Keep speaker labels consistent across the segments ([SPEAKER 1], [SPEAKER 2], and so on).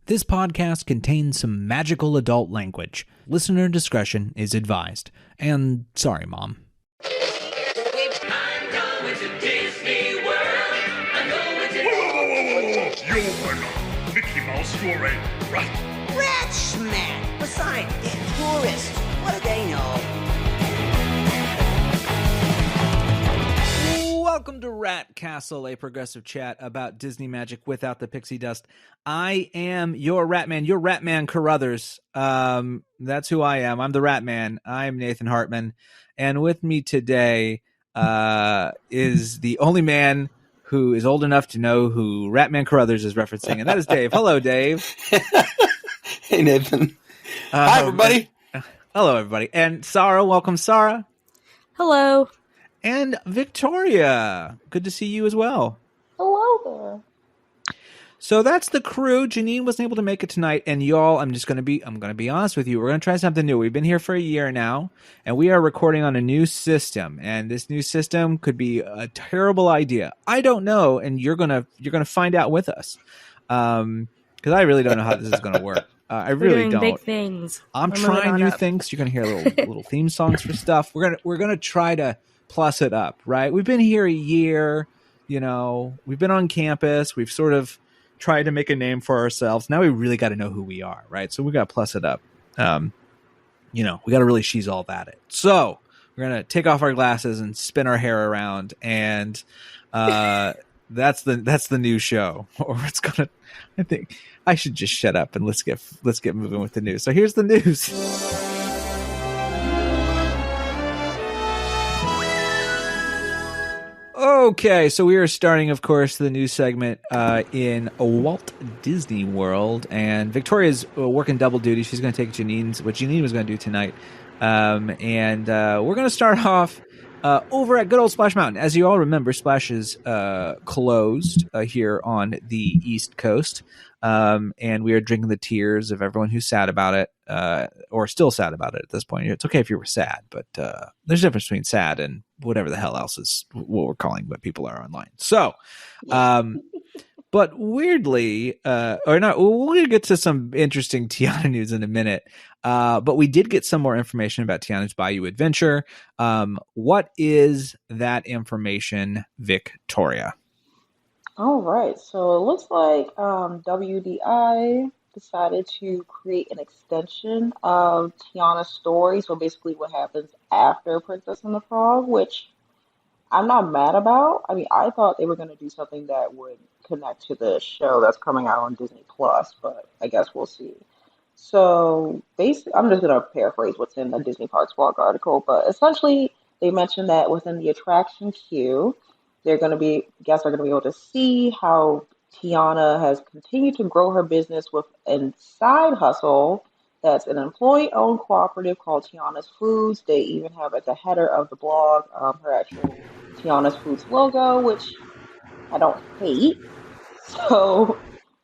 [SPEAKER 1] This podcast contains some magical adult language. Listener discretion is advised. And sorry, Mom.
[SPEAKER 2] I'm going to Disney World. I'm going to...
[SPEAKER 3] Whoa. You're Mickey Mouse, you're a rat.
[SPEAKER 4] Rats, man. Besides, they're tourists. What do they know?
[SPEAKER 1] Welcome to Rat Castle, a progressive chat about Disney magic without the pixie dust. I am your Ratman, your Ratman Carruthers. That's who I am. I'm the Ratman. I'm Nathan Hartman. And with me today is the only man who is old enough to know who Ratman Carruthers is referencing, and that is Dave. Hello, Dave.
[SPEAKER 5] Hey, Nathan. Hi, everybody.
[SPEAKER 1] Hello, everybody. And Saara, welcome, Saara.
[SPEAKER 6] Hello.
[SPEAKER 1] And Victoria. Good to see you as well.
[SPEAKER 6] Hello there.
[SPEAKER 1] So that's the crew. Janine wasn't able to make it tonight, and y'all, I'm gonna be honest with you. We're gonna try something new. We've been here for a year now, and we are recording on a new system. And this new system could be a terrible idea. I don't know, and you're gonna find out with us, because I really don't know how this is gonna work. I really don't.
[SPEAKER 6] Big things.
[SPEAKER 1] I'm trying new things. You're gonna hear little theme songs for stuff. We're gonna try to plus it up, right? We've been here a year. You know, we've been on campus. We've sort of tried to make a name for ourselves. Now we really got to know who we are, right? So we got to plus it up. You know, we got to really she's all that it. So we're going to take off our glasses and spin our hair around. And that's the new show. Or it's going to, I think I should just shut up and let's get moving with the news. So here's the news. Okay, so we are starting, of course, the new segment in Walt Disney World, and Victoria's working double duty. She's going to take what Janine was going to do tonight, and we're going to start off over at good old Splash Mountain. As you all remember, Splash is closed here on the East Coast, and we are drinking the tears of everyone who's sad about it, or still sad about it at this point. It's okay if you were sad, but there's a difference between sad and whatever the hell else is what we're calling what people are online. So, but weirdly, or not, we'll get to some interesting Tiana news in a minute. But we did get some more information about Tiana's Bayou Adventure. What is that information, Victoria?
[SPEAKER 7] All right, so it looks like WDI decided to create an extension of Tiana's story. So basically what happens after Princess and the Frog, which I'm not mad about. I mean, I thought they were going to do something that would connect to the show that's coming out on Disney Plus, but I guess we'll see. So basically, I'm just going to paraphrase what's in the Disney Parks blog article, but essentially they mentioned that within the attraction queue, guests are going to be able to see how Tiana has continued to grow her business with a side hustle that's an employee-owned cooperative called Tiana's Foods. They even have at the header of the blog her actual Tiana's Foods logo, which I don't hate. So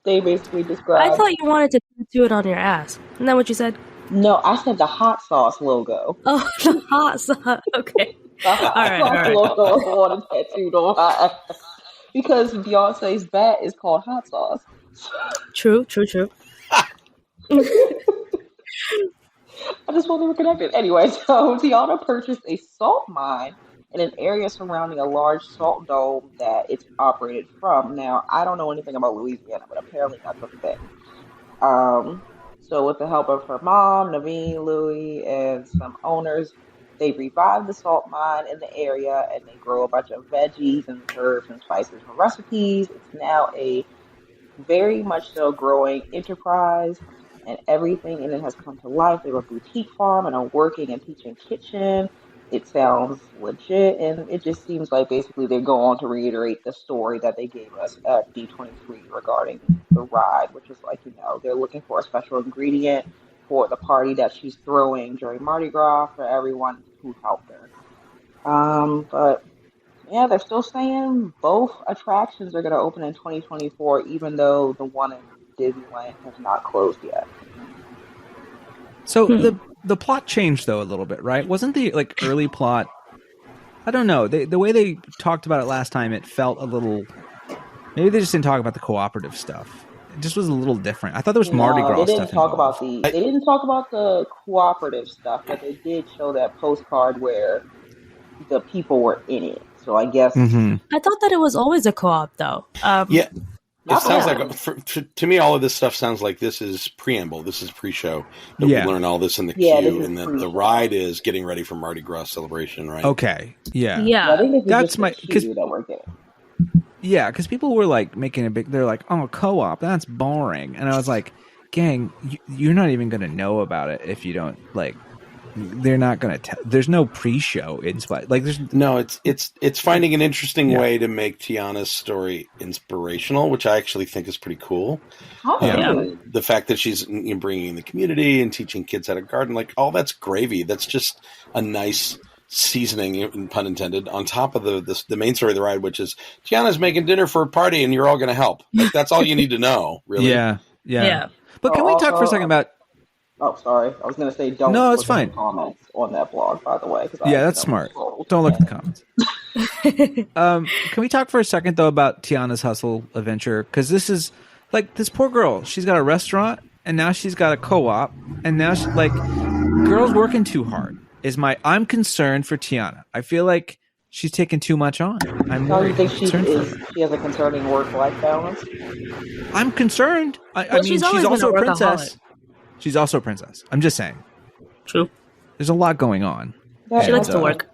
[SPEAKER 7] they basically describe...
[SPEAKER 6] I thought you wanted to do it on your ass. Isn't that what you said?
[SPEAKER 7] No, I said the hot sauce logo.
[SPEAKER 6] Oh, the hot sauce. Okay. All right.
[SPEAKER 7] Logo I wanted tattooed on my ass. Because Beyonce's bat is called hot sauce.
[SPEAKER 6] True.
[SPEAKER 7] I just want to reconnect it. Anyway, so Tiana purchased a salt mine in an area surrounding a large salt dome that it's operated from. Now, I don't know anything about Louisiana, but apparently that's a thing. So with the help of her mom, Naveen, Louie, and some owners, they revived the salt mine in the area, and they grow a bunch of veggies and herbs and spices for recipes. It's now a very much so growing enterprise, and everything in it has come to life. They have a boutique farm and a working and teaching kitchen. It sounds legit, and it just seems like basically they go on to reiterate the story that they gave us at D23 regarding the ride, which is like, they're looking for a special ingredient for the party that she's throwing during Mardi Gras for everyone who helped her. But yeah, they're still saying both attractions are going to open in 2024, even though the one in Disneyland has not closed yet.
[SPEAKER 1] So the plot changed though a little bit, right? Wasn't the early plot? I don't know. The way they talked about it last time, it felt a little. Maybe they just didn't talk about the cooperative stuff. just was a little different. I thought there was Mardi
[SPEAKER 7] No,
[SPEAKER 1] Gras
[SPEAKER 7] they didn't
[SPEAKER 1] stuff
[SPEAKER 7] talk
[SPEAKER 1] involved.
[SPEAKER 7] about they didn't talk about the cooperative stuff, but they did show that postcard where the people were in it. So I guess
[SPEAKER 1] Mm-hmm.
[SPEAKER 6] I thought that it was always a co-op, though.
[SPEAKER 5] Yeah. It
[SPEAKER 7] not
[SPEAKER 5] sounds
[SPEAKER 7] really.
[SPEAKER 5] like, to me, all of this stuff sounds like this is preamble. This is pre-show. That
[SPEAKER 1] Yeah.
[SPEAKER 5] we learn all this in the
[SPEAKER 7] Yeah, this
[SPEAKER 5] queue,
[SPEAKER 7] is
[SPEAKER 5] and that
[SPEAKER 7] pre-show.
[SPEAKER 5] the ride is getting ready for Mardi Gras celebration, right?
[SPEAKER 1] Okay. Yeah.
[SPEAKER 6] Yeah.
[SPEAKER 7] I think this is
[SPEAKER 1] That's
[SPEAKER 7] just
[SPEAKER 1] my-
[SPEAKER 7] the
[SPEAKER 1] 'cause-
[SPEAKER 7] queue that we're getting.
[SPEAKER 1] Yeah, because people were like making a big. They're like, "Oh, co-op, that's boring," and I was like, "Gang, you're not even gonna know about it if you don't like." They're not gonna. There's no pre-show inspired. Like, there's
[SPEAKER 5] No, it's finding an interesting
[SPEAKER 1] Yeah.
[SPEAKER 5] way to make Tiana's story inspirational, which I actually think is pretty cool.
[SPEAKER 7] How
[SPEAKER 1] Yeah.
[SPEAKER 7] good.
[SPEAKER 5] The fact that she's bringing in the community and teaching kids how to garden, like all that's gravy. That's just a nice seasoning, pun intended, on top of the main story of the ride, which is Tiana's making dinner for a party and you're all going to help. Like, that's all you need to know, really.
[SPEAKER 1] yeah.
[SPEAKER 6] Yeah.
[SPEAKER 1] But can we talk for a second about?
[SPEAKER 7] Oh, sorry. I was going to say don't
[SPEAKER 1] No, it's
[SPEAKER 7] look at
[SPEAKER 1] fine.
[SPEAKER 7] the comments on that blog, by the way. 'cause I
[SPEAKER 1] Yeah, that's
[SPEAKER 7] accidentally
[SPEAKER 1] smart.
[SPEAKER 7] scrolled.
[SPEAKER 1] Don't look at the comments. Can we talk for a second though about Tiana's hustle adventure? Because this is like this poor girl. She's got a restaurant, and now she's got a co-op, and now she, like, girls working too hard. I'm concerned for Tiana. I feel like she's taking too much on. I'm
[SPEAKER 7] So you
[SPEAKER 1] worried.
[SPEAKER 7] think
[SPEAKER 1] Concerned for her.
[SPEAKER 7] she has a concerning work-life balance?
[SPEAKER 1] I'm concerned. I
[SPEAKER 6] Well,
[SPEAKER 1] mean,
[SPEAKER 6] she's
[SPEAKER 1] she's
[SPEAKER 6] always been
[SPEAKER 1] also
[SPEAKER 6] a
[SPEAKER 1] a princess.
[SPEAKER 6] workaholic.
[SPEAKER 1] She's also a princess. I'm just saying.
[SPEAKER 6] True.
[SPEAKER 1] There's a lot going on.
[SPEAKER 7] That
[SPEAKER 6] She
[SPEAKER 1] And,
[SPEAKER 6] likes to work.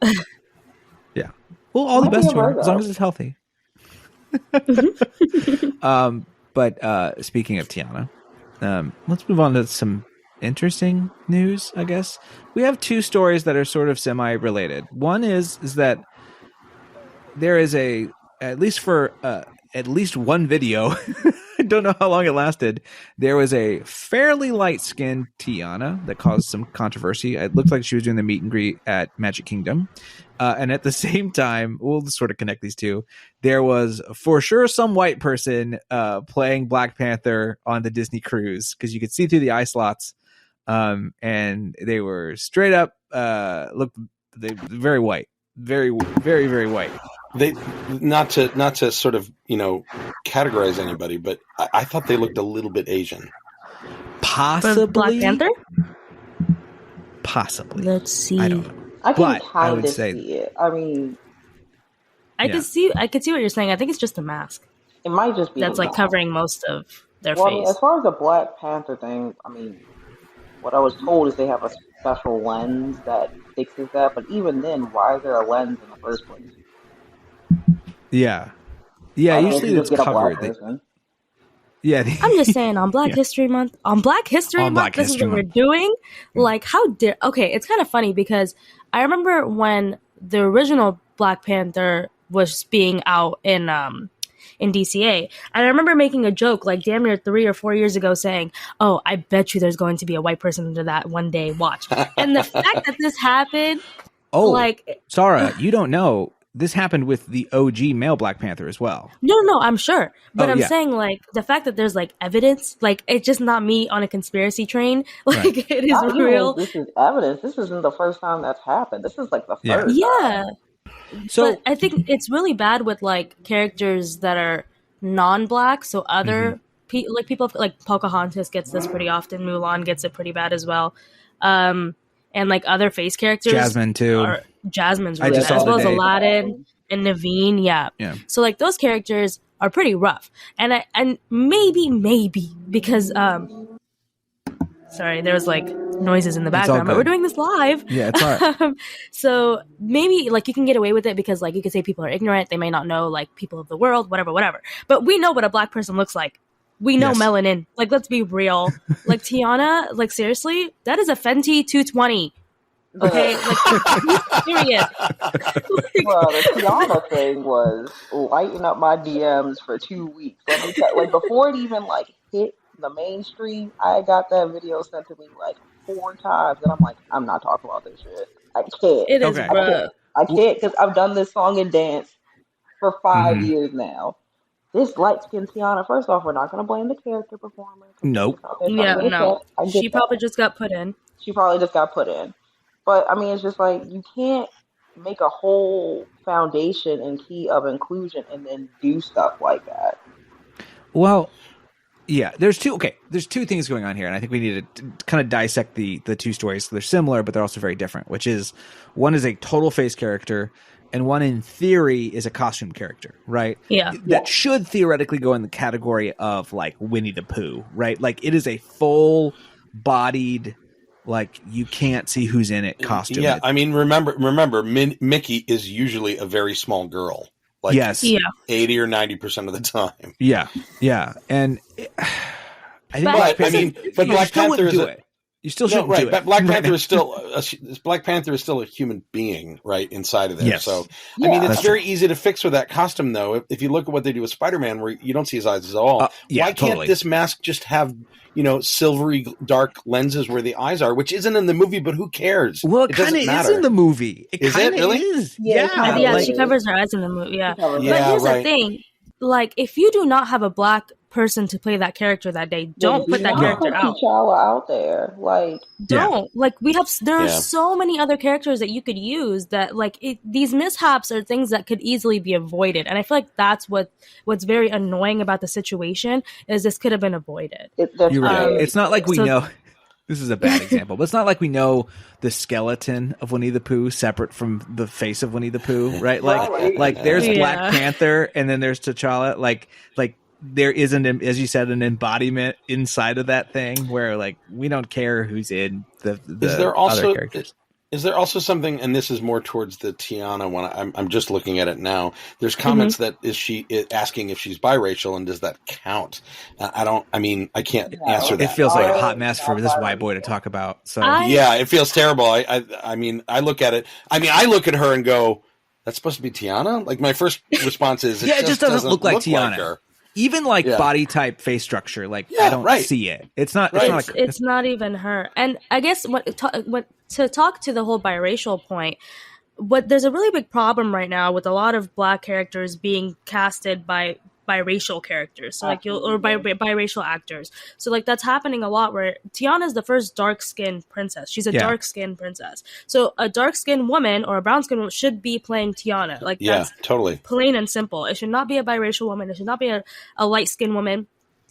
[SPEAKER 1] Yeah. Well, all the
[SPEAKER 7] Might be
[SPEAKER 1] best
[SPEAKER 7] a
[SPEAKER 1] to her,
[SPEAKER 7] Virgo.
[SPEAKER 1] as long as it's healthy. But speaking of Tiana, let's move on to some interesting news, I guess. We have two stories that are sort of semi-related. One is that there is at least one video, I don't know how long it lasted, there was a fairly light-skinned Tiana that caused some controversy. It looked like she was doing the meet and greet at Magic Kingdom. And at the same time, we'll just sort of connect these two. There was for sure some white person playing Black Panther on the Disney cruise, because you could see through the eye slots. And they were straight up, they very white, very, very, very white.
[SPEAKER 5] They not to sort of categorize anybody, but I thought they looked a little bit Asian.
[SPEAKER 1] Possibly
[SPEAKER 6] For Black Panther?
[SPEAKER 1] Possibly.
[SPEAKER 6] Let's see.
[SPEAKER 1] I don't know.
[SPEAKER 7] I can
[SPEAKER 1] But I
[SPEAKER 7] kind
[SPEAKER 1] would
[SPEAKER 7] of
[SPEAKER 1] say-
[SPEAKER 7] see it. I mean,
[SPEAKER 6] I
[SPEAKER 1] Yeah.
[SPEAKER 6] could see what you're saying. I think it's just a mask
[SPEAKER 7] it might just be
[SPEAKER 6] that's
[SPEAKER 7] the
[SPEAKER 6] like
[SPEAKER 7] mask.
[SPEAKER 6] covering most of their
[SPEAKER 7] Well, I mean,
[SPEAKER 6] face.
[SPEAKER 7] as far as the Black Panther thing, I mean, what I was told is they have a special lens that fixes that. But even then, why is there a lens in the first place?
[SPEAKER 1] Yeah.
[SPEAKER 7] Why can't
[SPEAKER 1] Usually
[SPEAKER 7] you
[SPEAKER 1] it's
[SPEAKER 7] just get a black
[SPEAKER 1] covered.
[SPEAKER 7] person?
[SPEAKER 6] I'm just saying, on Black History Month,
[SPEAKER 1] On Black
[SPEAKER 6] this is
[SPEAKER 1] History
[SPEAKER 6] what we're
[SPEAKER 1] Month.
[SPEAKER 6] doing. Like, how dare? Okay, it's kind of funny because I remember when the original Black Panther was being out in DCA, and I remember making a joke like damn near 3 or 4 years ago, saying, "Oh, I bet you there's going to be a white person under that one day. Watch." And the fact that this happened,
[SPEAKER 1] Oh,
[SPEAKER 6] like,
[SPEAKER 1] Saara, you don't know. This happened with the OG male Black Panther as well.
[SPEAKER 6] no, I'm sure, but
[SPEAKER 1] Oh,
[SPEAKER 6] I'm
[SPEAKER 1] yeah.
[SPEAKER 6] saying like the fact that there's like evidence, like it's just not me on a conspiracy train. Like
[SPEAKER 1] Right.
[SPEAKER 6] it is
[SPEAKER 7] Not even
[SPEAKER 6] real.
[SPEAKER 7] if this is evidence. This isn't the first time that's happened. This is like the
[SPEAKER 1] Yeah.
[SPEAKER 7] third.
[SPEAKER 6] Yeah.
[SPEAKER 1] So
[SPEAKER 6] But I think it's really bad with like characters that are non-black. So other like people like Pocahontas gets this pretty often. Mulan gets it pretty bad as well. And like other face characters,
[SPEAKER 1] Jasmine too.
[SPEAKER 6] Jasmine's
[SPEAKER 1] I
[SPEAKER 6] really
[SPEAKER 1] just
[SPEAKER 6] bad,
[SPEAKER 1] saw
[SPEAKER 6] as well as
[SPEAKER 1] today.
[SPEAKER 6] Aladdin and Naveen. Yeah.
[SPEAKER 1] Yeah.
[SPEAKER 6] So like those characters are pretty rough, and maybe because sorry, there was like noises in the
[SPEAKER 1] It's all
[SPEAKER 6] background, but we're
[SPEAKER 1] good.
[SPEAKER 6] doing this live.
[SPEAKER 1] Yeah, it's all right.
[SPEAKER 6] So maybe like you can get away with it because like you could say people are ignorant, they may not know like people of the world, whatever. But we know what a black person looks like. We know
[SPEAKER 1] Yes.
[SPEAKER 6] melanin. Like, let's be real. Like Tiana, like seriously, that is a Fenty 220. Okay, like serious.
[SPEAKER 7] Well, the Tiana thing was lighting up my DMs for 2 weeks. Let me tell, like before it even like hit the mainstream, I got that video sent to me like 4 times, and I'm like, I'm not talking about this shit. I can't.
[SPEAKER 6] It is
[SPEAKER 1] Okay.
[SPEAKER 6] rough.
[SPEAKER 7] I can't because I've done this song and dance for 5
[SPEAKER 1] Mhm.
[SPEAKER 7] years now. This light skinned Tiana, first off, we're not going to blame the character performer.
[SPEAKER 1] Nope.
[SPEAKER 6] Yeah, no.
[SPEAKER 7] I get
[SPEAKER 6] She
[SPEAKER 7] that.
[SPEAKER 6] probably just got put in.
[SPEAKER 7] She probably just got put in. But I mean, it's just like you can't make a whole foundation and key of inclusion and then do stuff like that.
[SPEAKER 1] Well, Yeah, there's two things going on here, and I think we need to kind of dissect the two stories. They're similar, but they're also very different, which is one is a total face character, and one in theory is a costume character, right?
[SPEAKER 6] Yeah.
[SPEAKER 1] That should theoretically go in the category of like Winnie the Pooh, right? Like it is a full bodied, like you can't see who's in it costume.
[SPEAKER 5] Yeah, I mean, remember, Mickey is usually a very small girl. Like
[SPEAKER 1] yes.
[SPEAKER 5] 80 or 90% of the time.
[SPEAKER 1] Yeah. And I think
[SPEAKER 5] but Black Panther is
[SPEAKER 1] you still shouldn't do it.
[SPEAKER 5] But Black Panther is still a human being, right, inside of there.
[SPEAKER 1] Yes.
[SPEAKER 5] So, I mean, it's very easy to fix with that costume, though. If you look at what they do with Spider-Man, where you don't see his eyes at all, why can't this mask just have, silvery dark lenses where the eyes are, which isn't in the movie, but who cares?
[SPEAKER 1] Well, it kind of is in the movie.
[SPEAKER 5] Is it really?
[SPEAKER 1] Is.
[SPEAKER 6] Yeah, she covers her eyes in the movie. Yeah, but here's the thing: like, if you do not have a black person to play that character that day, don't put that character out.
[SPEAKER 7] T'Challa out there,
[SPEAKER 6] don't there are so many other characters that you could use that these mishaps are things that could easily be avoided, and I feel like that's what's very annoying about the situation is this could have been avoided.
[SPEAKER 1] You're right. It's not like we know. This is a bad example, but it's not like we know the skeleton of Winnie the Pooh separate from the face of Winnie the Pooh, right? Like there's Black Panther, and then there's T'Challa. Like there isn't, as you said, an embodiment inside of that thing where we don't care who's in the other characters.
[SPEAKER 5] Is there also something, and this is more towards the Tiana one, I'm just looking at it now. There's comments that is she asking if she's biracial, and does that count? I can't answer that.
[SPEAKER 1] It feels like a hot mess for this white boy to talk about. So
[SPEAKER 5] it feels terrible. I mean, I look at it. I mean, I look at her and go, "That's supposed to be Tiana." Like my first response is,
[SPEAKER 1] it just doesn't look like Tiana.
[SPEAKER 5] Like her.
[SPEAKER 1] Even body type, face structure, I don't see it. It's not.
[SPEAKER 6] It's not even her. And I guess to talk to the whole biracial point, there's a really big problem right now with a lot of black characters being casted by biracial characters, so biracial actors. So that's happening a lot. Where Tiana's the first dark-skinned princess. She's a dark-skinned princess. So a dark-skinned woman or a brown-skinned woman should be playing Tiana. That's
[SPEAKER 5] totally
[SPEAKER 6] plain and simple. It should not be a biracial woman. It should not be a light-skinned woman.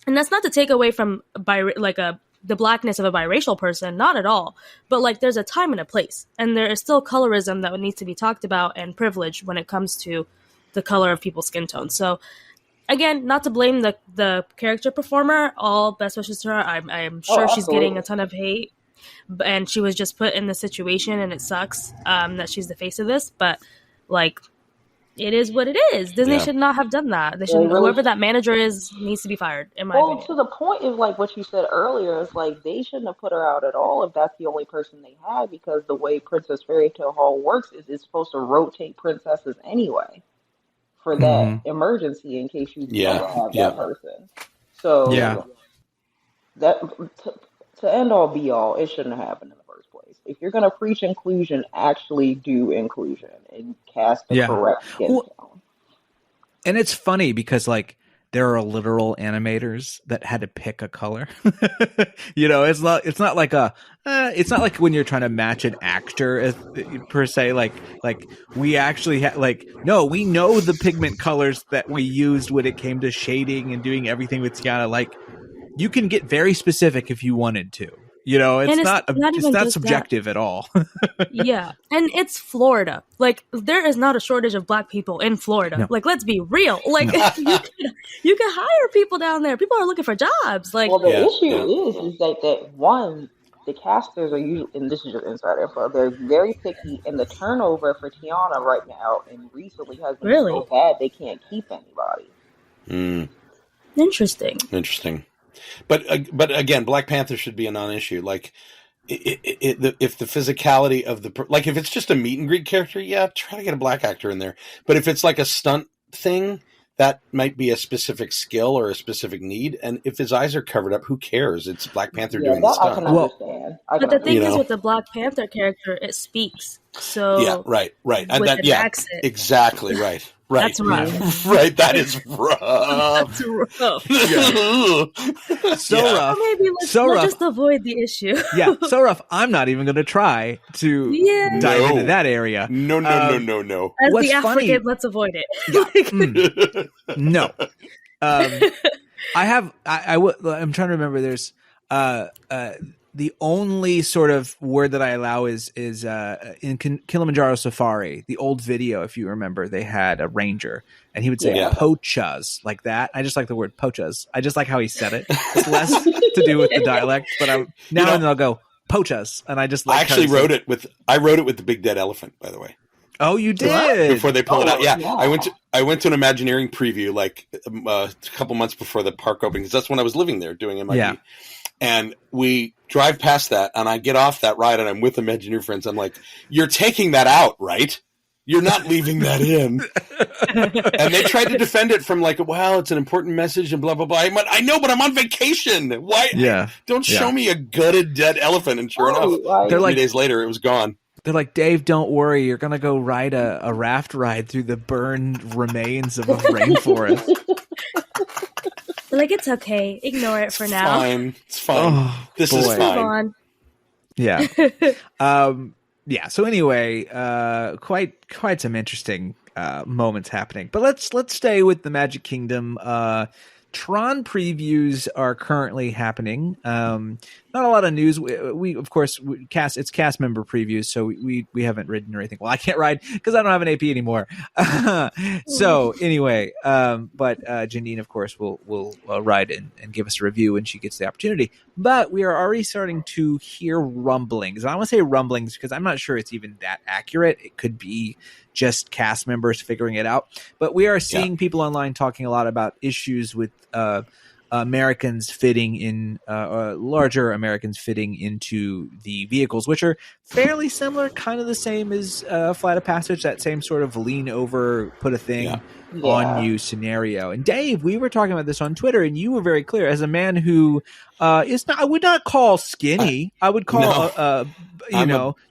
[SPEAKER 6] And that's not to take away from the blackness of a biracial person, not at all. But there's a time and a place, and there is still colorism that needs to be talked about and privilege when it comes to the color of people's skin tone. So. Again, not to blame the character performer. All best wishes to her. I'm sure she's getting a ton of hate, and she was just put in the situation, and it sucks that she's the face of this. But it is what it is. Disney should not have done that. They should. Whoever that manager is needs to be fired. In my opinion.
[SPEAKER 7] To the point is what you said earlier is they shouldn't have put her out at all if that's the only person they had, because the way Princess Fairy Tale Hall works is it's supposed to rotate princesses anyway. For that emergency, in case you don't have that person. So that to end all be all, it shouldn't have happened in the first place. If you're going to preach inclusion, actually do inclusion and cast the correct skin tone.
[SPEAKER 1] And it's funny because there are literal animators that had to pick a color. It's not like when you're trying to match an actor per se. We actually no, we know the pigment colors that we used when it came to shading and doing everything with Tiana. You can get very specific if you wanted to. It's not subjective at all.
[SPEAKER 6] Yeah, and it's Florida. There is not a shortage of black people in Florida.
[SPEAKER 1] No.
[SPEAKER 6] Let's be real. You can hire people down there. People are looking for jobs.
[SPEAKER 7] The issue is that one, the casters are usually, and this is just inside info, they're very picky, and the turnover for Tiana right now and recently has been so bad they can't keep anybody.
[SPEAKER 6] Interesting.
[SPEAKER 5] But again, Black Panther should be a non-issue. If the physicality of if it's just a meet and greet character, try to get a black actor in there. But if it's a stunt thing, that might be a specific skill or a specific need. And if his eyes are covered up, who cares? It's Black Panther doing the stunt.
[SPEAKER 7] I can understand.
[SPEAKER 6] But the thing is, with the Black Panther character, it speaks. So
[SPEAKER 5] right. And
[SPEAKER 6] with an accent.
[SPEAKER 5] Exactly right. Right.
[SPEAKER 6] That's rough.
[SPEAKER 5] Right. That is rough.
[SPEAKER 6] That's rough.
[SPEAKER 1] Rough.
[SPEAKER 6] Maybe let's just avoid the issue.
[SPEAKER 1] So rough. I'm not even going to try to dive into that area.
[SPEAKER 5] No.
[SPEAKER 6] As
[SPEAKER 1] What's
[SPEAKER 6] the African,
[SPEAKER 1] funny,
[SPEAKER 6] let's avoid it.
[SPEAKER 1] No. I'm trying to remember. There's the only sort of word that I allow is in Kilimanjaro Safari, the old video. If you remember, they had a ranger, and he would say
[SPEAKER 5] Yeah.
[SPEAKER 1] pochas like that. I just like the word pochas. I just like how he said it. It's less to do with the dialect, but and then I'll go pochas, and I just like.
[SPEAKER 5] I actually wrote it with the big dead elephant. By the way.
[SPEAKER 1] Oh, you did
[SPEAKER 5] before they pull it out. Yeah.
[SPEAKER 7] Yeah.
[SPEAKER 5] I went to an Imagineering preview like a couple months before the park opened, because that's when I was living there doing MIT.
[SPEAKER 1] Yeah.
[SPEAKER 5] And we drive past that, and I get off that ride, and I'm with Imagineer friends. I'm like, "You're taking that out, right? You're not leaving that in." And they tried to defend it from like, "Well, it's an important message," and blah blah blah. I know, but I'm on vacation. Why?
[SPEAKER 1] Yeah.
[SPEAKER 5] Don't show me a gutted dead elephant. And sure enough,
[SPEAKER 7] Like,
[SPEAKER 1] They're
[SPEAKER 5] 3
[SPEAKER 1] like-
[SPEAKER 5] days later, it was gone.
[SPEAKER 1] They're like, Dave, don't worry. You're going to go ride a raft ride through the burned remains of a rainforest.
[SPEAKER 6] They're like, it's okay. Ignore it for now.
[SPEAKER 5] Fine. It's fine.
[SPEAKER 1] Oh,
[SPEAKER 5] this
[SPEAKER 1] boy.
[SPEAKER 5] is
[SPEAKER 6] Move
[SPEAKER 5] fine.
[SPEAKER 6] on.
[SPEAKER 1] Yeah. Yeah. So anyway, quite some interesting moments happening. But let's stay with the Magic Kingdom. Tron previews are currently happening. Not a lot of news. We of course it's cast member previews, so we haven't ridden or anything. Well, I can't ride because I don't have an AP anymore. So anyway, but Janine, of course, will ride and give us a review when she gets the opportunity. But we are already starting to hear rumblings. And I want to say rumblings because I'm not sure it's even that accurate. It could be just cast members figuring it out. But we are seeing people online talking a lot about issues with Americans fitting in, larger Americans fitting into the vehicles, which are fairly similar, kind of the same as Flight of Passage, that same sort of lean over, put a thing on you scenario. And Dave, we were talking about this on Twitter, and you were very clear as a man who is not, I would not call skinny. I would call,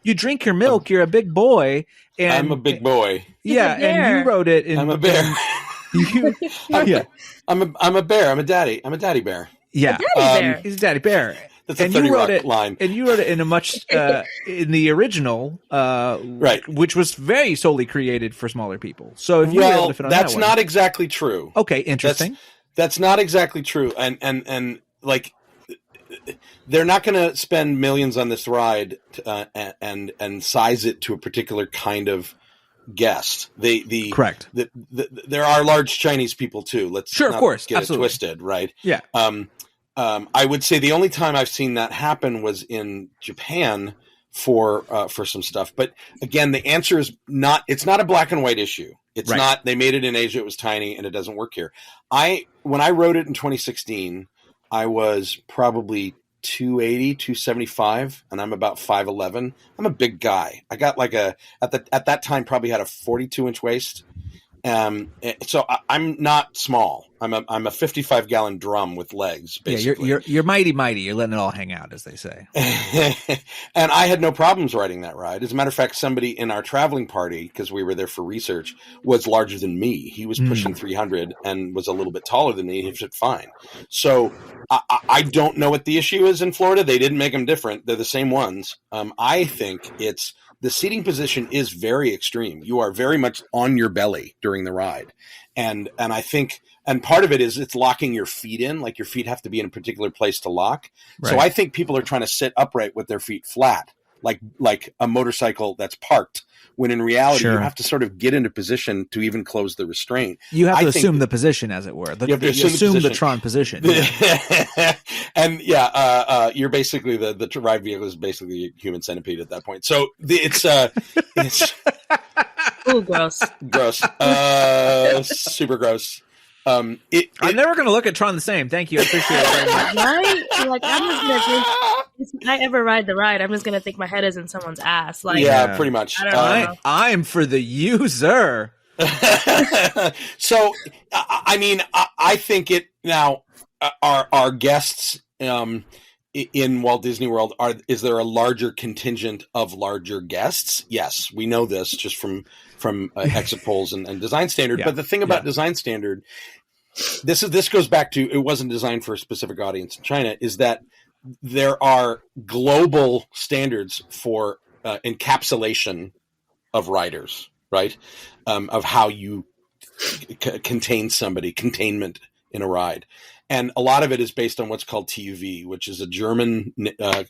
[SPEAKER 1] you drink your milk, you're a big boy. And
[SPEAKER 5] I'm a big boy.
[SPEAKER 1] Yeah, and you wrote it.
[SPEAKER 5] I'm a bear. I'm a bear. I'm a daddy bear.
[SPEAKER 1] Yeah,
[SPEAKER 6] Daddy bear.
[SPEAKER 1] he's a daddy bear.
[SPEAKER 5] That's a
[SPEAKER 1] And
[SPEAKER 5] 30
[SPEAKER 1] you wrote
[SPEAKER 5] Rock
[SPEAKER 1] it,
[SPEAKER 5] line.
[SPEAKER 1] and you wrote it in a much in the original,
[SPEAKER 5] Right.
[SPEAKER 1] which was very solely created for smaller people. So if you were able
[SPEAKER 5] Well,
[SPEAKER 1] to fit on
[SPEAKER 5] that's
[SPEAKER 1] that one,
[SPEAKER 5] not exactly true.
[SPEAKER 1] okay, interesting.
[SPEAKER 5] That's not exactly true. And like, they're not going to spend millions on this ride and size it to a particular kind of guest.
[SPEAKER 1] Correct.
[SPEAKER 5] There are large Chinese people too. Let's
[SPEAKER 1] Sure, of
[SPEAKER 5] not
[SPEAKER 1] course,
[SPEAKER 5] get
[SPEAKER 1] absolutely.
[SPEAKER 5] it twisted, right?
[SPEAKER 1] Yeah.
[SPEAKER 5] I would say the only time I've seen that happen was in Japan for some stuff. But again, the answer is not. It's not a black and white issue. It's
[SPEAKER 1] Right.
[SPEAKER 5] not. They made it in Asia. It was tiny, and it doesn't work here. When I wrote it in 2016, I was probably 280, 275, and I'm about 5'11". I'm a big guy. I got like at that time probably had a 42-inch waist. So I'm not small. I'm a 55-gallon drum with legs, basically.
[SPEAKER 1] Yeah, you're mighty. You're letting it all hang out, as they say.
[SPEAKER 5] And I had no problems riding that ride. As a matter of fact, somebody in our traveling party, because we were there for research, was larger than me. He was pushing 300 and was a little bit taller than me. He fit fine. So I don't know what the issue is in Florida. They didn't make them different. They're the same ones. I think the seating position is very extreme. You are very much on your belly during the ride. And I think, and part of it is it's locking your feet in, like your feet have to be in a particular place to lock.
[SPEAKER 1] Right.
[SPEAKER 5] So I think people are trying to sit upright with their feet flat, like a motorcycle that's parked, when in reality
[SPEAKER 1] Sure.
[SPEAKER 5] you have to sort of get into position to even close the restraint.
[SPEAKER 1] You have to
[SPEAKER 5] I think
[SPEAKER 1] assume the position, as it were.
[SPEAKER 5] You have to assume the
[SPEAKER 1] assume the
[SPEAKER 5] position.
[SPEAKER 1] Tron position.
[SPEAKER 5] And you're basically the ride vehicle is basically a human centipede at that point. So it's
[SPEAKER 6] Ooh, gross.
[SPEAKER 5] gross, super gross.
[SPEAKER 1] I'm never going to look at Tron the same. Thank you. I appreciate it very much.
[SPEAKER 6] Right? Like, I'm just gonna think, if I ever ride the ride, I'm just gonna think my head is in someone's ass. Like,
[SPEAKER 5] Yeah, pretty much.
[SPEAKER 6] I don't know.
[SPEAKER 1] I'm for the user.
[SPEAKER 5] So, I mean, I think it now. Our guests in Walt Disney World is there a larger contingent of larger guests? Yes, we know this just from exit polls and design standard.
[SPEAKER 1] Yeah.
[SPEAKER 5] But the thing about design standard, this goes back to it wasn't designed for a specific audience in China. Is that there are global standards for encapsulation of riders, right? Of how you contain somebody, containment in a ride. And a lot of it is based on what's called TUV, which is a German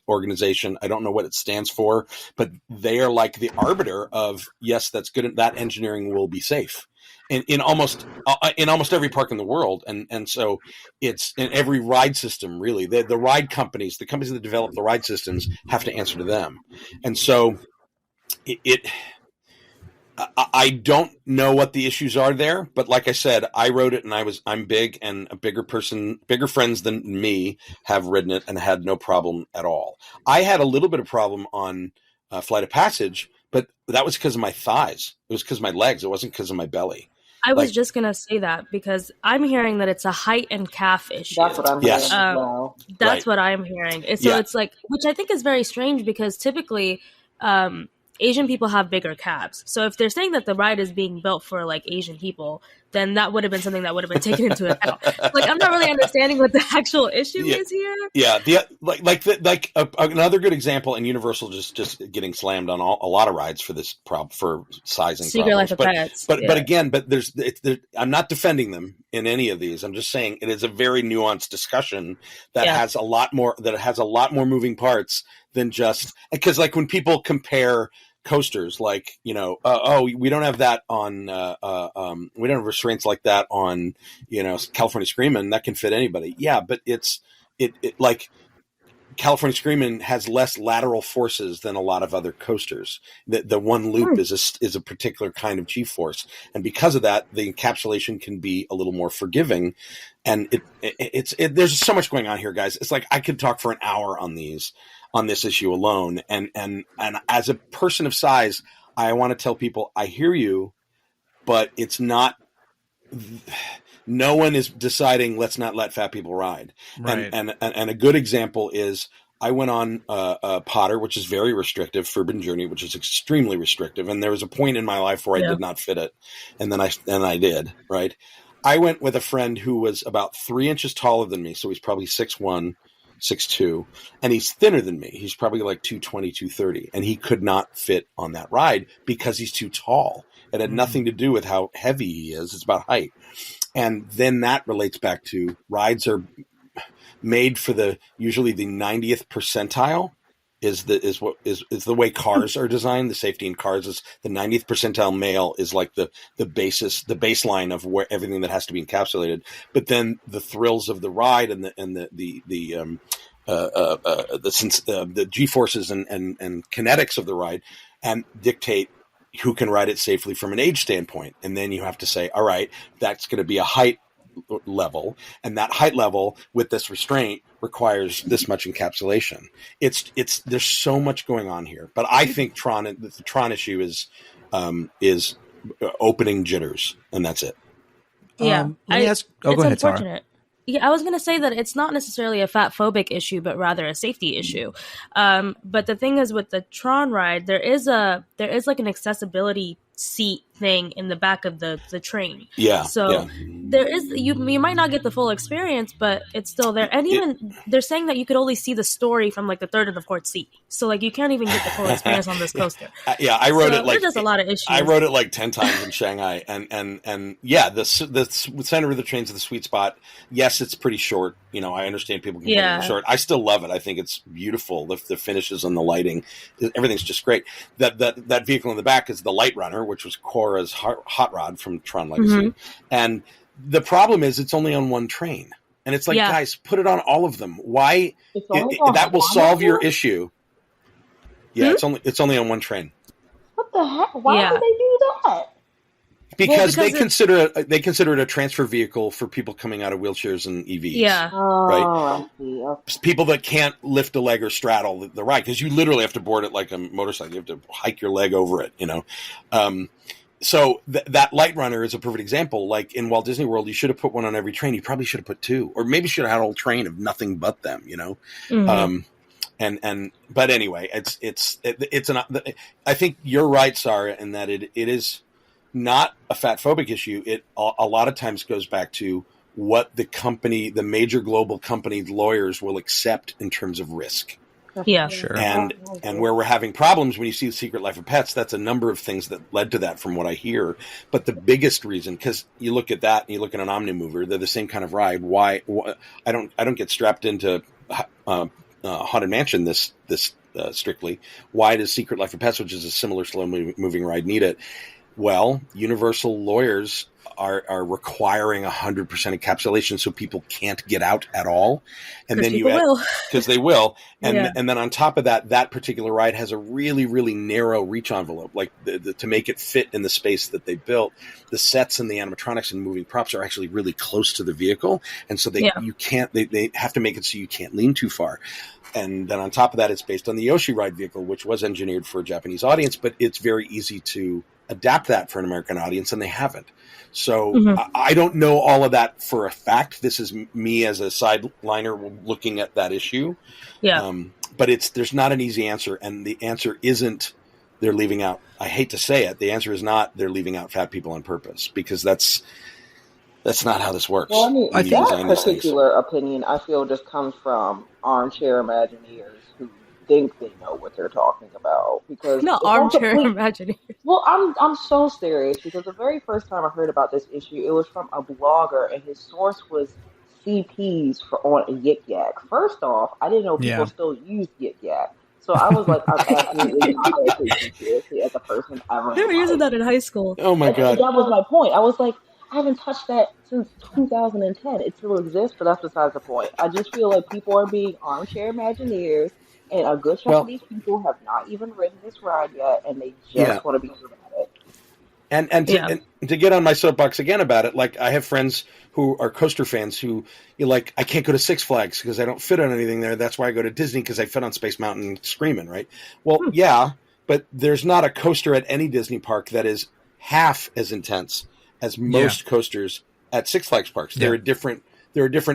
[SPEAKER 5] organization. I don't know what it stands for, but they are like the arbiter of, yes, that's good. That engineering will be safe in almost every park in the world. And so it's in every ride system, really. The ride companies, the companies that develop the ride systems have to answer to them. And so I don't know what the issues are there, but like I said, I wrote it and I'm big, and bigger friends than me have ridden it and had no problem at all. I had a little bit of problem on Flight of Passage, but that was because of my thighs. It was because of my legs. It wasn't because of my belly.
[SPEAKER 6] I was just going to say that because I'm hearing that it's a height and calf issue.
[SPEAKER 7] That's what I'm hearing as well.
[SPEAKER 6] That's what I'm hearing. So it's like, which I think is very strange because typically Asian people have bigger calves. So if they're saying that the ride is being built for like Asian people, then that would have been something that would have been taken into account. Like, I'm not really understanding what the actual issue is here.
[SPEAKER 5] Yeah, another good example, and Universal just getting slammed on a lot of rides for this for sizing.
[SPEAKER 6] Secret Life of Pets.
[SPEAKER 5] But again, I'm not defending them in any of these. I'm just saying it is a very nuanced discussion that has a lot more moving parts than just, because like when people compare coasters, like, we don't have that on we don't have restraints like that on California Screamin', that can fit anybody. Yeah, but it like California Screamin' has less lateral forces than a lot of other coasters. The one loop is a particular kind of G-force, and because of that, the encapsulation can be a little more forgiving. And there's so much going on here, guys. It's like I could talk for an hour on this issue alone. And as a person of size, I want to tell people, I hear you, but it's not, no one is deciding, let's not let fat people ride. Right. And a good example is I went on Potter, which is very restrictive, Forbidden Journey, which is extremely restrictive. And there was a point in my life where I did not fit it. And then I did, right? I went with a friend who was about 3 inches taller than me. So he's probably 6'1", 6'2", and he's thinner than me. He's probably like 220, 230, and he could not fit on that ride because he's too tall. It had nothing to do with how heavy he is. It's about height. And then that relates back to rides are made for usually the 90th percentile is the way cars are designed. The safety in cars is the 90th percentile male is like the baseline of where everything that has to be encapsulated. But then the thrills of the ride and the G-forces and kinetics of the ride and dictate who can ride it safely from an age standpoint. And then you have to say, all right, that's going to be a height level, and that height level with this restraint requires this much encapsulation. There's so much going on here, but I think the Tron issue is opening jitters, and that's it.
[SPEAKER 6] Yeah,
[SPEAKER 1] let me ask. Oh, go ahead, Saara.
[SPEAKER 6] Yeah, I was going to say that it's not necessarily a fat phobic issue, but rather a safety issue. But the thing is, with the Tron ride, there is like an accessibility seat thing in the back of the train. Yeah. So there is you might not get the full experience, but it's still there. And even they're saying that you could only see the story from like the third and the fourth seat. So like you can't even get the full experience on this coaster.
[SPEAKER 5] I wrote it like
[SPEAKER 6] there's just a lot of issues.
[SPEAKER 5] I wrote it like 10 times in Shanghai, and yeah, the center of the train's the sweet spot. Yes, it's pretty short. I understand people can get it short. I still love it. I think it's beautiful. The finishes and the lighting, everything's just great. That vehicle in the back is the Light Runner, which was Cora's hot rod from Tron Light Cycle. And the problem is it's only on one train. And it's like, guys, put it on all of them. Why? That will solve your issue. Yeah, it's only on one train.
[SPEAKER 7] What the heck? Why would they do that?
[SPEAKER 5] Because they consider it a transfer vehicle for people coming out of wheelchairs and EVs. Yeah. Right?
[SPEAKER 7] I see. Okay.
[SPEAKER 5] People that can't lift a leg or straddle the ride, because you literally have to board it like a motorcycle. You have to hike your leg over it, So that Light Runner is a perfect example. Like in Walt Disney World, you should have put one on every train. You probably should have put two, or maybe should have had a whole train of nothing but them. But anyway, I think you're right, Saara, in that it is not a fat phobic issue. It a lot of times goes back to what the major global company lawyers will accept in terms of risk.
[SPEAKER 6] Yeah.
[SPEAKER 1] Sure.
[SPEAKER 5] And where we're having problems when you see The Secret Life of Pets, that's a number of things that led to that from what I hear. But the biggest reason, because you look at that and you look at an Omnimover, they're the same kind of ride. Why I don't get strapped into Haunted Mansion this strictly. Why does Secret Life of Pets, which is a similar slow moving ride, need it? Well, Universal lawyers are requiring 100% encapsulation, so people can't get out at all. And then because they will. And then on top of that, that particular ride has a really, really narrow reach envelope, like to make it fit in the space that they built. The sets and the animatronics and moving props are actually really close to the vehicle, and so they have to make it so you can't lean too far. And then on top of that, it's based on the Yoshi ride vehicle, which was engineered for a Japanese audience, but it's very easy to adapt that for an American audience, and they haven't. So I don't know all of that for a fact. This is me as a sideliner looking at that issue.
[SPEAKER 6] Yeah.
[SPEAKER 5] But there's not an easy answer, and the answer isn't they're leaving out. I hate to say it. The answer is not they're leaving out fat people on purpose, because that's not how this works.
[SPEAKER 7] Well, I mean,
[SPEAKER 5] when you
[SPEAKER 7] that
[SPEAKER 5] design these things.
[SPEAKER 7] particular opinion, I feel, just comes from armchair Imagineers who think they know what they're talking about. Because
[SPEAKER 6] Not
[SPEAKER 7] it's all
[SPEAKER 6] armchair
[SPEAKER 7] complete-
[SPEAKER 6] Imagineers.
[SPEAKER 7] Well, I'm so serious, because the very first time I heard about this issue, it was from a blogger, and his source was CPs on a Yik Yak. First off, I didn't know people still use Yik Yak. So I was like, I'm absolutely not going to take you seriously as a person ever.
[SPEAKER 6] They were using that in high school.
[SPEAKER 5] Oh my God.
[SPEAKER 7] That was my point. I was like, I haven't touched that since 2010. It still exists, but that's besides the point. I just feel like people are being armchair Imagineers, and a good chunk of these people have not even ridden this ride yet, and they just want to be dramatic.
[SPEAKER 5] And to get on my soapbox again about it, like, I have friends who are coaster fans who you're like, I can't go to Six Flags because I don't fit on anything there. That's why I go to Disney, because I fit on Space Mountain screaming, right? Well, yeah, but there's not a coaster at any Disney park that is half as intense as most coasters at Six Flags parks. They're a different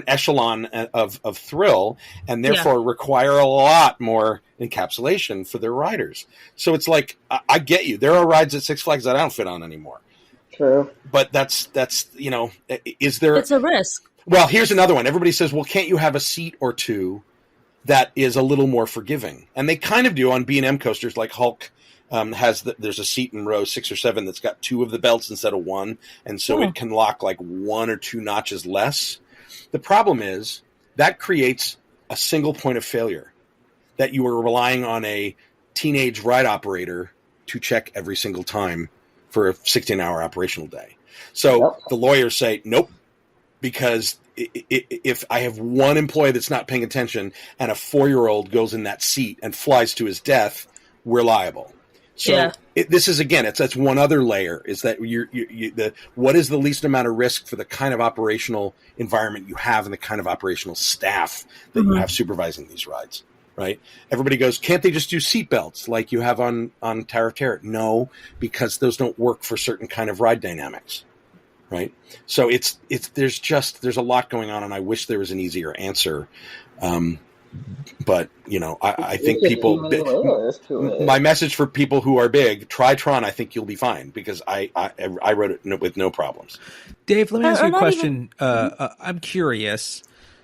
[SPEAKER 5] echelon of thrill, and therefore require a lot more encapsulation for their riders. So it's like, I get you. There are rides at Six Flags that I don't fit on anymore.
[SPEAKER 7] True.
[SPEAKER 5] But that's is there...
[SPEAKER 6] It's a risk.
[SPEAKER 5] Well, here's another one. Everybody says, well, can't you have a seat or two that is a little more forgiving? And they kind of do on B&M coasters, like Hulk. There's a seat in row 6 or 7 that's got 2 of the belts instead of 1, and so it can lock like 1 or 2 notches less. The problem is that creates a single point of failure, that you are relying on a teenage ride operator to check every single time for a 16-hour operational day. So the lawyers say, nope, because if I have one employee that's not paying attention and a 4-year-old goes in that seat and flies to his death, we're liable. So this is, again, that's one other layer, is that what is the least amount of risk for the kind of operational environment you have and the kind of operational staff that you have supervising these rides, right? Everybody goes, can't they just do seatbelts like you have on Tower of Terror? No, because those don't work for certain kind of ride dynamics, right? So there's a lot going on, and I wish there was an easier answer. But, I think people, my message for people who are big, try Tron. I think you'll be fine, because I wrote it with no problems.
[SPEAKER 1] Dave, let me ask you a question. I'm curious.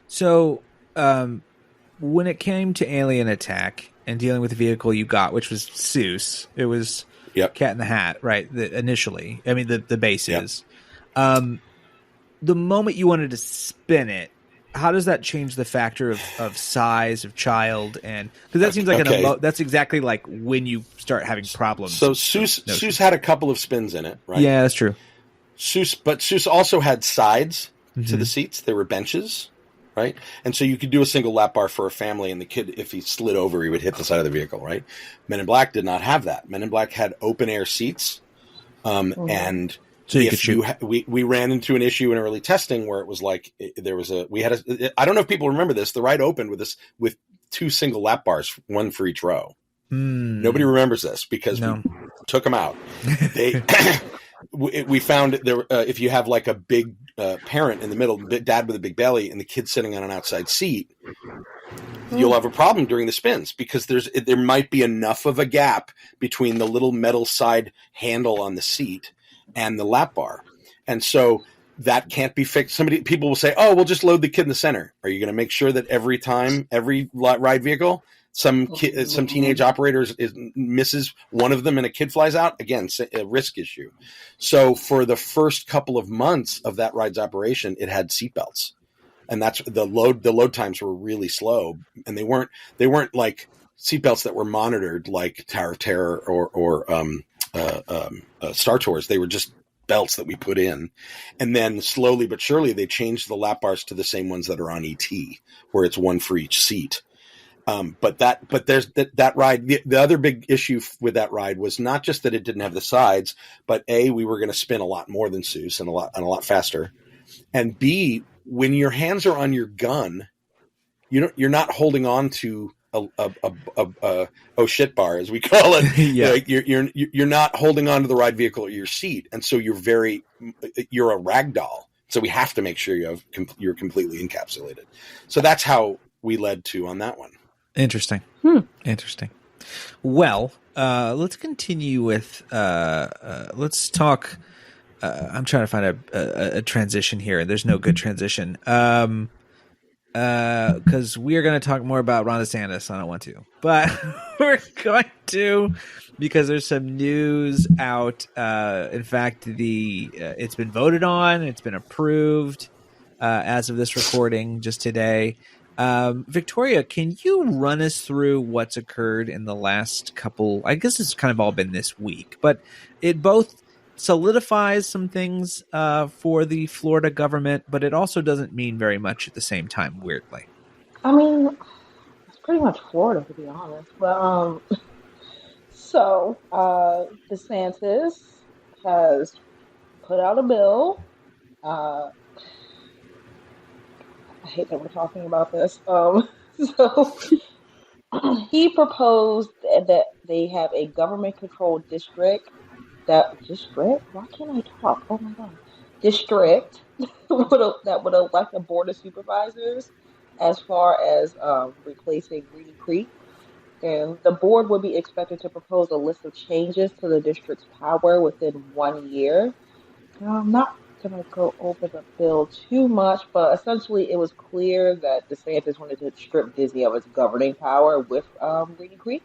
[SPEAKER 1] So, when it came to Alien Attack and dealing with the vehicle you got, which was Seuss, it was Cat in the Hat, right? Initially, I mean, the base is. The moment you wanted to spin it, how does that change the factor of size of child? And because that seems like that's exactly like when you start having problems.
[SPEAKER 5] So Seuss had a couple of spins in it, right?
[SPEAKER 1] Yeah, that's true.
[SPEAKER 5] Seuss also had sides to the seats. There were benches, right? And so you could do a single lap bar for a family, and the kid, if he slid over, he would hit the side of the vehicle, right? Men in Black did not have that. Men in Black had open air seats, and so we ran into an issue in early testing where it was like I don't know if people remember this. The ride opened with 2 single lap bars, 1 for each row. Nobody remembers this because we took them out. We found there if you have like a big parent in the middle, dad with a big belly, and the kid sitting on an outside seat, you'll have a problem during the spins, because there might be enough of a gap between the little metal side handle on the seat and the lap bar. And so that can't be fixed. People will say, "Oh, we'll just load the kid in the center." Are you going to make sure that every ride vehicle, some teenage operator misses one of them and a kid flies out? Again, a risk issue. So for the first couple of months of that ride's operation, it had seatbelts, and that's the load times were really slow, and they weren't like seatbelts that were monitored like Tower of Terror or Star Tours. They were just belts that we put in, and then slowly but surely they changed the lap bars to the same ones that are on ET, where it's one for each seat. But there's that ride. The other big issue with that ride was not just that it didn't have the sides, but A, we were going to spin a lot more than Seuss and a lot faster, and B, when your hands are on your gun, you're not holding on to a oh shit bar, as we call it.
[SPEAKER 1] Yeah.
[SPEAKER 5] Like you're not holding on to the ride vehicle or your seat, and so you're a rag doll. So we have to make sure you're completely encapsulated. So that's how we led to on that one.
[SPEAKER 1] Interesting. Interesting. Well, let's continue with let's talk. I'm trying to find a transition here. There's no good transition. Because we are going to talk more about Ron DeSantis. I don't want to, but we're going to, because there's some news out. In fact, it's been voted on. It's been approved as of this recording just today. Victoria, can you run us through what's occurred in the last couple? I guess it's kind of all been this week, but it both solidifies some things for the Florida government, but it also doesn't mean very much at the same time, weirdly.
[SPEAKER 7] I mean, it's pretty much Florida, to be honest. But so DeSantis has put out a bill. I hate that we're talking about this. So he proposed that they have a government-controlled district. Why can't I talk? Oh my god. District that would elect a board of supervisors as far as replacing Reedy Creek. And the board would be expected to propose a list of changes to the district's power within 1 year. Now, I'm not going to go over the bill too much, but essentially it was clear that DeSantis wanted to strip Disney of its governing power with Reedy Creek.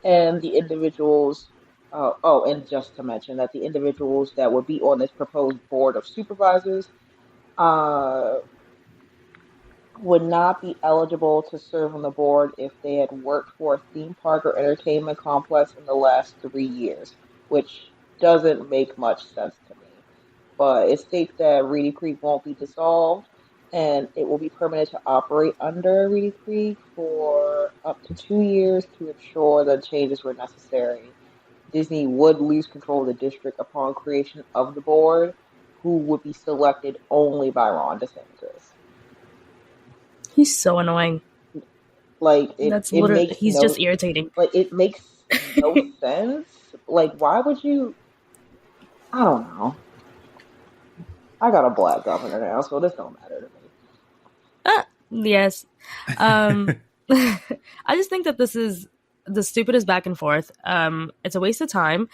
[SPEAKER 7] And the individuals... and just to mention that the individuals that would be on this proposed board of supervisors would not be eligible to serve on the board if they had worked for a theme park or entertainment complex in the last 3 years, which doesn't make much sense to me. But it states that Reedy Creek won't be dissolved, and it will be permitted to operate under Reedy Creek for up to 2 years to ensure that changes were necessary. Disney would lose control of the district upon creation of the board, who would be selected only by Ron DeSantis.
[SPEAKER 6] He's so annoying.
[SPEAKER 7] Like,
[SPEAKER 6] he's just irritating.
[SPEAKER 7] Like, it makes no sense. Like, why would you? I don't know. I got a black governor now, so this don't matter to me.
[SPEAKER 6] Yes. I just think that this is the stupidest back and forth. It's a waste of time.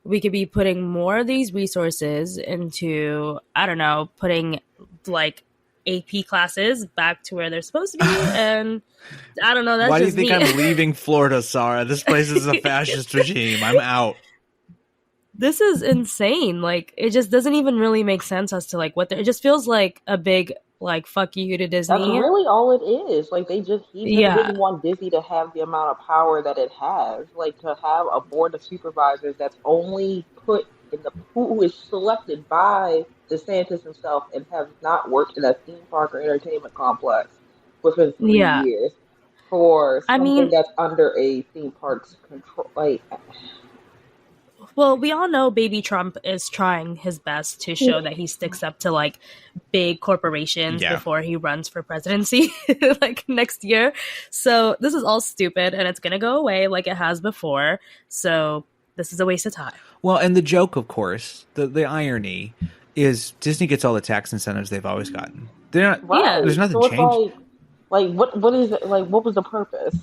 [SPEAKER 6] We could be putting more of these resources into, I don't know, putting like AP classes back to where they're supposed to be. And I don't know. That's
[SPEAKER 1] Why do you
[SPEAKER 6] just
[SPEAKER 1] think
[SPEAKER 6] me.
[SPEAKER 1] I'm leaving Florida, Saara? This place is a fascist regime. I'm out.
[SPEAKER 6] This is insane. Like, it just doesn't even really make sense as to like it just feels like a big like fuck you to Disney.
[SPEAKER 7] That's really all it is. Like, he didn't want Disney to have the amount of power that it has. Like, to have a board of supervisors that's only put in who is selected by DeSantis himself and has not worked in a theme park or entertainment complex within 3 years for something that's under a theme park's control. Like,
[SPEAKER 6] well, we all know Baby Trump is trying his best to show that he sticks up to like big corporations before he runs for presidency like next year. So this is all stupid and it's going to go away like it has before. So this is a waste of time.
[SPEAKER 1] Well, and the joke, of course, the irony is Disney gets all the tax incentives they've always gotten. They're not.
[SPEAKER 7] right.
[SPEAKER 1] There's nothing
[SPEAKER 7] So
[SPEAKER 1] changed.
[SPEAKER 7] Like what is it? Like, what was the purpose?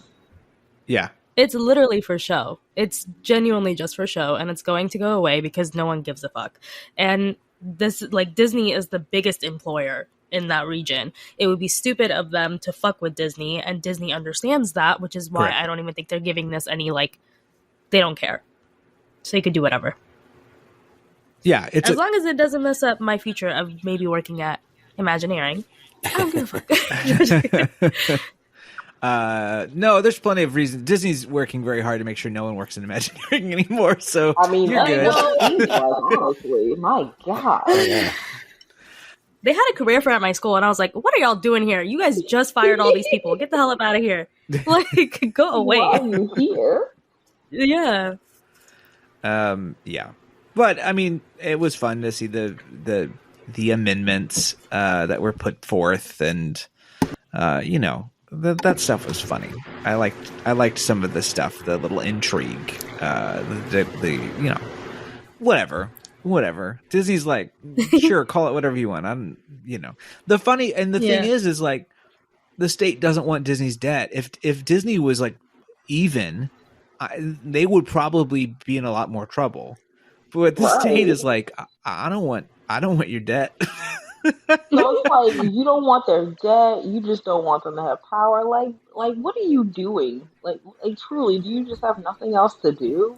[SPEAKER 1] Yeah.
[SPEAKER 6] It's literally for show. It's genuinely just for show, and it's going to go away because no one gives a fuck. And this, like, Disney is the biggest employer in that region. It would be stupid of them to fuck with Disney, and Disney understands that, which is why
[SPEAKER 1] Correct.
[SPEAKER 6] I don't even think they're giving this any, like, they don't care. So you could do whatever.
[SPEAKER 1] Yeah, it's
[SPEAKER 6] As long as it doesn't mess up my future of maybe working at Imagineering, I don't give a fuck.
[SPEAKER 1] no, there's plenty of reasons. Disney's working very hard to make sure no one works in Imagineering anymore. So
[SPEAKER 7] I mean,
[SPEAKER 1] you're good.
[SPEAKER 7] that's what it seems like, honestly. My God.
[SPEAKER 5] Yeah.
[SPEAKER 6] They had a career fair at my school, and I was like, what are y'all doing here? You guys just fired all these people. Get the hell up out of here. Like, go away.
[SPEAKER 7] Why are you here?
[SPEAKER 6] Yeah.
[SPEAKER 1] Yeah, but I mean, it was fun to see the amendments that were put forth, and you know, that stuff was funny. I liked some of the stuff, the little intrigue, the you know, whatever. Disney's like, sure, call it whatever you want. I'm, you know, the funny and the thing is like, the state doesn't want Disney's debt. If Disney was like even, they would probably be in a lot more trouble. But the state is like, I don't want your debt.
[SPEAKER 7] So it's like, you don't want their debt, you just don't want them to have power. Like what are you doing? Like truly, do you just have nothing else to do?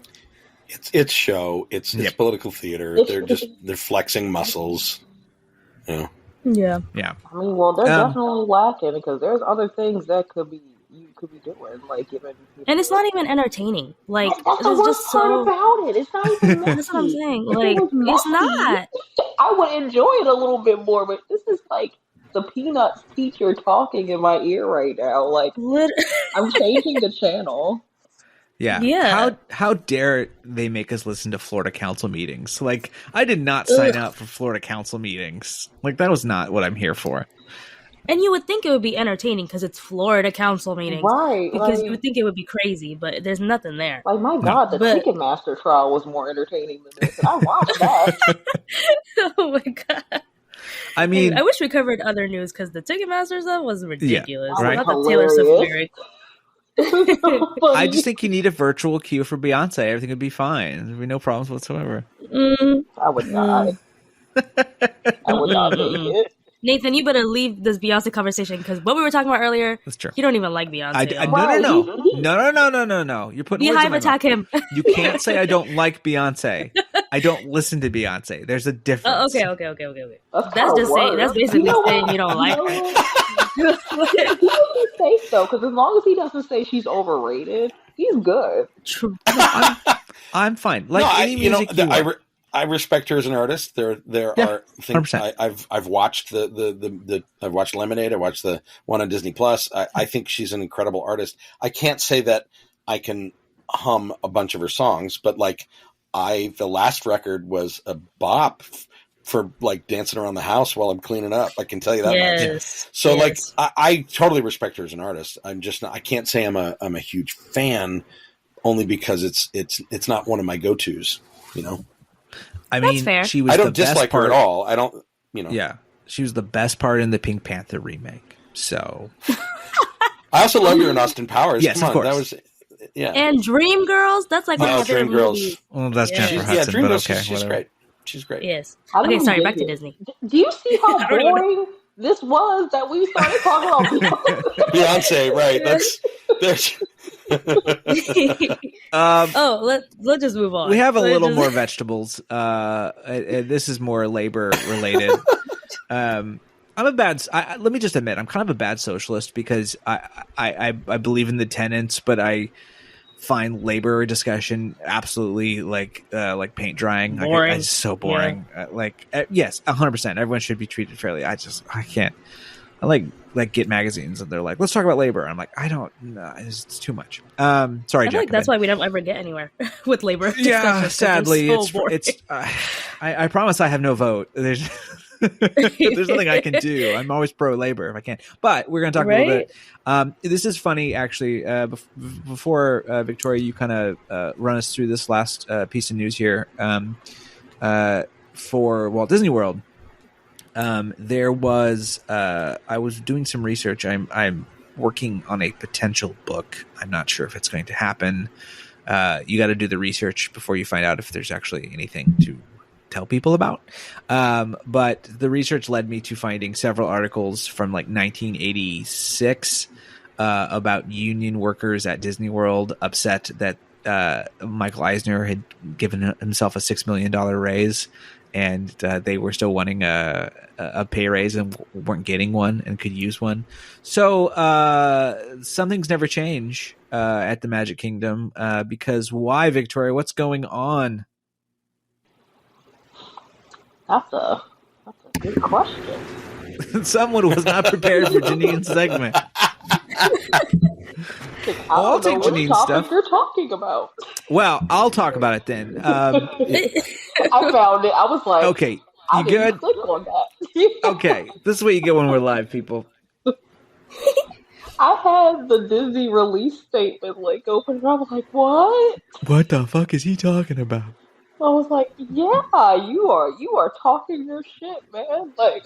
[SPEAKER 5] It's show. It's political theater. They're flexing muscles. Yeah.
[SPEAKER 6] Yeah.
[SPEAKER 1] Yeah.
[SPEAKER 7] I mean, well, they're definitely lacking because there's other things that you could be doing, like giving people.
[SPEAKER 6] And it's not even entertaining. Like,
[SPEAKER 7] That's the
[SPEAKER 6] it's
[SPEAKER 7] worst
[SPEAKER 6] just
[SPEAKER 7] part
[SPEAKER 6] so.
[SPEAKER 7] about it. It's not even messy.
[SPEAKER 6] That's what I'm saying.
[SPEAKER 7] If it
[SPEAKER 6] Like,
[SPEAKER 7] was
[SPEAKER 6] it's
[SPEAKER 7] messy,
[SPEAKER 6] not.
[SPEAKER 7] I would enjoy it a little bit more, but this is like the Peanuts teacher talking in my ear right now. Like, I'm changing the channel.
[SPEAKER 1] Yeah.
[SPEAKER 6] Yeah.
[SPEAKER 1] How dare they make us listen to Florida council meetings? Like, I did not sign up for Florida council meetings. Like, that was not what I'm here for.
[SPEAKER 6] And you would think it would be entertaining because it's Florida council meetings.
[SPEAKER 7] Right.
[SPEAKER 6] Because
[SPEAKER 7] like,
[SPEAKER 6] you would think it would be crazy, but there's nothing there.
[SPEAKER 7] Like, my God, the Ticketmaster trial was more entertaining than this. And I watched that.
[SPEAKER 6] Oh my God.
[SPEAKER 1] I mean,
[SPEAKER 6] I wish we covered other news because the Ticketmaster stuff was ridiculous.
[SPEAKER 1] Yeah, right?
[SPEAKER 6] Not the Taylor Swift
[SPEAKER 7] Hilarious.
[SPEAKER 6] lyrics.
[SPEAKER 1] I just think you need a virtual queue for Beyonce. Everything would be fine. There'd be no problems whatsoever.
[SPEAKER 7] I would die. I would not make it.
[SPEAKER 6] Nathan, you better leave this Beyonce conversation because what we were talking about earlier,
[SPEAKER 1] That's true.
[SPEAKER 6] you don't even like Beyonce.
[SPEAKER 1] No. You're putting
[SPEAKER 6] Beehive
[SPEAKER 1] words in my
[SPEAKER 6] attack
[SPEAKER 1] mouth.
[SPEAKER 6] him.
[SPEAKER 1] You can't say I don't like Beyonce. I don't listen to Beyonce. There's a difference.
[SPEAKER 6] Okay.
[SPEAKER 7] That's
[SPEAKER 6] Just saying. That's basically saying you don't like her.
[SPEAKER 7] He wasn't safe though, because as long as he doesn't say she's overrated, he's good.
[SPEAKER 6] True.
[SPEAKER 1] I'm fine. Like any music
[SPEAKER 5] I respect her as an artist. There are things
[SPEAKER 1] 100%.
[SPEAKER 5] I've watched I've watched Lemonade. I watched the one on Disney Plus. I think she's an incredible artist. I can't say that I can hum a bunch of her songs, but like the last record was a bop for like dancing around the house while I'm cleaning up. I can tell you that much. So like I totally respect her as an artist. I'm just not, I can't say I'm a huge fan only because it's not one of my go-tos, you know.
[SPEAKER 1] I mean,
[SPEAKER 6] fair.
[SPEAKER 1] she was.
[SPEAKER 5] I don't
[SPEAKER 1] the best
[SPEAKER 5] dislike
[SPEAKER 1] part,
[SPEAKER 5] her at all. I don't, you know.
[SPEAKER 1] Yeah, she was the best part in the Pink Panther remake. So
[SPEAKER 5] I also loved her in Austin Powers.
[SPEAKER 1] Yes,
[SPEAKER 5] Come
[SPEAKER 1] of
[SPEAKER 5] on,
[SPEAKER 1] course.
[SPEAKER 5] that was
[SPEAKER 6] And Dreamgirls, that's like one of my favorite movies.
[SPEAKER 1] Well, that's Jennifer
[SPEAKER 5] Yeah,
[SPEAKER 1] Hudson, but
[SPEAKER 5] Dreamgirls.
[SPEAKER 1] okay,
[SPEAKER 5] She's
[SPEAKER 1] whatever.
[SPEAKER 5] great. She's great.
[SPEAKER 6] Yes.
[SPEAKER 7] How do
[SPEAKER 6] Okay,
[SPEAKER 7] we
[SPEAKER 6] sorry,
[SPEAKER 7] get
[SPEAKER 6] back to
[SPEAKER 7] here?
[SPEAKER 6] Disney.
[SPEAKER 7] Do you see how
[SPEAKER 6] I don't even know.
[SPEAKER 7] boring this was that we started talking about
[SPEAKER 5] Beyonce, right? There's.
[SPEAKER 6] Let's just move on.
[SPEAKER 1] We have a
[SPEAKER 6] Let's
[SPEAKER 1] little
[SPEAKER 6] just-
[SPEAKER 1] more vegetables. This is more labor related. Let me just admit, I'm kind of a bad socialist because I believe in the tenants, but I find labor discussion absolutely like paint drying.
[SPEAKER 6] Boring.
[SPEAKER 1] It's so boring. Yes, 100%. Everyone should be treated fairly. I can't. I like Get magazines and they're like, let's talk about labor. I'm like, I don't. No, it's too much. Sorry,
[SPEAKER 6] I feel like
[SPEAKER 1] Jacobin.
[SPEAKER 6] that's why we don't ever get anywhere with labor.
[SPEAKER 1] Yeah,
[SPEAKER 6] discussions, 'cause
[SPEAKER 1] sadly,
[SPEAKER 6] they're so boring.
[SPEAKER 1] it's. I promise I have no vote. There's nothing I can do. I'm always pro labor if I can. But we're going to talk a little bit. This is funny, actually. Before Victoria, you kind of run us through this last piece of news here for Walt Disney World. There was I was doing some research. I'm working on a potential book. I'm not sure if it's going to happen. You got to do the research before you find out if there's actually anything to tell people about. But the research led me to finding several articles from like 1986 about union workers at Disney World upset that Michael Eisner had given himself a $6 million raise, and they were still wanting a pay raise and weren't getting one and could use one. So some things never change at the Magic Kingdom, because why, Victoria? What's going on?
[SPEAKER 7] That's a good question.
[SPEAKER 1] Someone was not prepared for Janine's segment. I'll take Janine's stuff.
[SPEAKER 7] You're talking about.
[SPEAKER 1] Well, I'll talk about it then.
[SPEAKER 7] I found it. I was like,
[SPEAKER 1] Okay,
[SPEAKER 7] I
[SPEAKER 1] you
[SPEAKER 7] didn't
[SPEAKER 1] good?
[SPEAKER 7] click on that.
[SPEAKER 1] Okay, this is what you get when we're live, people.
[SPEAKER 7] I had the Disney release statement like open, and I was like, "What?"
[SPEAKER 1] What the fuck is he talking about?
[SPEAKER 7] I was like, "Yeah, you are talking your shit, man." Like,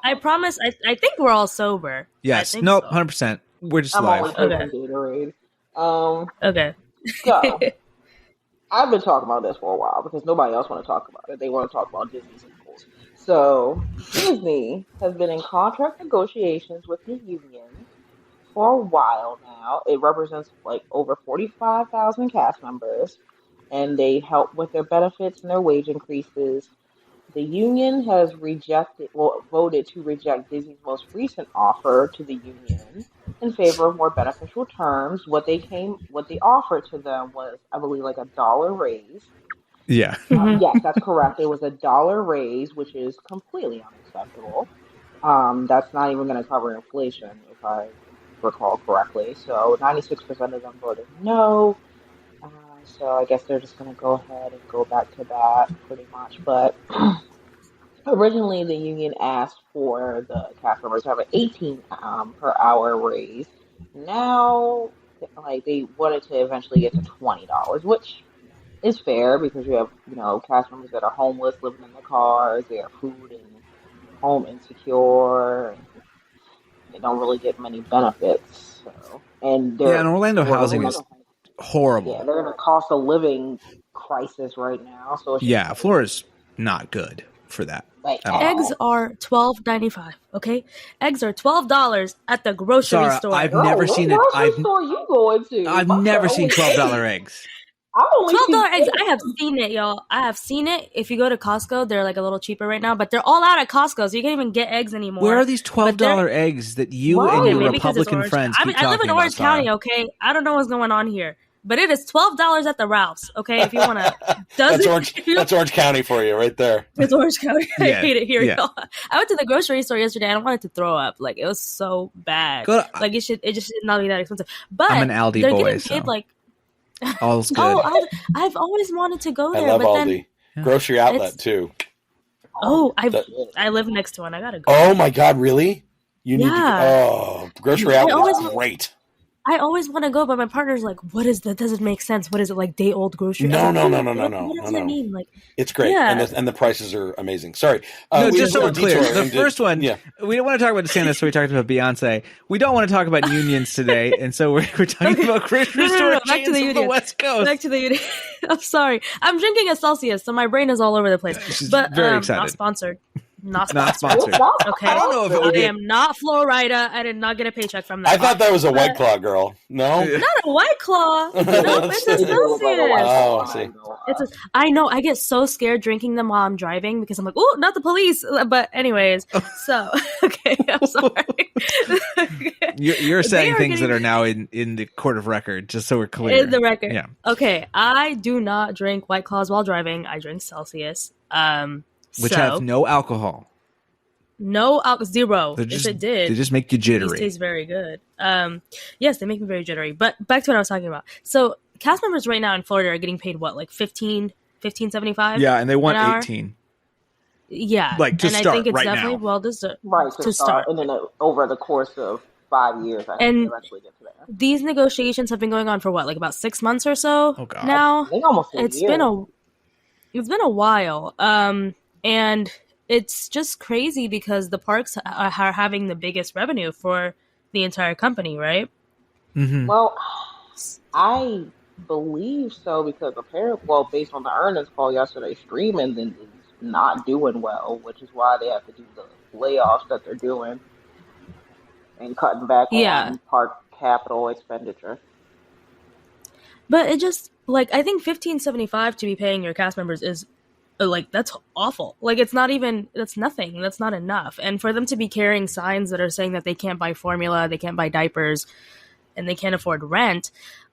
[SPEAKER 6] I promise. I think we're all sober.
[SPEAKER 1] Yes,
[SPEAKER 6] I think
[SPEAKER 1] nope,
[SPEAKER 6] so.
[SPEAKER 1] 100%. We're just
[SPEAKER 7] I'm
[SPEAKER 1] live.
[SPEAKER 7] always drinking Gatorade.
[SPEAKER 6] Okay.
[SPEAKER 7] So I've been talking about this for a while because nobody else want to talk about it. They want to talk about Disney sequels. So Disney has been in contract negotiations with the union for a while now. It represents like over 45,000 cast members, and they help with their benefits and their wage increases. The union has voted to reject Disney's most recent offer to the union in favor of more beneficial terms. What they offered to them was, I believe, like $1 raise.
[SPEAKER 1] Yeah.
[SPEAKER 7] Yes, that's correct. It was $1 raise, which is completely unacceptable. That's not even going to cover inflation, if I recall correctly. So 96% of them voted no. So I guess they're just going to go ahead and go back to that pretty much. But originally, the union asked for the cast members to have an 18 per hour raise. Now, like, they wanted to eventually get to $20, which is fair because you have, cast members that are homeless, living in their cars, they are food and home insecure, and they don't really get many benefits. So, and
[SPEAKER 1] And Orlando housing is horrible.
[SPEAKER 7] Yeah, they're in a cost of living crisis right now. So it's
[SPEAKER 1] Florida's not good for that.
[SPEAKER 7] Like,
[SPEAKER 6] eggs are $12.95. Okay, eggs are $12 at the grocery
[SPEAKER 1] Sarah,
[SPEAKER 6] store.
[SPEAKER 1] I've never seen it.
[SPEAKER 7] What store you going to?
[SPEAKER 1] I've never seen $12 eggs.
[SPEAKER 7] I've only
[SPEAKER 6] $12
[SPEAKER 7] seen
[SPEAKER 6] eggs. I have seen it, y'all. I have seen it. If you go to Costco, they're like a little cheaper right now, but they're all out at Costco, so you can't even get eggs anymore.
[SPEAKER 1] Where are these $12 eggs that you and your
[SPEAKER 6] Maybe 'cause it's
[SPEAKER 1] Republican
[SPEAKER 6] Orange.
[SPEAKER 1] friends keep
[SPEAKER 6] I live
[SPEAKER 1] talking
[SPEAKER 6] in Orange
[SPEAKER 1] about, Sarah?
[SPEAKER 6] County, okay? I don't know what's going on here. But it is $12 at the Ralph's, okay? If you want to.
[SPEAKER 5] That's Orange County for you right there.
[SPEAKER 6] It's Orange County. I
[SPEAKER 1] Yeah,
[SPEAKER 6] hate it here,
[SPEAKER 1] yeah.
[SPEAKER 6] y'all. I went to the grocery store yesterday and I wanted to throw up. Like, it was so bad. Like, it just should not be that expensive. But
[SPEAKER 1] I'm an Aldi
[SPEAKER 6] they're
[SPEAKER 1] boy,
[SPEAKER 6] getting
[SPEAKER 1] so
[SPEAKER 6] paid, like,
[SPEAKER 1] all's good.
[SPEAKER 6] oh, I've always wanted to go
[SPEAKER 5] I
[SPEAKER 6] there,
[SPEAKER 5] love
[SPEAKER 6] but
[SPEAKER 5] Aldi.
[SPEAKER 6] then
[SPEAKER 5] Grocery outlet, too.
[SPEAKER 6] I live next to one. I gotta go.
[SPEAKER 5] Oh, my God, really? You need
[SPEAKER 6] Yeah.
[SPEAKER 5] to Oh, grocery outlet is great.
[SPEAKER 6] I always want to go, but my partner's like, "What is that? Doesn't make sense. What is it, like day old grocery?"
[SPEAKER 5] No.
[SPEAKER 6] What does that mean? Like,
[SPEAKER 5] It's great,
[SPEAKER 6] Yeah.
[SPEAKER 5] and the prices are amazing. Sorry,
[SPEAKER 1] No,
[SPEAKER 5] we
[SPEAKER 1] just so we're
[SPEAKER 5] went
[SPEAKER 1] clear,
[SPEAKER 5] detour
[SPEAKER 1] the
[SPEAKER 5] into-
[SPEAKER 1] first one,
[SPEAKER 5] yeah.
[SPEAKER 1] we don't want to talk about DeSantis, so we talked about Beyonce. We don't want to talk about unions today, and so we're talking about grocery store
[SPEAKER 6] Back
[SPEAKER 1] chains
[SPEAKER 6] to the
[SPEAKER 1] of the
[SPEAKER 6] union.
[SPEAKER 1] West Coast.
[SPEAKER 6] Back to the union. I'm sorry. I'm drinking a Celsius, so my brain is all over the place.
[SPEAKER 1] She's
[SPEAKER 6] But
[SPEAKER 1] very excited.
[SPEAKER 6] not sponsored. Not
[SPEAKER 1] Not
[SPEAKER 6] sponsored.
[SPEAKER 1] sponsored.
[SPEAKER 6] Okay.
[SPEAKER 1] I don't know if it would
[SPEAKER 6] I
[SPEAKER 1] be.
[SPEAKER 6] am not Florida. I did not get a paycheck from that.
[SPEAKER 5] I thought that was a White Claw girl. No,
[SPEAKER 6] Not a White Claw. No, it's a
[SPEAKER 7] They do look like a white
[SPEAKER 6] Celsius.
[SPEAKER 5] Oh,
[SPEAKER 7] claw,
[SPEAKER 5] I see.
[SPEAKER 6] It's a, I know. I get so scared drinking them while I'm driving because I'm like, oh, not the police. But anyways, so okay, I'm sorry.
[SPEAKER 1] You're saying
[SPEAKER 6] They are
[SPEAKER 1] things that
[SPEAKER 6] getting-
[SPEAKER 1] are now in the court of record, just so we're clear.
[SPEAKER 6] In the record.
[SPEAKER 1] Yeah.
[SPEAKER 6] Okay, I do not drink White Claws while driving. I drink Celsius.
[SPEAKER 1] Which
[SPEAKER 6] so,
[SPEAKER 1] have no alcohol.
[SPEAKER 6] no zero.
[SPEAKER 1] They
[SPEAKER 6] If it did,
[SPEAKER 1] they just make you
[SPEAKER 6] these
[SPEAKER 1] jittery.
[SPEAKER 6] taste very good. Yes, they make me very jittery. But back to what I was talking about. So cast members right now in Florida are getting paid what, like $15.75?
[SPEAKER 1] Yeah, and they want
[SPEAKER 6] an hour?
[SPEAKER 1] 18.
[SPEAKER 6] Yeah,
[SPEAKER 1] Like, to
[SPEAKER 6] and I
[SPEAKER 1] start
[SPEAKER 6] think it's
[SPEAKER 1] right
[SPEAKER 6] definitely
[SPEAKER 1] now.
[SPEAKER 6] well deserved.
[SPEAKER 7] Right,
[SPEAKER 6] To start.
[SPEAKER 7] and then over the course of 5 years, I think
[SPEAKER 6] And-
[SPEAKER 7] they eventually get to there.
[SPEAKER 6] These negotiations have been going on for what, like about 6 months or so
[SPEAKER 1] Oh, God.
[SPEAKER 6] now.
[SPEAKER 7] I think almost a
[SPEAKER 6] It's
[SPEAKER 7] year.
[SPEAKER 6] been a while, and it's just crazy because the parks are having the biggest revenue for the entire company, right?
[SPEAKER 1] Mm-hmm.
[SPEAKER 7] Well, I believe so because apparently, well, based on the earnings call yesterday, streaming is not doing well, which is why they have to do the layoffs that they're doing and cutting back
[SPEAKER 6] Yeah.
[SPEAKER 7] on park capital expenditure.
[SPEAKER 6] But it just like I think 15.75 to be paying your cast members is like that's awful. Like it's not even that's nothing. That's not enough. And for them to be carrying signs that are saying that they can't buy formula, they can't buy diapers, and they can't afford rent,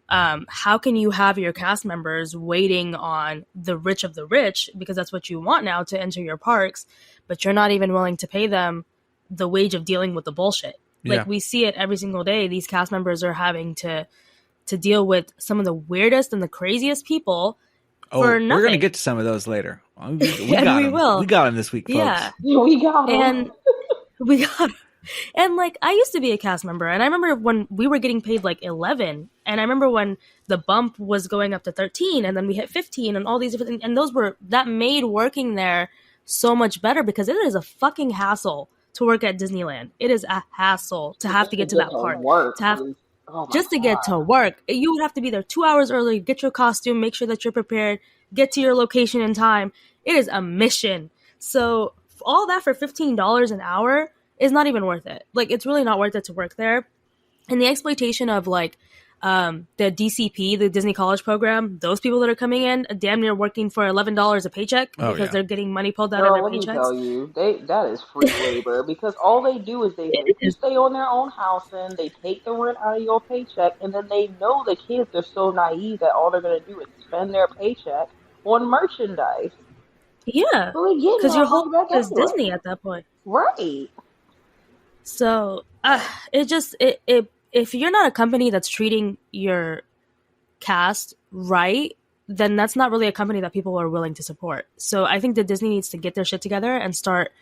[SPEAKER 6] how can you have your cast members waiting on the rich of the rich because that's what you want now to enter your parks, but you're not even willing to pay them the wage of dealing with the bullshit. Like
[SPEAKER 1] Yeah.
[SPEAKER 6] we see it every single day. These cast members are having to deal with some of the weirdest and the craziest people
[SPEAKER 1] Oh,
[SPEAKER 6] for
[SPEAKER 1] we're
[SPEAKER 6] nothing.
[SPEAKER 1] going to get to some of those later. We
[SPEAKER 6] And
[SPEAKER 1] got
[SPEAKER 6] we
[SPEAKER 1] him.
[SPEAKER 6] will.
[SPEAKER 1] We got him this week, folks.
[SPEAKER 6] Yeah.
[SPEAKER 7] We got 'em.
[SPEAKER 6] And we got and like I used to be a cast member and I remember when we were getting paid like 11 and I remember when the bump was going up to 13 and then we hit 15 and all these different and those were that made working there so much better because it is a fucking hassle to work at Disneyland. It is a hassle to have to get to that park.
[SPEAKER 7] Work
[SPEAKER 6] To have
[SPEAKER 7] is- oh my
[SPEAKER 6] just to get to work. You would have to be there 2 hours early, get your costume, make sure that you're prepared, get to your location in time. It is a mission. So all that for $15 an hour is not even worth it. Like it's really not worth it to work there. And the exploitation of like the DCP, the Disney College Program, those people that are coming in damn near working for $11 a paycheck
[SPEAKER 1] Oh,
[SPEAKER 6] because
[SPEAKER 1] yeah.
[SPEAKER 6] they're getting money pulled out
[SPEAKER 7] Girl,
[SPEAKER 6] of
[SPEAKER 7] let
[SPEAKER 6] their
[SPEAKER 7] me
[SPEAKER 6] paychecks.
[SPEAKER 7] tell you, that is free labor because all they do is they make you stay on their own housing, they take the rent out of your paycheck, and then they know the kids are so naive that all they're going to do is spend their paycheck on merchandise.
[SPEAKER 6] Yeah,
[SPEAKER 7] So they get
[SPEAKER 6] because
[SPEAKER 7] that
[SPEAKER 6] your whole
[SPEAKER 7] money back
[SPEAKER 6] life is
[SPEAKER 7] anyway.
[SPEAKER 6] Disney at that point.
[SPEAKER 7] Right.
[SPEAKER 6] So it just if you're not a company that's treating your cast right, then that's not really a company that people are willing to support. So I think that Disney needs to get their shit together and start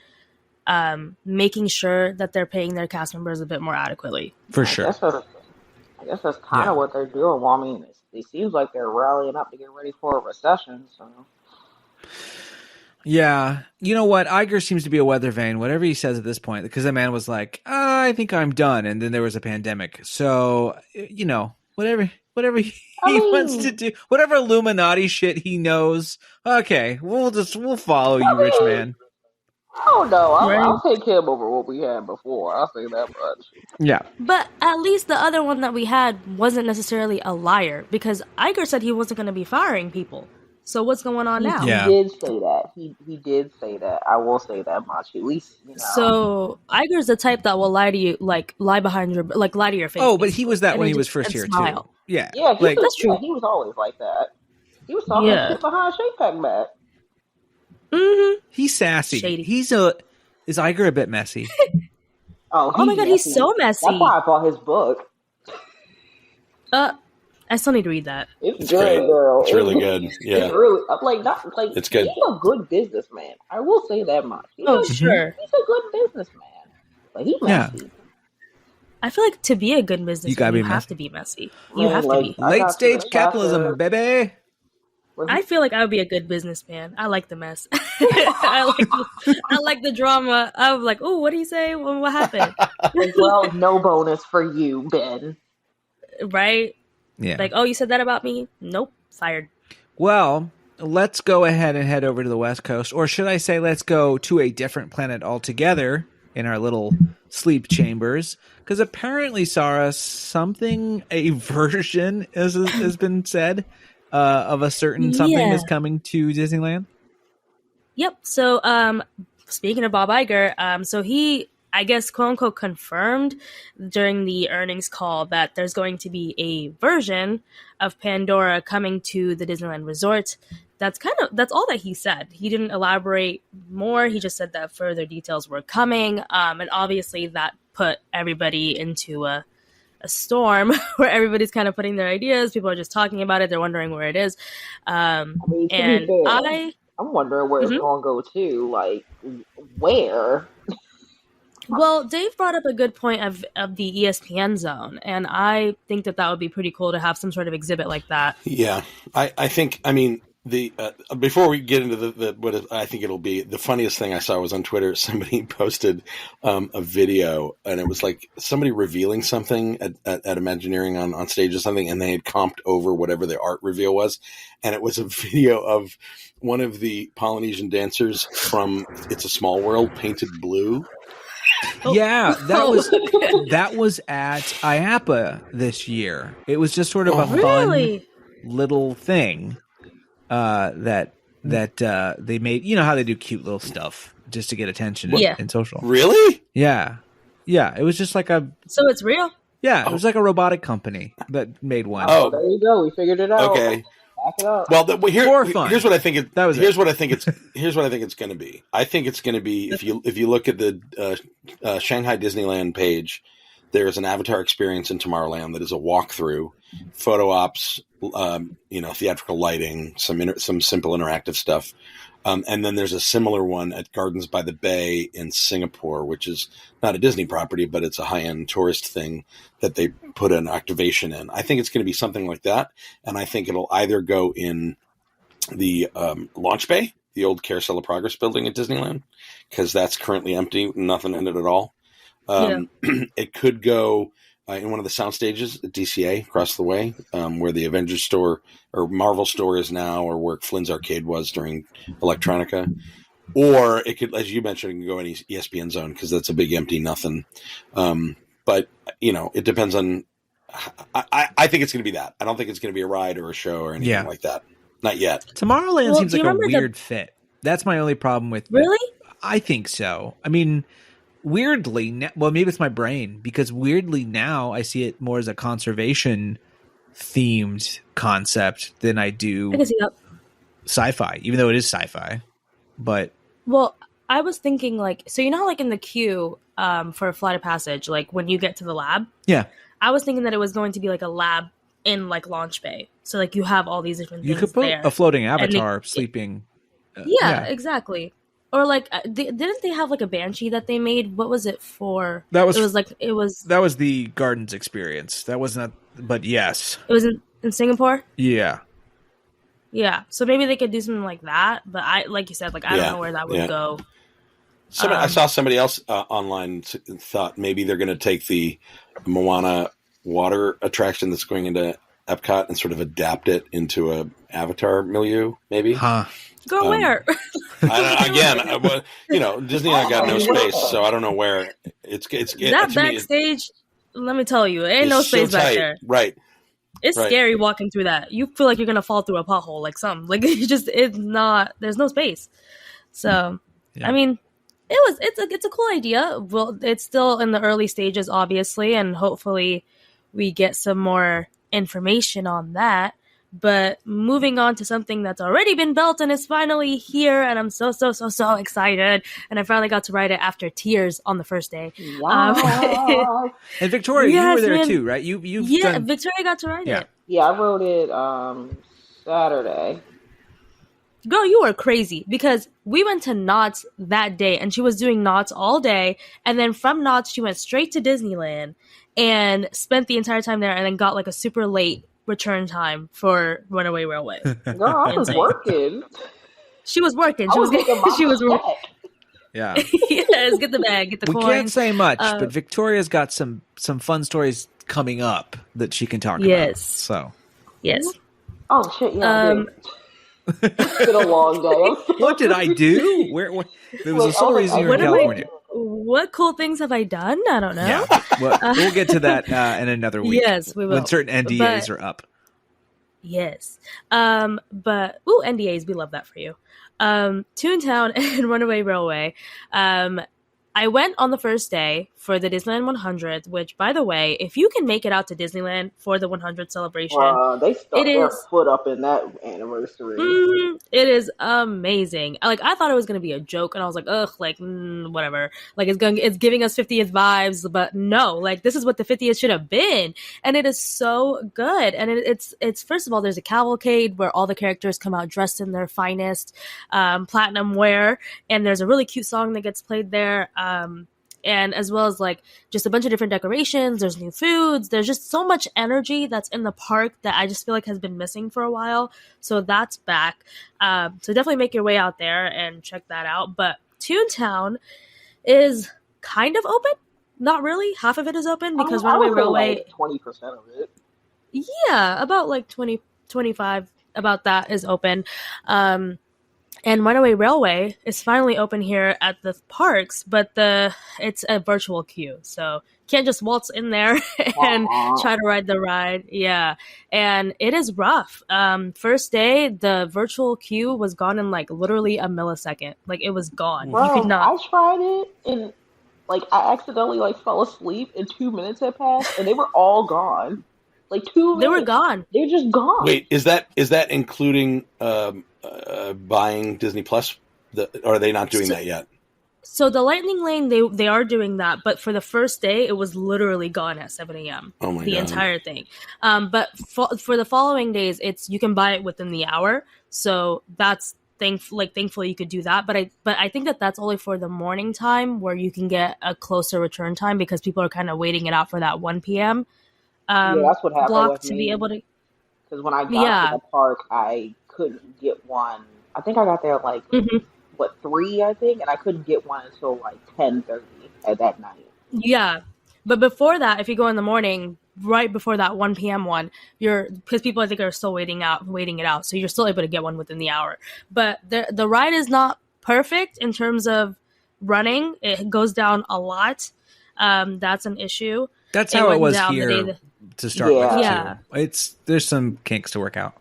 [SPEAKER 6] making sure that they're paying their cast members a bit more adequately.
[SPEAKER 1] For
[SPEAKER 7] I
[SPEAKER 1] sure.
[SPEAKER 7] guess that's kind
[SPEAKER 1] Yeah.
[SPEAKER 7] of what they're doing. Well, I mean, it seems like they're rallying up to get ready for a recession. So
[SPEAKER 1] Yeah. You know what? Iger seems to be a weather vane, whatever he says at this point, because the man was like, I think I'm done. And then there was a pandemic. So, you know, whatever he wants to do, whatever Illuminati shit he knows. Okay, we'll follow you, rich man.
[SPEAKER 7] I don't know.
[SPEAKER 6] Right.
[SPEAKER 7] I'll take him over what we had before. I'll say that much.
[SPEAKER 1] Yeah.
[SPEAKER 6] But at least the other one that we had wasn't necessarily a liar because Iger said he wasn't going to be firing people. So what's going on now?
[SPEAKER 1] Yeah.
[SPEAKER 7] He did say that. He did say that. I will say that much. At least, you know.
[SPEAKER 6] So Iger's the type that will lie to you, like lie behind your, like lie to your face.
[SPEAKER 1] Oh, but he was that
[SPEAKER 6] and
[SPEAKER 1] when
[SPEAKER 6] then
[SPEAKER 1] he was
[SPEAKER 6] just-
[SPEAKER 1] first
[SPEAKER 6] and
[SPEAKER 1] here
[SPEAKER 6] smile.
[SPEAKER 1] too. Yeah.
[SPEAKER 7] Yeah,
[SPEAKER 1] Like,
[SPEAKER 6] That's true.
[SPEAKER 7] He was always like that. He was talking
[SPEAKER 6] Yeah.
[SPEAKER 7] shit behind Shake Pack back.
[SPEAKER 6] Mm-hmm.
[SPEAKER 1] he's sassy.
[SPEAKER 6] Shady.
[SPEAKER 1] Is Iger a bit messy?
[SPEAKER 7] Oh
[SPEAKER 6] my God, he's so messy.
[SPEAKER 7] That's why I bought his book.
[SPEAKER 6] I still need to read that.
[SPEAKER 7] It's
[SPEAKER 5] great.
[SPEAKER 7] good, girl.
[SPEAKER 5] It's really good. Yeah.
[SPEAKER 7] It's really like not like
[SPEAKER 5] It's good.
[SPEAKER 7] He's a good businessman. I will say that much.
[SPEAKER 6] Oh, sure.
[SPEAKER 7] He's a good businessman, but he's
[SPEAKER 1] Yeah.
[SPEAKER 7] messy.
[SPEAKER 6] I feel like to be a good businessman,
[SPEAKER 1] You gotta be
[SPEAKER 6] have
[SPEAKER 1] messy.
[SPEAKER 6] to be messy. You
[SPEAKER 7] Man,
[SPEAKER 6] have to
[SPEAKER 7] like,
[SPEAKER 6] be.
[SPEAKER 7] I
[SPEAKER 1] Late
[SPEAKER 7] got
[SPEAKER 1] stage
[SPEAKER 7] to-
[SPEAKER 1] capitalism, baby.
[SPEAKER 6] I feel like I would be a good businessman. I like the mess. I like the drama. I'm like, oh, what did he say? What happened?
[SPEAKER 7] Well, no bonus for you, Ben.
[SPEAKER 6] Right?
[SPEAKER 1] Yeah.
[SPEAKER 6] Like, oh, you said that about me? Nope, fired.
[SPEAKER 1] Well, let's go ahead and head over to the West Coast. Or should I say, let's go to a different planet altogether in our little sleep chambers. Because apparently, Saara, a version has been said of a certain something
[SPEAKER 6] Yeah.
[SPEAKER 1] that's coming to Disneyland.
[SPEAKER 6] Yep. So, speaking of Bob Iger, so he, I guess, quote unquote, confirmed during the earnings call that there's going to be a version of Pandora coming to the Disneyland Resort. That's all that he said. He didn't elaborate more. He just said that further details were coming. And obviously that put everybody into a storm where everybody's kind of putting their ideas. People are just talking about it. They're wondering where it is.
[SPEAKER 7] I mean, to
[SPEAKER 6] And
[SPEAKER 7] be fair, I'm wondering where
[SPEAKER 6] Mhm.
[SPEAKER 7] it's going to go to. Like, where?
[SPEAKER 6] Well, Dave brought up a good point of the ESPN zone, and I think that would be pretty cool to have some sort of exhibit like that.
[SPEAKER 5] Yeah, I think, I mean, The before we get into what I think it'll be, the funniest thing I saw was on Twitter. Somebody posted a video, and it was like somebody revealing something at Imagineering on stage or something, and they had comped over whatever the art reveal was, and it was a video of one of the Polynesian dancers from It's a Small World painted blue.
[SPEAKER 1] Yeah, that was at IAPA this year. It was just sort of a
[SPEAKER 6] Really?
[SPEAKER 1] fun little thing. That they made, you know how they do cute little stuff just to get attention in social.
[SPEAKER 5] Really?
[SPEAKER 1] Yeah. It was just like
[SPEAKER 6] So it's real?
[SPEAKER 1] it was like a robotic company that made one.
[SPEAKER 5] Oh,
[SPEAKER 7] There you go. We figured it out.
[SPEAKER 5] okay.
[SPEAKER 7] Back it up.
[SPEAKER 5] Well,
[SPEAKER 1] For fun.
[SPEAKER 5] here's what I think it.
[SPEAKER 1] That was
[SPEAKER 5] here's
[SPEAKER 1] it.
[SPEAKER 5] what I think it's. Here's what I think it's going to be. I think it's going to be if you look at the Shanghai Disneyland page, there's an avatar experience in Tomorrowland that is a walkthrough, photo ops, theatrical lighting, some simple interactive stuff. And then there's a similar one at Gardens by the Bay in Singapore, which is not a Disney property, but it's a high-end tourist thing that they put an activation in. I think it's going to be something like that. And I think it'll either go in the launch bay, the old Carousel of Progress building at Disneyland, because that's currently empty, nothing in it at all. It could go in one of the sound stages at DCA across the way, where the Avengers store or Marvel store is now, or where Flynn's Arcade was during Electronica. Or it could, as you mentioned, it can go in ESPN Zone because that's a big empty nothing. But, it depends on. I think it's going to be that. I don't think it's going to be a ride or a show or anything like that. Not yet.
[SPEAKER 1] Tomorrowland seems
[SPEAKER 6] do you
[SPEAKER 1] like a
[SPEAKER 6] remember
[SPEAKER 1] weird fit. That's my only problem with
[SPEAKER 6] Really?
[SPEAKER 1] I think so. I mean, weirdly, maybe it's my brain, because weirdly now I see it more as a conservation themed concept than I do
[SPEAKER 6] I can see that.
[SPEAKER 1] sci-fi, even though it is sci-fi. But
[SPEAKER 6] Well, I was thinking so you know how in the queue for a Flight of Passage, when you get to the lab,
[SPEAKER 1] yeah,
[SPEAKER 6] I was thinking that it was going to be a lab in Launch Bay. So you have all these different things
[SPEAKER 1] you could put
[SPEAKER 6] there.
[SPEAKER 1] a floating avatar sleeping.
[SPEAKER 6] Yeah, exactly. Or didn't they have a Banshee that they made? What was it for?
[SPEAKER 1] That was
[SPEAKER 6] That was
[SPEAKER 1] the Gardens experience. That was not, but yes,
[SPEAKER 6] it was in Singapore.
[SPEAKER 1] yeah.
[SPEAKER 6] Yeah, so maybe they could do something like that. But like you said, I don't know where that would go.
[SPEAKER 5] I saw somebody else online thought maybe they're going to take the Moana water attraction that's going into Epcot and sort of adapt it into a Avatar milieu, maybe.
[SPEAKER 1] Huh.
[SPEAKER 6] Go where?
[SPEAKER 5] Disney got no space, so I don't know where it's
[SPEAKER 6] that backstage. Let me tell you, ain't no space back there.
[SPEAKER 5] Right.
[SPEAKER 6] It's scary walking through that. You feel like you're gonna fall through a pothole, it's not. There's no space. So, I mean, it's a cool idea. Well, it's still in the early stages, obviously, and hopefully we get some more information on that. But moving on to something that's already been built and is finally here, and I'm so excited. And I finally got to ride it after tears on the first day.
[SPEAKER 7] Wow.
[SPEAKER 1] And Victoria, you were there too, right?
[SPEAKER 6] Victoria got to ride it.
[SPEAKER 7] Yeah, I rode it Saturday.
[SPEAKER 6] Girl, you were crazy because we went to Knott's that day and she was doing Knott's all day. And then from Knott's, she went straight to Disneyland and spent the entire time there and then got a super late return time for Runaway Railway.
[SPEAKER 7] Girl, I was working.
[SPEAKER 6] She was working.
[SPEAKER 7] I was getting my
[SPEAKER 6] She was working.
[SPEAKER 1] Yeah.
[SPEAKER 6] Yes, get the bag, get the coin.
[SPEAKER 1] We can't say much, but Victoria's got some fun stories coming up that she can talk about. So.
[SPEAKER 6] Yes.
[SPEAKER 7] Oh shit! Yeah. It's been a long day.
[SPEAKER 1] What did I do? There was a sole reason you're in California.
[SPEAKER 6] What cool things have I done? I don't know.
[SPEAKER 1] Yeah. Well, we'll get to that in another week.
[SPEAKER 6] Yes, we will.
[SPEAKER 1] When certain NDAs are up.
[SPEAKER 6] Yes. NDAs, we love that for you. Toontown and Runaway Railway. I went on the first day for the Disneyland 100th, which, by the way, if you can make it out to Disneyland for the 100th celebration,
[SPEAKER 7] they stuck their foot up in that anniversary.
[SPEAKER 6] It is amazing. I thought it was going to be a joke, and I was like, ugh, whatever. It's giving us 50th vibes, but no, this is what the 50th should have been, and it is so good. And it's first of all, there's a cavalcade where all the characters come out dressed in their finest platinum wear, and there's a really cute song that gets played there. and as well as like just a bunch of different decorations. There's new foods. There's just so much energy that's in the park that I just feel like has been missing for a while. So that's back. So definitely make your way out there and check that out. But Toontown is kind of open. Not really. Half of it is open because
[SPEAKER 7] I
[SPEAKER 6] Runaway
[SPEAKER 7] would say
[SPEAKER 6] Railway.
[SPEAKER 7] like 20% of it.
[SPEAKER 6] Yeah, about like 20, 25, about that is open. And Runaway Railway is finally open here at the parks, but it's a virtual queue. So you can't just waltz in there and try to ride the ride. Yeah. And it is rough. First day, the virtual queue was gone in like literally a millisecond. Like it was gone.
[SPEAKER 7] Bro,
[SPEAKER 6] You could not.
[SPEAKER 7] I tried it and like I accidentally like fell asleep and 2 minutes had passed and they were all gone. Like 2 minutes.
[SPEAKER 6] They were gone.
[SPEAKER 7] They're just gone.
[SPEAKER 5] Wait, is that including buying Disney Plus? Or are they not doing that yet?
[SPEAKER 6] So the Lightning Lane, they are doing that, but for the first day, it was literally gone at 7 a.m.
[SPEAKER 5] Oh my
[SPEAKER 6] the
[SPEAKER 5] God.
[SPEAKER 6] entire thing. But for the following days, you can buy it within the hour. So that's thankfully you could do that. But I think that's only for the morning time where you can get a closer return time because people are kind of waiting it out for that 1 p.m.
[SPEAKER 7] Yeah, that's what happened
[SPEAKER 6] block
[SPEAKER 7] with
[SPEAKER 6] to
[SPEAKER 7] me.
[SPEAKER 6] be able to.
[SPEAKER 7] Because when I got to the park, I couldn't get one. I think I got there at like 3, I think, and I couldn't get one until like 10:30 at that night.
[SPEAKER 6] Yeah, but before that, if you go in the morning, right before that 1 p.m. one, because people I think are still waiting it out, so you're still able to get one within the hour. But the ride is not perfect in terms of running; it goes down a lot. That's an issue.
[SPEAKER 1] That's how it was
[SPEAKER 6] down
[SPEAKER 1] here to start with.
[SPEAKER 6] Yeah.
[SPEAKER 1] Too. There's some kinks to work out.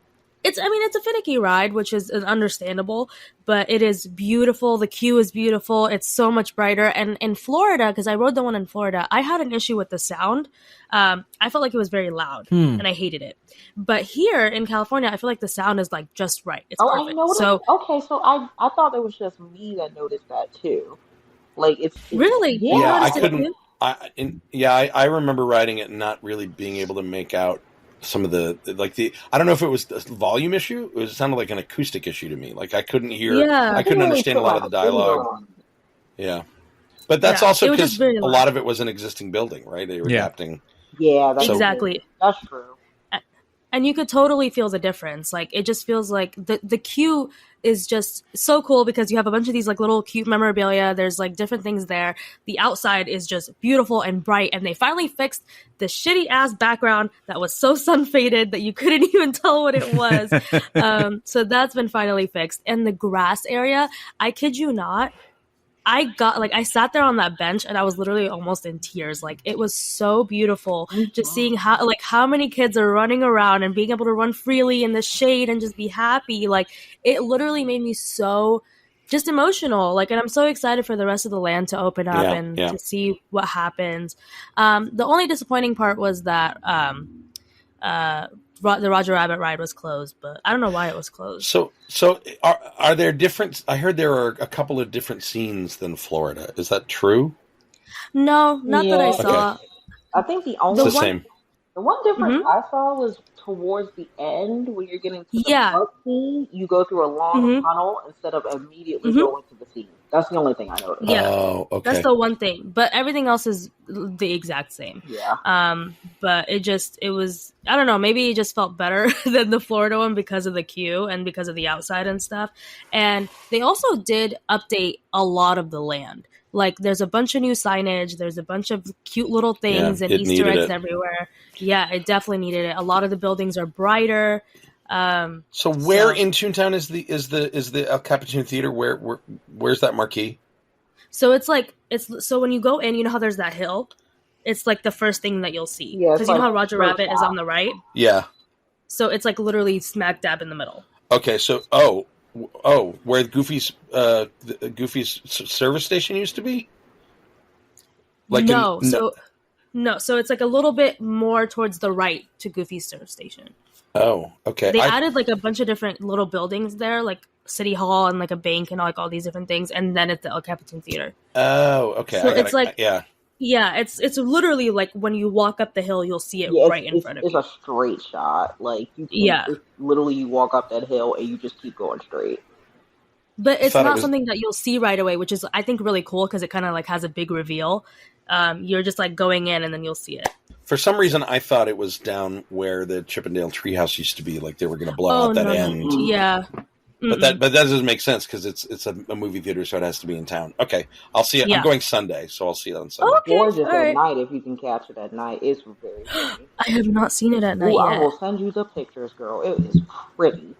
[SPEAKER 6] It's a finicky ride, which is understandable, but it is beautiful. The queue is beautiful. It's so much brighter. And in Florida, because I rode the one in Florida, I had an issue with the sound. I felt like it was very loud, and I hated it. But here in California, I feel like the sound is like just right. It's perfect.
[SPEAKER 7] I noticed.
[SPEAKER 6] So
[SPEAKER 7] I thought it was just me that noticed that too. Like it's
[SPEAKER 6] really,
[SPEAKER 7] yeah.
[SPEAKER 6] You
[SPEAKER 5] I
[SPEAKER 6] noticed it
[SPEAKER 5] couldn't.
[SPEAKER 6] too?
[SPEAKER 5] I remember riding it and not really being able to make out some of the I don't know if it was a volume issue. It sounded like an acoustic issue to me. Like I couldn't hear.
[SPEAKER 6] Yeah.
[SPEAKER 5] I couldn't understand a lot of the dialogue. Yeah, but that's also because a lot of it was an existing building, right? They were adapting.
[SPEAKER 7] Yeah, that's
[SPEAKER 6] exactly.
[SPEAKER 7] That's true.
[SPEAKER 6] And you could totally feel the difference. Like it just feels like the queue is just so cool because you have a bunch of these like little cute memorabilia. There's like different things there. The outside is just beautiful and bright. And they finally fixed the shitty ass background that was so sun faded that you couldn't even tell what it was. So that's been finally fixed. And the grass area, I kid you not, I sat there on that bench and I was literally almost in tears. Like it was so beautiful just seeing how many kids are running around and being able to run freely in the shade and just be happy. Like it literally made me so just emotional. Like, and I'm so excited for the rest of the land to open up to see what happens. The only disappointing part was that, the Roger Rabbit ride was closed, but I don't know why it was closed.
[SPEAKER 5] So are there different? I heard there are a couple of different scenes than Florida. Is that true?
[SPEAKER 6] No, not that I saw.
[SPEAKER 5] Okay.
[SPEAKER 7] I think the one difference I saw was towards the end when you're getting to the park scene, you go through a long tunnel instead of immediately going to the scene. That's the only thing I noticed.
[SPEAKER 6] Yeah,
[SPEAKER 5] okay.
[SPEAKER 6] That's the one thing. But everything else is the exact same.
[SPEAKER 7] Yeah.
[SPEAKER 6] But it was, I don't know, maybe it just felt better than the Florida one because of the queue and because of the outside and stuff. And they also did update a lot of the land. Like, there's a bunch of new signage. There's a bunch of cute little things and Easter eggs everywhere. Yeah, it definitely needed it. A lot of the buildings are brighter.
[SPEAKER 5] So where in Toontown is the El Capitan Theater? Where's that marquee?
[SPEAKER 6] So so when you go in, you know how there's that hill? It's like the first thing that you'll see.
[SPEAKER 7] Yeah,
[SPEAKER 6] because you know how Roger Rabbit is on the right?
[SPEAKER 5] Yeah.
[SPEAKER 6] So it's like literally smack dab in the middle.
[SPEAKER 5] Okay, so where Goofy's service station used to be?
[SPEAKER 6] So it's like a little bit more towards the right to Goofy's service station.
[SPEAKER 5] Oh, okay.
[SPEAKER 6] They added like a bunch of different little buildings there, like City Hall and like a bank and like all these different things, and then it's the El Capitan Theater.
[SPEAKER 5] Oh, okay.
[SPEAKER 6] So it's literally like when you walk up the hill, you'll see it right in front of you.
[SPEAKER 7] It's a straight shot. Like it's literally you walk up that hill and you just keep going straight.
[SPEAKER 6] but it's
[SPEAKER 5] thought it
[SPEAKER 6] not
[SPEAKER 5] was-
[SPEAKER 6] something that you'll see right away, which is I think really cool because it kind of like has a big reveal. You're just like going in and then you'll see it.
[SPEAKER 5] For some reason, I thought it was down where the Chippendale Treehouse used to be. Like they were going to blow out that end.
[SPEAKER 6] Yeah.
[SPEAKER 5] But that doesn't make sense because it's a movie theater, so it has to be in town. Okay, I'll see it.
[SPEAKER 6] Yeah.
[SPEAKER 5] I'm going Sunday, so I'll see it on Sunday.
[SPEAKER 6] Okay,
[SPEAKER 7] Gorgeous
[SPEAKER 6] all
[SPEAKER 7] at
[SPEAKER 6] right.
[SPEAKER 7] night if you can catch it at night. It's very pretty.
[SPEAKER 6] I have not seen it at night
[SPEAKER 7] Ooh, I
[SPEAKER 6] yet.
[SPEAKER 7] will send you the pictures, girl. It is pretty.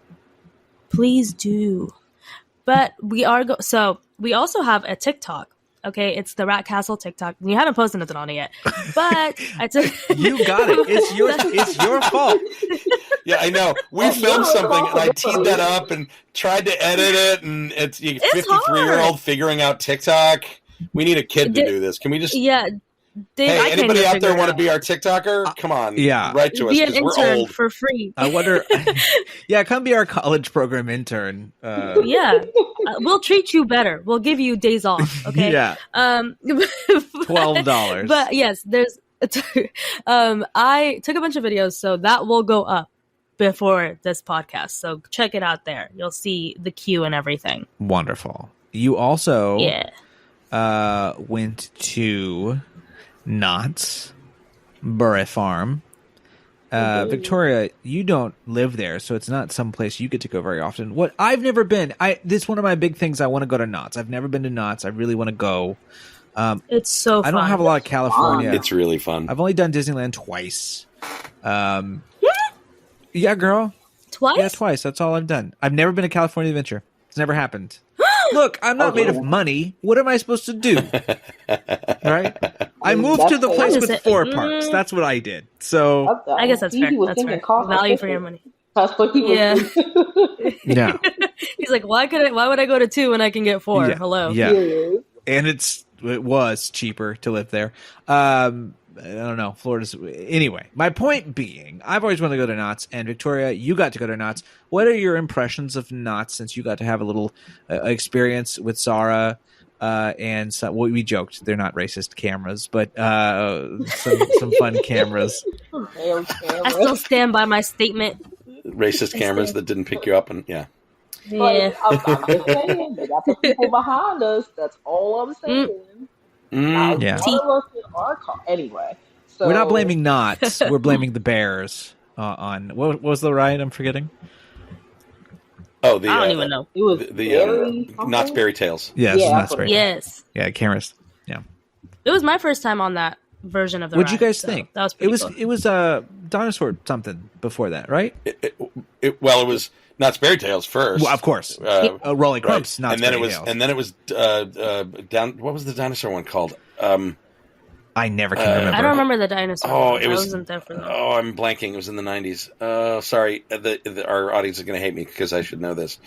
[SPEAKER 6] Please do. But we are so we also have a TikTok. Okay, it's the Rat Castle TikTok. We haven't posted nothing on it yet, but I took.
[SPEAKER 1] You got it. It's your fault.
[SPEAKER 5] Yeah, I know. We filmed something, and I teed that up and tried to edit it, and it's 53-year-old figuring out TikTok. We need a kid to do this. Can we just?
[SPEAKER 6] Yeah, Dave,
[SPEAKER 5] Hey,
[SPEAKER 6] I can't
[SPEAKER 5] anybody
[SPEAKER 6] even
[SPEAKER 5] out there
[SPEAKER 6] figure it
[SPEAKER 5] want to
[SPEAKER 6] out.
[SPEAKER 5] be our TikToker? Come on,
[SPEAKER 1] Yeah.
[SPEAKER 5] write to us
[SPEAKER 6] Be an
[SPEAKER 5] because we're
[SPEAKER 6] intern
[SPEAKER 5] old.
[SPEAKER 6] for free?
[SPEAKER 1] I wonder. Yeah, come be our college program intern.
[SPEAKER 6] Yeah, we'll treat you better. We'll give you days off. Okay.
[SPEAKER 1] Yeah. $12.
[SPEAKER 6] But yes, there's. I took a bunch of videos, so that will go up before this podcast. So check it out there. You'll see the queue and everything.
[SPEAKER 1] Wonderful. You also
[SPEAKER 6] Yeah.
[SPEAKER 1] went to Knott's Burry Farm. Victoria, you don't live there, so it's not some place you get to go very often. What I've never been, this is one of my big things. I want to go to Knott's. I've never been to Knott's. I really want to go.
[SPEAKER 6] It's so fun.
[SPEAKER 1] I don't have a lot of California.
[SPEAKER 5] It's really fun.
[SPEAKER 1] I've only done Disneyland twice. Yeah, girl.
[SPEAKER 6] Twice?
[SPEAKER 1] Yeah, twice. That's all I've done. I've never been to California Adventure. It's never happened. Look, I'm not made of money. What am I supposed to do? Right? I moved to the place with 4 parks. That's what I did. So,
[SPEAKER 6] I guess that's fair.
[SPEAKER 7] He was
[SPEAKER 6] That's
[SPEAKER 7] thinking
[SPEAKER 6] fair.
[SPEAKER 7] cost
[SPEAKER 6] Value for
[SPEAKER 7] efficient.
[SPEAKER 6] your money.
[SPEAKER 7] That's what he was
[SPEAKER 6] Yeah.
[SPEAKER 7] thinking.
[SPEAKER 1] yeah.
[SPEAKER 6] He's like, why would I go to 2 when I can get 4?
[SPEAKER 1] Yeah.
[SPEAKER 6] Hello.
[SPEAKER 1] Yeah.
[SPEAKER 7] Yeah.
[SPEAKER 1] And it was cheaper to live there. I don't know. Florida's anyway. My point being, I've always wanted to go to Knott's, and Victoria, you got to go to Knott's. What are your impressions of Knott's since you got to have a little experience with Saara? And so, well, we joked they're not racist cameras, but some fun cameras.
[SPEAKER 7] Damn camera.
[SPEAKER 6] I still stand by my statement.
[SPEAKER 5] Racist cameras that didn't pick you up, and yeah.
[SPEAKER 6] Yeah.
[SPEAKER 7] I'm just saying, they got the people behind us. That's all I'm saying.
[SPEAKER 1] Yeah.
[SPEAKER 7] Anyway, so
[SPEAKER 1] We're not blaming Knott's. We're blaming the Bears on what was the ride? I'm forgetting.
[SPEAKER 5] Oh, the
[SPEAKER 6] I don't even know.
[SPEAKER 7] It was
[SPEAKER 5] the
[SPEAKER 7] very
[SPEAKER 5] Knott's Berry Tales.
[SPEAKER 1] Yeah,
[SPEAKER 7] Yeah,
[SPEAKER 1] Knott's
[SPEAKER 7] that's what
[SPEAKER 1] right.
[SPEAKER 6] Yes.
[SPEAKER 1] Yeah, cameras. Yeah.
[SPEAKER 6] It was my first time on that version of the
[SPEAKER 1] What'd you
[SPEAKER 6] ride,
[SPEAKER 1] guys
[SPEAKER 6] so
[SPEAKER 1] think?
[SPEAKER 6] That was pretty cool.
[SPEAKER 1] It was dinosaur something before that, right?
[SPEAKER 5] It was Knott's Berry Tales first.
[SPEAKER 1] Well, of course. Rolling
[SPEAKER 5] Right.
[SPEAKER 1] Crumps, Knott's Berry Tales.
[SPEAKER 5] And then it was down. What was the dinosaur one called?
[SPEAKER 1] I never can remember.
[SPEAKER 6] I don't remember the dinosaur.
[SPEAKER 5] Oh,
[SPEAKER 6] ones.
[SPEAKER 5] it was.
[SPEAKER 6] I wasn't there for that.
[SPEAKER 5] Oh, I'm blanking. It was in the 90s. Sorry, our audience is going to hate me because I should know this.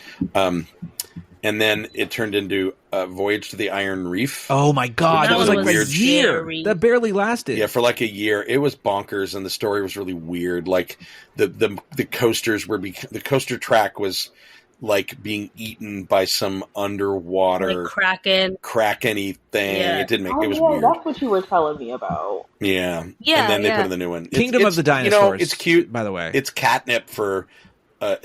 [SPEAKER 5] And then it turned into Voyage to the Iron Reef.
[SPEAKER 1] Oh my god,
[SPEAKER 6] That
[SPEAKER 1] that was
[SPEAKER 6] one
[SPEAKER 1] like
[SPEAKER 6] was
[SPEAKER 1] a year.
[SPEAKER 6] scary.
[SPEAKER 1] That barely lasted.
[SPEAKER 5] Yeah, for like a year. It was bonkers, and the story was really weird. Like the coasters were the coaster track was like being eaten by some underwater
[SPEAKER 6] Like
[SPEAKER 5] kraken-y thing.
[SPEAKER 6] Yeah.
[SPEAKER 5] It didn't make
[SPEAKER 7] Oh,
[SPEAKER 5] it was
[SPEAKER 7] yeah,
[SPEAKER 5] weird.
[SPEAKER 7] that's what you were telling me about.
[SPEAKER 5] Yeah.
[SPEAKER 6] Yeah,
[SPEAKER 5] And then they
[SPEAKER 6] yeah.
[SPEAKER 5] put in the new one.
[SPEAKER 1] Kingdom of the Dinosaurs.
[SPEAKER 5] You know, it's cute.
[SPEAKER 1] by the way.
[SPEAKER 5] It's catnip for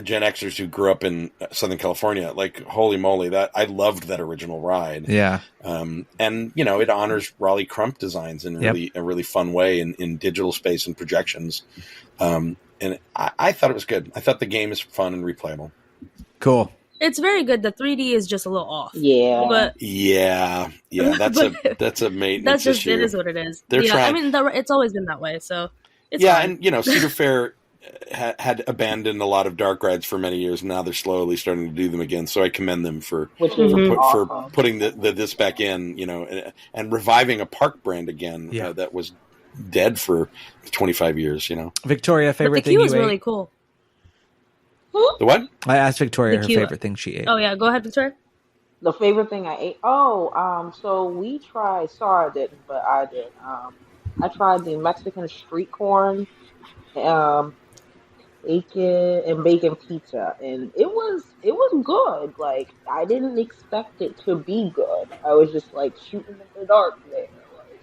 [SPEAKER 5] Gen Xers who grew up in Southern California. Like, holy moly, that I loved that original ride.
[SPEAKER 1] yeah.
[SPEAKER 5] And you know, it honors Raleigh Crump designs in a really fun way in digital space and projections. And I thought it was good. I thought the game is fun and replayable.
[SPEAKER 1] Cool.
[SPEAKER 6] It's very good. The 3D is just a little off.
[SPEAKER 7] Yeah.
[SPEAKER 6] But
[SPEAKER 5] Yeah, that's a maintenance
[SPEAKER 6] that's just
[SPEAKER 5] issue.
[SPEAKER 6] it is what it is.
[SPEAKER 5] They're
[SPEAKER 6] yeah,
[SPEAKER 5] trying-
[SPEAKER 6] I mean, it's always been that way. So it's
[SPEAKER 5] Yeah,
[SPEAKER 6] fine.
[SPEAKER 5] and you know, Cedar Fair had abandoned a lot of dark rides for many years. Now they're slowly starting to do them again. So I commend them for
[SPEAKER 7] Which is
[SPEAKER 5] for
[SPEAKER 7] awesome.
[SPEAKER 5] putting this back in, you know, and reviving a park brand again
[SPEAKER 1] Yeah.
[SPEAKER 5] that was dead for 25 years. You know,
[SPEAKER 1] Victoria,
[SPEAKER 6] But the
[SPEAKER 1] favorite thing
[SPEAKER 6] queue
[SPEAKER 1] you
[SPEAKER 6] is
[SPEAKER 1] ate?
[SPEAKER 6] really cool.
[SPEAKER 5] the what?
[SPEAKER 1] I asked Victoria
[SPEAKER 6] The
[SPEAKER 1] her
[SPEAKER 6] queue.
[SPEAKER 1] favorite thing she ate.
[SPEAKER 6] Oh yeah, go ahead, Victoria.
[SPEAKER 7] The favorite thing I ate. Oh, so we tried. Sarah didn't, but I did. I tried the Mexican street corn, bacon pizza, and it was good. Like, I didn't expect it to be good. I was just like shooting in the dark there. Like,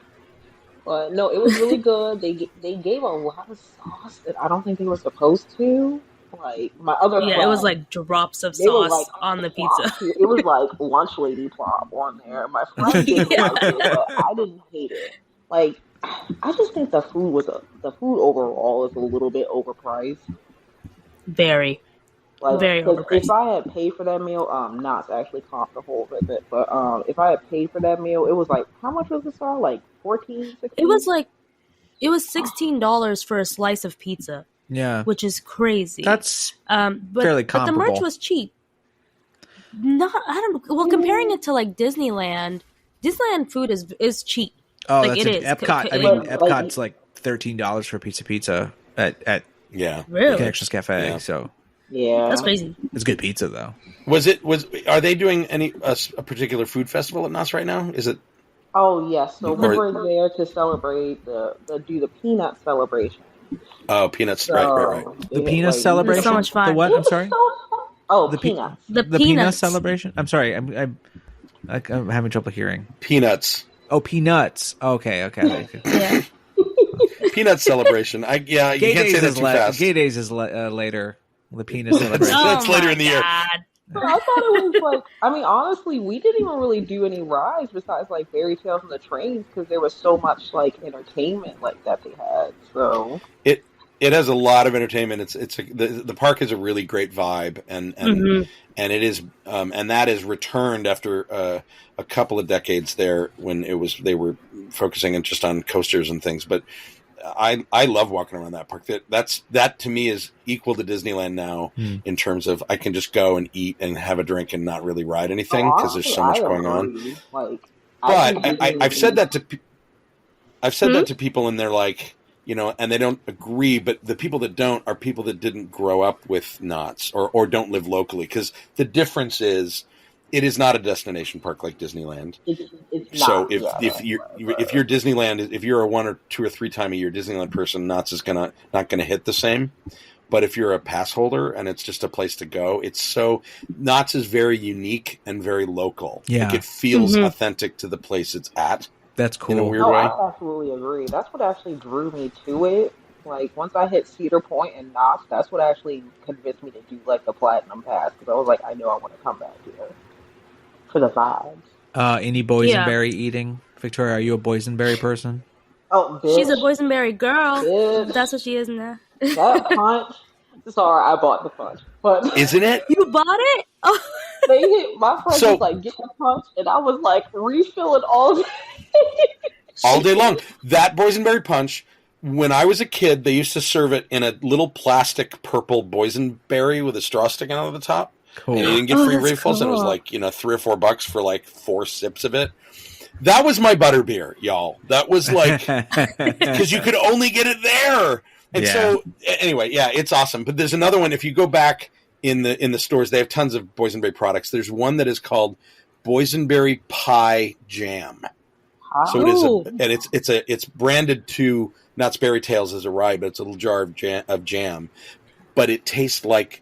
[SPEAKER 7] but no, it was really good. They gave a lot of sauce that I don't think they were supposed to. Like my other
[SPEAKER 6] Yeah,
[SPEAKER 7] class,
[SPEAKER 6] it was like drops of
[SPEAKER 7] they were
[SPEAKER 6] sauce
[SPEAKER 7] like
[SPEAKER 6] on the
[SPEAKER 7] plop.
[SPEAKER 6] pizza.
[SPEAKER 7] It was like lunch lady plop on there. My friend didn't
[SPEAKER 6] Yeah.
[SPEAKER 7] like it, but I didn't hate it. Like I just think the food overall is a little bit overpriced.
[SPEAKER 6] Very,
[SPEAKER 7] Like,
[SPEAKER 6] very
[SPEAKER 7] because if
[SPEAKER 6] overpriced.
[SPEAKER 7] I had paid for that meal, Knott's actually comped the whole visit, but if I had paid for that meal, it was like how much was the star? Like 14,
[SPEAKER 6] It
[SPEAKER 7] 16?
[SPEAKER 6] was like it was $16 for a slice of pizza,
[SPEAKER 1] Yeah,
[SPEAKER 6] which is crazy.
[SPEAKER 1] that's
[SPEAKER 6] But
[SPEAKER 1] fairly
[SPEAKER 6] but the merch
[SPEAKER 1] comparable.
[SPEAKER 6] was cheap. Not I don't well comparing it to like Disneyland. Disneyland food is cheap.
[SPEAKER 1] Oh,
[SPEAKER 6] Like,
[SPEAKER 1] that's
[SPEAKER 6] it
[SPEAKER 1] it.
[SPEAKER 6] is.
[SPEAKER 1] Epcot. I
[SPEAKER 6] It-
[SPEAKER 1] mean,
[SPEAKER 7] But,
[SPEAKER 1] Epcot's like $13 for a pizza at
[SPEAKER 5] Yeah.
[SPEAKER 6] Really,
[SPEAKER 1] Connections Cafe.
[SPEAKER 5] Yeah.
[SPEAKER 1] So
[SPEAKER 7] Yeah.
[SPEAKER 6] that's crazy.
[SPEAKER 1] it's good pizza though.
[SPEAKER 5] Are they doing a particular food festival at NOS right now? Is it?
[SPEAKER 7] Oh yes, so we
[SPEAKER 5] Or-
[SPEAKER 7] were there to celebrate the peanut celebration.
[SPEAKER 5] Oh, peanuts.
[SPEAKER 7] So
[SPEAKER 5] Right.
[SPEAKER 1] The
[SPEAKER 7] they-
[SPEAKER 1] peanut
[SPEAKER 7] like,
[SPEAKER 1] celebration.
[SPEAKER 6] It's so much fun.
[SPEAKER 1] The what?
[SPEAKER 7] It
[SPEAKER 1] I'm
[SPEAKER 7] was
[SPEAKER 1] sorry.
[SPEAKER 7] so fun. Oh,
[SPEAKER 1] The pe-
[SPEAKER 7] peanuts.
[SPEAKER 6] The
[SPEAKER 1] peanut
[SPEAKER 6] peanuts
[SPEAKER 1] celebration. I'm sorry. I'm having trouble hearing.
[SPEAKER 5] Peanuts.
[SPEAKER 1] Oh, peanuts. Okay.
[SPEAKER 6] Yeah.
[SPEAKER 5] Peanut celebration. You can't say that too fast.
[SPEAKER 1] Gay days is later. The peanut celebration.
[SPEAKER 5] That's
[SPEAKER 6] Oh
[SPEAKER 5] later
[SPEAKER 6] my
[SPEAKER 5] in the year.
[SPEAKER 6] God.
[SPEAKER 7] But I thought it was like, I mean, honestly, we didn't even really do any rides besides like fairy tales and the trains because there was so much like entertainment like that they had. So
[SPEAKER 5] It has a lot of entertainment. The park is a really great vibe, and
[SPEAKER 6] Mhm.
[SPEAKER 5] it is and that is returned after a couple of decades there when they were focusing just on coasters and things. But I love walking around that park. That to me is equal to Disneyland now in terms of I can just go and eat and have a drink and not really ride anything because there's so much going on.
[SPEAKER 7] agree. Like,
[SPEAKER 5] But
[SPEAKER 7] think
[SPEAKER 5] I've said that to I've said
[SPEAKER 6] Hmm?
[SPEAKER 5] that to people, and they're like, and they don't agree. But the people that don't are people that didn't grow up with Knott's or don't live locally. Because the difference is, it is not a destination park like Disneyland.
[SPEAKER 7] it's
[SPEAKER 5] So
[SPEAKER 7] not,
[SPEAKER 5] if you're Disneyland, if you're a 1 or 2 or 3 time a year Disneyland person, Knott's is not gonna hit the same. But if you're a pass holder and it's just a place to go, Knott's is very unique and very local.
[SPEAKER 1] Yeah.
[SPEAKER 5] Like, it feels authentic to the place it's at.
[SPEAKER 1] That's
[SPEAKER 5] In a
[SPEAKER 1] cool.
[SPEAKER 5] weird
[SPEAKER 7] No,
[SPEAKER 5] way.
[SPEAKER 7] I absolutely agree. That's what actually drew me to it. Like once I hit Cedar Point and Knott's, that's what actually convinced me to do like the Platinum Pass because I was like, I know I want to come back here for the vibes.
[SPEAKER 1] Any boysenberry eating? Victoria, are you a boysenberry person?
[SPEAKER 7] Oh, bitch,
[SPEAKER 6] She's a boysenberry girl.
[SPEAKER 7] Bitch.
[SPEAKER 6] That's what she is now.
[SPEAKER 7] that punch. Sorry, I bought the punch, but
[SPEAKER 5] Isn't it?
[SPEAKER 6] You bought it? Oh.
[SPEAKER 7] they hit my friend
[SPEAKER 5] So-
[SPEAKER 7] was like, get the punch, and I was like refilling all day.
[SPEAKER 5] All day long. That boysenberry punch, when I was a kid, they used to serve it in a little plastic purple boysenberry with a straw sticking out of the top.
[SPEAKER 1] Cool.
[SPEAKER 5] And you didn't get
[SPEAKER 6] Oh,
[SPEAKER 5] free
[SPEAKER 6] that's
[SPEAKER 5] refills, and it was
[SPEAKER 6] cool.
[SPEAKER 5] like, $3 or $4 for like 4 sips of it. That was my butterbeer, y'all. That was like, because you could only get it there. And so, anyway, yeah, it's awesome. But there's another one. If you go back in the stores, they have tons of boysenberry products. There's one that is called boysenberry pie jam. So it is,
[SPEAKER 6] Oh.
[SPEAKER 5] and it's branded to Knott's Berry Tales as a rye, but it's a little jar of jam. But it tastes like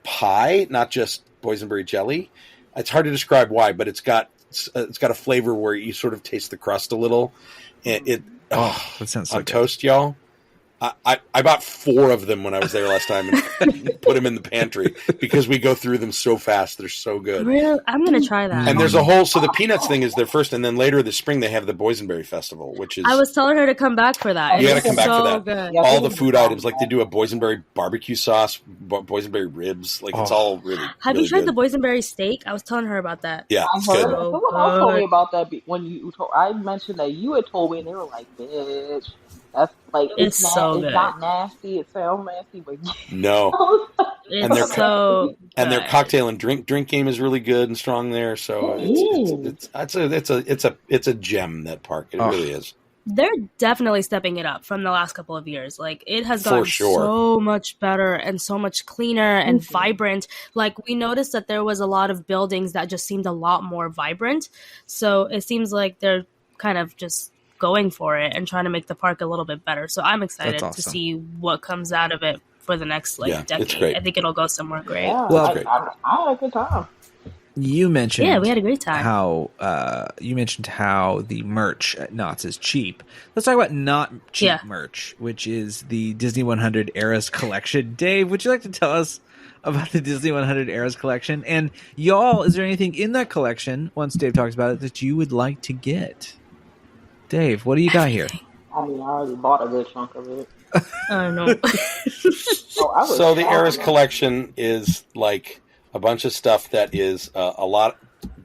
[SPEAKER 5] pie, not just boysenberry jelly. It's hard to describe why, but it's got a flavor where you sort of taste the crust a little. That
[SPEAKER 1] sounds so
[SPEAKER 5] on
[SPEAKER 1] good.
[SPEAKER 5] toast, y'all. I bought 4 of them when I was there last time and put them in the pantry because we go through them so fast. They're so good.
[SPEAKER 6] Really? I'm gonna try that.
[SPEAKER 5] And there's so the peanuts thing is their first, and then later this spring they have the boysenberry festival, which is
[SPEAKER 6] I was telling her to come back for that.
[SPEAKER 5] You
[SPEAKER 6] It
[SPEAKER 5] gotta
[SPEAKER 6] was
[SPEAKER 5] come back for
[SPEAKER 6] so
[SPEAKER 5] that.
[SPEAKER 6] Good.
[SPEAKER 7] Yeah.
[SPEAKER 5] all the food items. Like they do a boysenberry barbecue sauce, boysenberry ribs. Like it's all really.
[SPEAKER 6] Have
[SPEAKER 5] really
[SPEAKER 6] you tried
[SPEAKER 5] good.
[SPEAKER 6] the boysenberry steak? I was telling her about that.
[SPEAKER 5] Yeah,
[SPEAKER 7] I
[SPEAKER 5] it's
[SPEAKER 7] heard
[SPEAKER 5] good.
[SPEAKER 7] it. Someone else told me about that when I mentioned that you had told me, and they were like, "Bitch, that's like
[SPEAKER 6] It's so
[SPEAKER 7] it's
[SPEAKER 6] good.
[SPEAKER 7] not nasty. It sounds nasty, but
[SPEAKER 5] No, And
[SPEAKER 6] It's
[SPEAKER 5] they're-
[SPEAKER 6] so
[SPEAKER 5] and their
[SPEAKER 6] good.
[SPEAKER 5] cocktail and drink game is really good and strong there. So it's a gem, that park. It really is.
[SPEAKER 6] They're definitely stepping it up from the last couple of years. Like it has
[SPEAKER 5] For
[SPEAKER 6] gotten
[SPEAKER 5] sure.
[SPEAKER 6] so much better and so much cleaner and vibrant. Like we noticed that there was a lot of buildings that just seemed a lot more vibrant. So it seems like they're kind of just going for it and trying to make the park a little bit better. So I'm excited
[SPEAKER 1] That's
[SPEAKER 6] to
[SPEAKER 1] awesome.
[SPEAKER 6] see what comes out of it for the next
[SPEAKER 5] Yeah, it's
[SPEAKER 6] decade.
[SPEAKER 5] great.
[SPEAKER 6] I think it'll go somewhere great.
[SPEAKER 7] yeah,
[SPEAKER 1] Well,
[SPEAKER 7] I had a good time.
[SPEAKER 1] You mentioned
[SPEAKER 6] Yeah, we had a great time.
[SPEAKER 1] How you mentioned how the merch at Knott's is cheap. Let's talk about not cheap merch, which is the Disney 100 Eras collection. Dave, would you like to tell us about the Disney 100 Eras collection? And y'all, is there anything in that collection, once Dave talks about it, that you would like to get? Dave, what do you got here?
[SPEAKER 7] I mean, I already bought a good chunk of it.
[SPEAKER 6] I know.
[SPEAKER 5] So the Eras collection is like a bunch of stuff that is a lot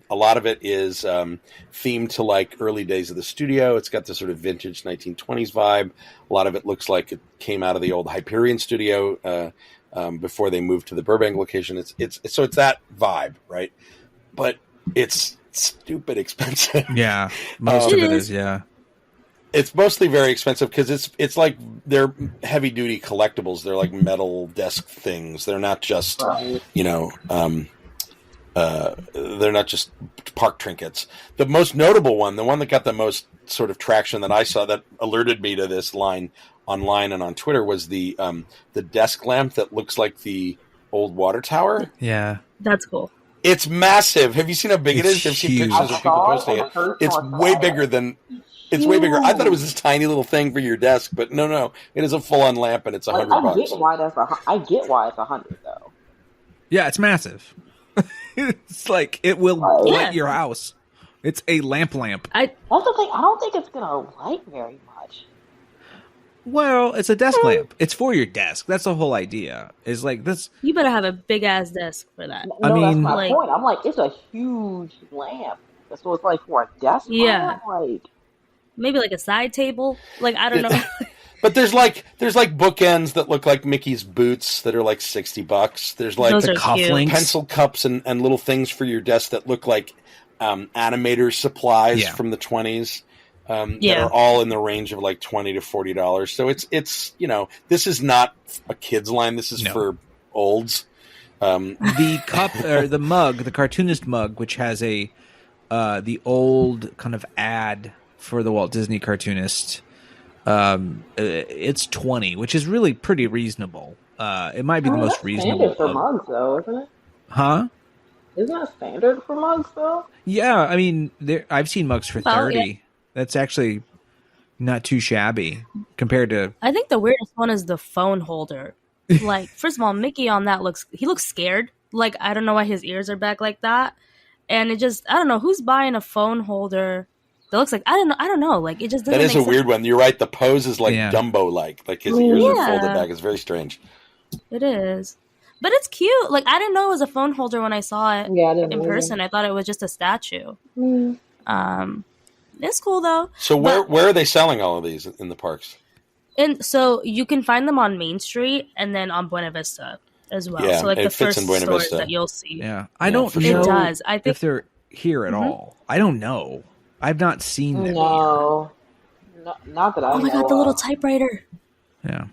[SPEAKER 5] of it is themed to like early days of the studio. It's got this sort of vintage 1920s vibe. A lot of it looks like it came out of the old Hyperion studio before they moved to the Burbank location. It's that vibe, right? But it's stupid expensive.
[SPEAKER 1] Yeah, most of it is. Yeah,
[SPEAKER 5] it's mostly very expensive because it's like they're heavy duty collectibles. They're like metal desk things. They're not just they're not just park trinkets. The most notable one, the one that got the most sort of traction that I saw that alerted me to this line online and on Twitter was the desk lamp that looks like the old water tower.
[SPEAKER 1] Yeah,
[SPEAKER 6] that's cool.
[SPEAKER 5] It's massive. Have you seen how big it is? I've seen pictures of people posting it. It's way bigger than. It's way bigger. I thought it was this tiny little thing for your desk, but no. It is a full-on lamp, and it's $100.
[SPEAKER 7] I get why it's 100 though.
[SPEAKER 1] Yeah, it's massive. It's like it will light your house. It's a lamp.
[SPEAKER 7] That's the thing. I don't think it's gonna light very much.
[SPEAKER 1] Well, it's a desk lamp. It's for your desk. That's the whole idea. Is like this.
[SPEAKER 6] You better have a big ass desk for that.
[SPEAKER 1] I mean,
[SPEAKER 7] that's my point. I'm like, it's a huge lamp, so it's like for a desk.
[SPEAKER 6] Yeah,
[SPEAKER 7] like
[SPEAKER 6] maybe like a side table. Like I don't know.
[SPEAKER 5] But there's like bookends that look like Mickey's boots that are like $60. There's like
[SPEAKER 6] the cufflinks,
[SPEAKER 5] pencil cups, and little things for your desk that look like animator supplies from the 20s. That are all in the range of like $20 to $40. So it's this is not a kid's line. This is for olds.
[SPEAKER 1] The cup or the mug, the cartoonist mug, which has the old kind of ad for the Walt Disney cartoonist. It's $20, which is really pretty reasonable. It might be the most reasonable.
[SPEAKER 7] Standard for mugs, though, isn't it?
[SPEAKER 1] Huh?
[SPEAKER 7] Isn't that standard for mugs, though?
[SPEAKER 1] Yeah, I mean, I've seen mugs for $30. Yeah. That's actually not too shabby compared to.
[SPEAKER 6] I think the weirdest one is the phone holder. Like, first of all, Mickey on that looks scared. Like, I don't know why his ears are back like that, and I don't know who's buying a phone holder that looks like I don't know. Like, it just doesn't.
[SPEAKER 5] That is
[SPEAKER 6] make
[SPEAKER 5] a weird one. You're right. The pose is like Dumbo like his ears are folded back. It's very strange.
[SPEAKER 6] It is. But it's cute. Like, I didn't know it was a phone holder when I saw it in person. I thought it was just a statue. It's cool though.
[SPEAKER 5] So where are they selling all of these in the parks?
[SPEAKER 6] And so you can find them on Main Street and then on Buena Vista as well.
[SPEAKER 5] Yeah,
[SPEAKER 6] so like
[SPEAKER 5] it
[SPEAKER 6] the
[SPEAKER 5] fits
[SPEAKER 6] first
[SPEAKER 5] in Buena
[SPEAKER 6] stores
[SPEAKER 5] Vista.
[SPEAKER 6] that you'll see.
[SPEAKER 1] Yeah, I don't know.
[SPEAKER 6] It does. I think
[SPEAKER 1] if they're here at all. I don't know. I've not seen them.
[SPEAKER 7] No, not that I.
[SPEAKER 6] Oh my god, the little typewriter.
[SPEAKER 1] Yeah,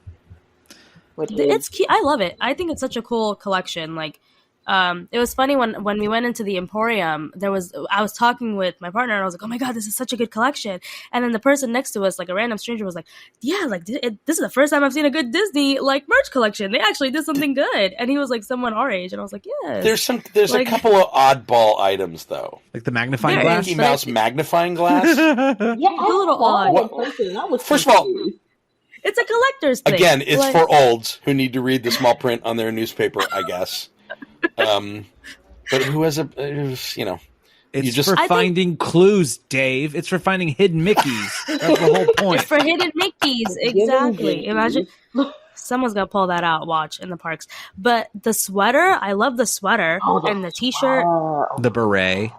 [SPEAKER 6] it's cute. I love it. I think it's such a cool collection. Like, it was funny when we went into the Emporium. I was talking with my partner, and I was like, "Oh my god, this is such a good collection!" And then the person next to us, like a random stranger, was like, "Yeah, like this is the first time I've seen a good Disney like merch collection. They actually did something good." And he was like someone our age, and I was like, "Yeah."
[SPEAKER 5] There's a couple of oddball items though,
[SPEAKER 1] like the magnifying glass,
[SPEAKER 5] Mickey Mouse magnifying glass.
[SPEAKER 6] Yeah, a little odd.
[SPEAKER 5] First of all,
[SPEAKER 6] it's a collector's thing.
[SPEAKER 5] Again, it's for olds who need to read the small print on their newspaper, I guess. But who has
[SPEAKER 1] It's for finding clues, Dave. It's for finding hidden Mickeys. That's the whole point.
[SPEAKER 6] It's for hidden Mickeys. Exactly. Imagine someone's gonna pull that out. Watch in the parks. But the sweater, I love the sweater and the T-shirt,
[SPEAKER 1] the beret.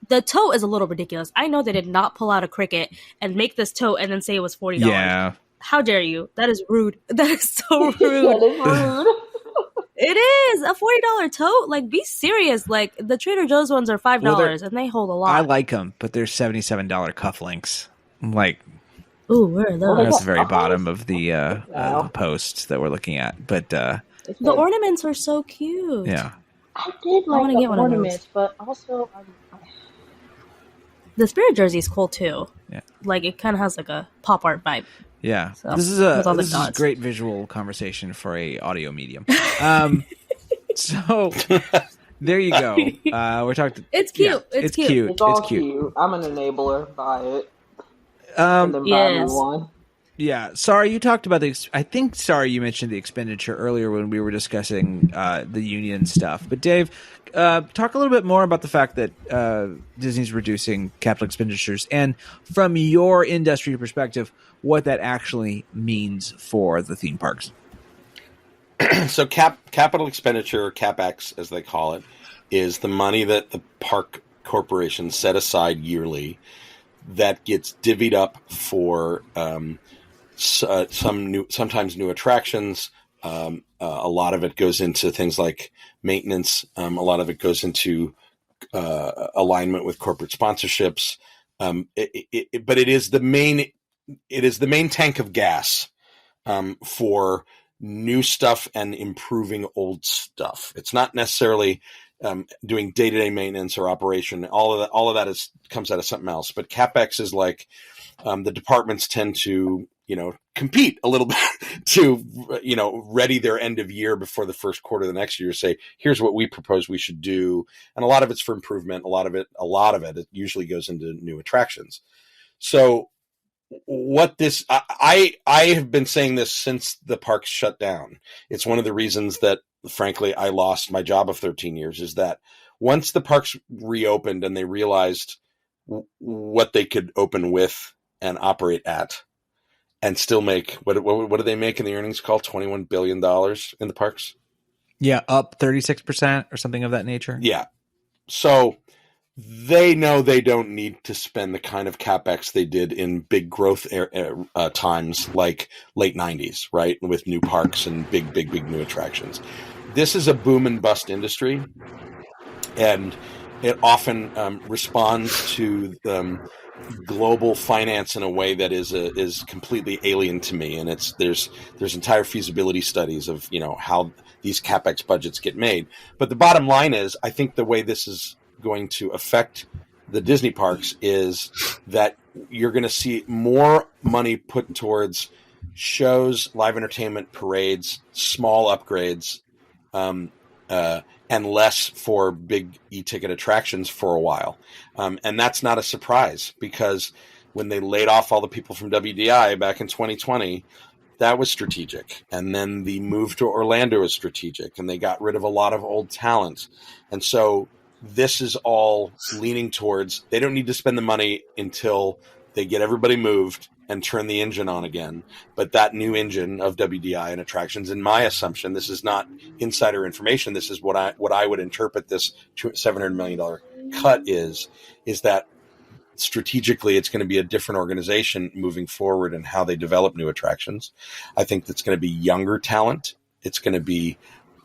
[SPEAKER 6] The tote is a little ridiculous. I know they did not pull out a Cricut and make this tote and then say it was $40.
[SPEAKER 1] Yeah.
[SPEAKER 6] How dare you? That is rude. That is so rude. That is rude. It is a $40 tote. Like, be serious. Like, the Trader Joe's ones are $5 and they hold a lot.
[SPEAKER 1] I like them, but they're $77 cufflinks. I'm like,
[SPEAKER 6] ooh, where are those?
[SPEAKER 1] That's the very bottom of the post that we're looking at. But
[SPEAKER 6] the ornaments are so cute.
[SPEAKER 1] Yeah,
[SPEAKER 7] I did like the ornaments, but also
[SPEAKER 6] the Spirit jersey is cool too.
[SPEAKER 1] Yeah,
[SPEAKER 6] like it kind of has like a pop art vibe.
[SPEAKER 1] Yeah,
[SPEAKER 6] so,
[SPEAKER 1] this is a great visual conversation for a audio medium. So There you go. We're talking.
[SPEAKER 6] It's cute.
[SPEAKER 1] Yeah,
[SPEAKER 6] It's cute.
[SPEAKER 1] cute.
[SPEAKER 7] It's all
[SPEAKER 1] It's cute.
[SPEAKER 7] cute. I'm an enabler. Buy it. And then buy me
[SPEAKER 6] Yes.
[SPEAKER 7] one.
[SPEAKER 1] Yeah, sorry, you talked about I think, sorry, you mentioned the expenditure earlier when we were discussing the union stuff. But Dave, talk a little bit more about the fact that Disney's reducing capital expenditures, and from your industry perspective, what that actually means for the theme parks.
[SPEAKER 5] So capital expenditure, or CapEx as they call it, is the money that the park corporations set aside yearly that gets divvied up for sometimes new attractions. A lot of it goes into things like maintenance. A lot of it goes into alignment with corporate sponsorships. But it is the main tank of gas for new stuff and improving old stuff. It's not necessarily doing day-to-day maintenance or operation. All of that comes out of something else. But CapEx is like the departments tend to compete a little bit to ready their end of year before the first quarter of the next year. Say, here's what we propose we should do, and a lot of it's for improvement. A lot of it usually goes into new attractions. So what this I have been saying this since the parks shut down. It's one of the reasons that, frankly, I lost my job of 13 years, is that once the parks reopened and they realized what they could open with and operate at and still make, what do they make in the earnings call? $21 billion in the parks?
[SPEAKER 1] Yeah, up 36% or something of that nature.
[SPEAKER 5] Yeah. So they know they don't need to spend the kind of CapEx they did in big growth times like late 90s, right? With new parks and big new attractions. This is a boom and bust industry, and it often responds to global finance in a way that is completely alien to me. And there's entire feasibility studies of how these CapEx budgets get made. But the bottom line is, I think the way this is going to affect the Disney parks is that you're going to see more money put towards shows, live entertainment, parades, small upgrades, and less for big e-ticket attractions for a while. And that's not a surprise, because when they laid off all the people from WDI back in 2020, that was strategic. And then the move to Orlando was strategic, and they got rid of a lot of old talent. And so this is all leaning towards, they don't need to spend the money until they get everybody moved and turn the engine on again. But that new engine of WDI and attractions, in my assumption, this is not insider information, this is what I would interpret this $700 million cut is that strategically it's going to be a different organization moving forward in how they develop new attractions. I think that's going to be younger talent. It's going to be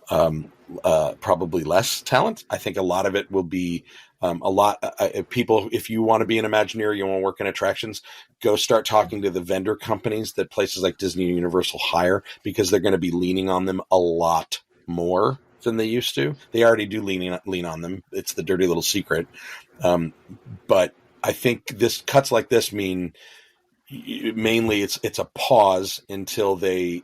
[SPEAKER 5] probably less talent. I think a lot of it will be people. If you want to be an Imagineer, you want to work in attractions, go start talking to the vendor companies that places like Disney and Universal hire, because they're going to be leaning on them a lot more than they used to. They already do lean on them. It's the dirty little secret. But I think cuts like this mean mainly it's a pause until they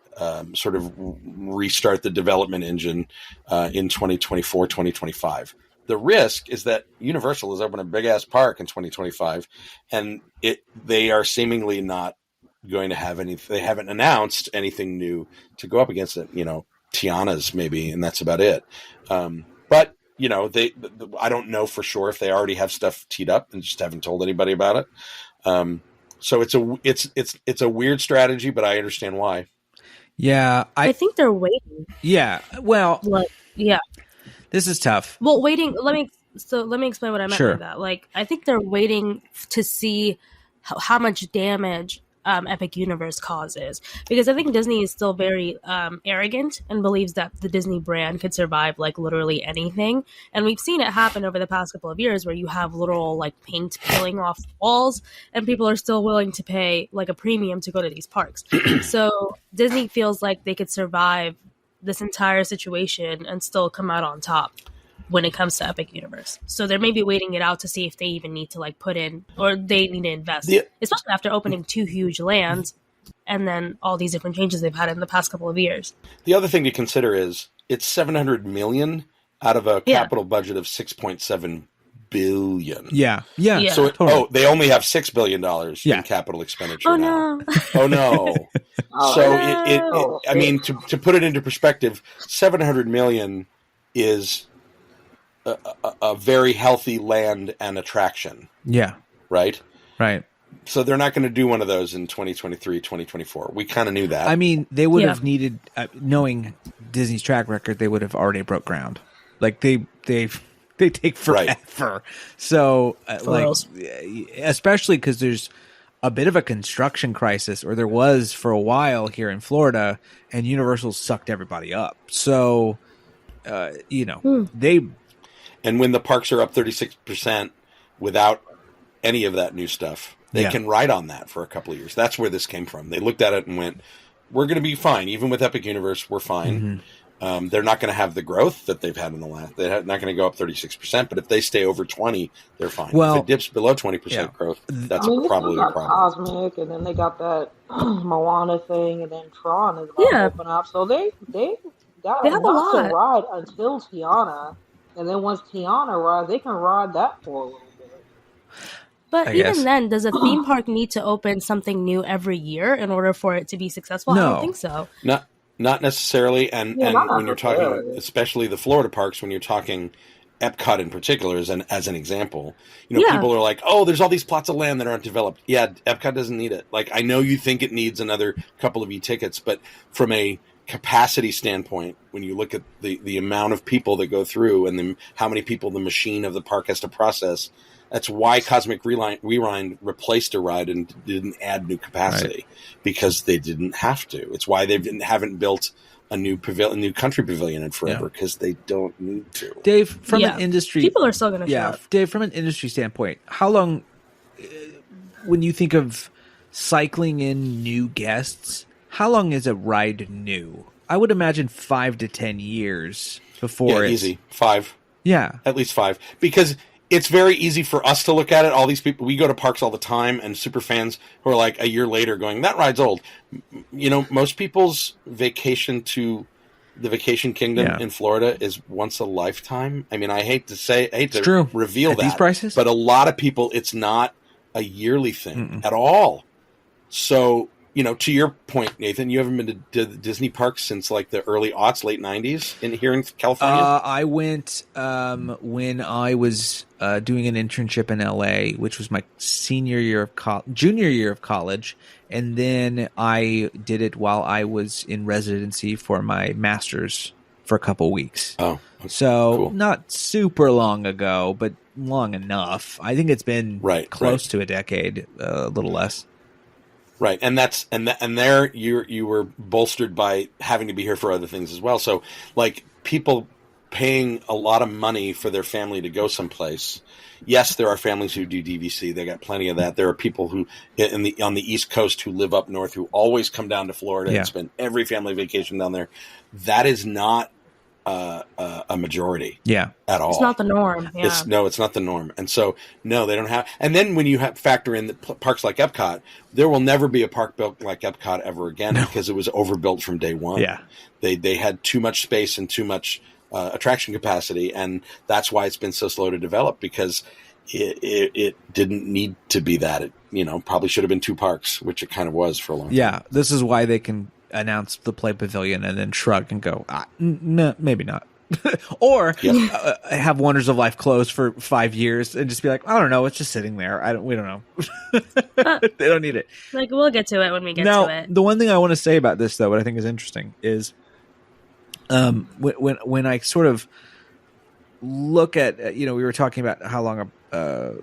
[SPEAKER 5] sort of restart the development engine in 2024, 2025. The risk is that Universal is opening a big ass park in 2025, and they are seemingly not going to have they haven't announced anything new to go up against it. Tiana's maybe, and that's about it. But I don't know for sure if they already have stuff teed up and just haven't told anybody about it. So it's a weird strategy, but I understand why.
[SPEAKER 1] Yeah,
[SPEAKER 6] I think they're waiting.
[SPEAKER 1] Yeah, well,
[SPEAKER 6] yeah.
[SPEAKER 1] This is tough.
[SPEAKER 6] Well, waiting. Let me explain what I meant
[SPEAKER 1] Sure.
[SPEAKER 6] by that. I think they're waiting to see how much damage Epic Universe causes, because I think Disney is still very arrogant and believes that the Disney brand could survive literally anything. And we've seen it happen over the past couple of years, where you have literal paint peeling off walls, and people are still willing to pay a premium to go to these parks. So Disney feels like they could survive this entire situation and still come out on top when it comes to Epic Universe. So they're maybe waiting it out to see if they even need to put in, or they need to invest, especially after opening 2 huge lands and then all these different changes they've had in the past couple of years.
[SPEAKER 5] The other thing to consider is it's $700 million out of a
[SPEAKER 6] Yeah.
[SPEAKER 5] capital budget of $6.7 billion.
[SPEAKER 1] Yeah.
[SPEAKER 5] So
[SPEAKER 1] Totally.
[SPEAKER 5] they only have $6 billion
[SPEAKER 1] Yeah.
[SPEAKER 5] in capital expenditure
[SPEAKER 6] Oh
[SPEAKER 5] now.
[SPEAKER 6] no.
[SPEAKER 5] Oh no!
[SPEAKER 7] Oh,
[SPEAKER 5] So
[SPEAKER 7] no.
[SPEAKER 5] I mean, to put it into perspective, $700 million is a very healthy land and attraction,
[SPEAKER 1] Yeah.
[SPEAKER 5] right?
[SPEAKER 1] Right.
[SPEAKER 5] So they're not going to do one of those in 2023, 2024. We kind of knew that.
[SPEAKER 1] I mean, they would
[SPEAKER 6] Yeah.
[SPEAKER 1] have needed, knowing Disney's track record, they would have already broke ground. Like they take forever. So
[SPEAKER 6] reals.
[SPEAKER 1] especially because there's a bit of a construction crisis, or there was for a while here in Florida, and Universal sucked everybody up. So they
[SPEAKER 5] And when the parks are up 36% without any of that new stuff, they can ride on that for a couple of years. That's where this came from. They looked at it and went, we're going to be fine. Even with Epic Universe, we're fine. They're not going to have the growth that they've had in the last. They're not going to go up 36%, but if they stay over 20, they're fine.
[SPEAKER 1] Well,
[SPEAKER 5] if it dips below 20% growth, that's
[SPEAKER 7] I mean,
[SPEAKER 5] probably
[SPEAKER 7] they
[SPEAKER 5] a
[SPEAKER 7] got
[SPEAKER 5] problem.
[SPEAKER 7] Cosmic, and then they got that Moana thing, and then Tron is about to open up. So they got
[SPEAKER 6] They have a
[SPEAKER 7] enough
[SPEAKER 6] lot.
[SPEAKER 7] to ride until Tiana, and then once Tiana rides, they can ride that for a little bit.
[SPEAKER 6] But
[SPEAKER 1] I
[SPEAKER 6] even
[SPEAKER 1] guess.
[SPEAKER 6] then, does a theme park need to open something new every year in order for it to be successful? I
[SPEAKER 1] No.
[SPEAKER 6] don't think so.
[SPEAKER 5] Not necessarily, and
[SPEAKER 7] not
[SPEAKER 5] when you're talking,
[SPEAKER 7] necessarily.
[SPEAKER 5] especially the Florida parks, when you're talking Epcot in particular, as an example,
[SPEAKER 6] Yeah.
[SPEAKER 5] people are like, "Oh, there's all these plots of land that aren't developed." Yeah, Epcot doesn't need it. Like, I know you think it needs another couple of e-tickets, but from a capacity standpoint, when you look at the amount of people that go through and how many people the machine of the park has to process, that's why Cosmic Rewind replaced a ride and didn't add new capacity, because they didn't have to. It's why they haven't built a new country pavilion in forever, because they don't need to.
[SPEAKER 1] Dave, from
[SPEAKER 6] Yeah.
[SPEAKER 1] an industry,
[SPEAKER 6] People are still going to show
[SPEAKER 1] yeah,
[SPEAKER 6] up.
[SPEAKER 1] Dave, from an industry standpoint, how long, when you think of cycling in new guests, how long is a ride new? I would imagine 5 to 10 years before it's
[SPEAKER 5] Easy 5.
[SPEAKER 1] Yeah.
[SPEAKER 5] At least 5. Because it's very easy for us to look at it. All these people, we go to parks all the time, and super fans who are like a year later going, that ride's old. Most people's vacation to the Vacation Kingdom in Florida is once a lifetime. I mean, I hate to
[SPEAKER 1] true.
[SPEAKER 5] reveal
[SPEAKER 1] At
[SPEAKER 5] that.
[SPEAKER 1] these prices?
[SPEAKER 5] But a lot of people, it's not a yearly thing at all. So, to your point, Nathan, you haven't been to Disney parks since like the early aughts, late 90s here in California?
[SPEAKER 1] I went when I was doing an internship in LA, which was my junior year of college, and then I did it while I was in residency for my master's for a couple weeks.
[SPEAKER 5] Oh,
[SPEAKER 1] so
[SPEAKER 5] cool.
[SPEAKER 1] Not super long ago, but long enough. I think it's been close to a decade, a little less.
[SPEAKER 5] Right, and there you were bolstered by having to be here for other things as well. So, like, people paying a lot of money for their family to go someplace. Yes, there are families who do DVC. They got plenty of that. There are people who on the East Coast who live up north who always come down to Florida and spend every family vacation down there. That is not a majority. At all.
[SPEAKER 6] It's not the norm. Yeah.
[SPEAKER 5] It's not the norm. And so, no, they don't have. And then when you factor in the parks like Epcot, there will never be a park built like Epcot ever again because it was overbuilt from day one.
[SPEAKER 1] Yeah.
[SPEAKER 5] They had too much space and too much attraction capacity. And that's why it's been so slow to develop, because it didn't need to be that. It, probably should have been 2 parks, which it kind of was for a long time.
[SPEAKER 1] Yeah. This is why they can announce the Play Pavilion and then shrug and go, no, maybe not. Or have Wonders of Life closed for 5 years and just be like, I don't know, it's just sitting there. We don't know. They don't need it.
[SPEAKER 6] Like, we'll get to it when we get
[SPEAKER 1] Now,
[SPEAKER 6] to it.
[SPEAKER 1] the one thing I want to say about this, though, what I think is interesting is when I sort of look at, we were talking about how long the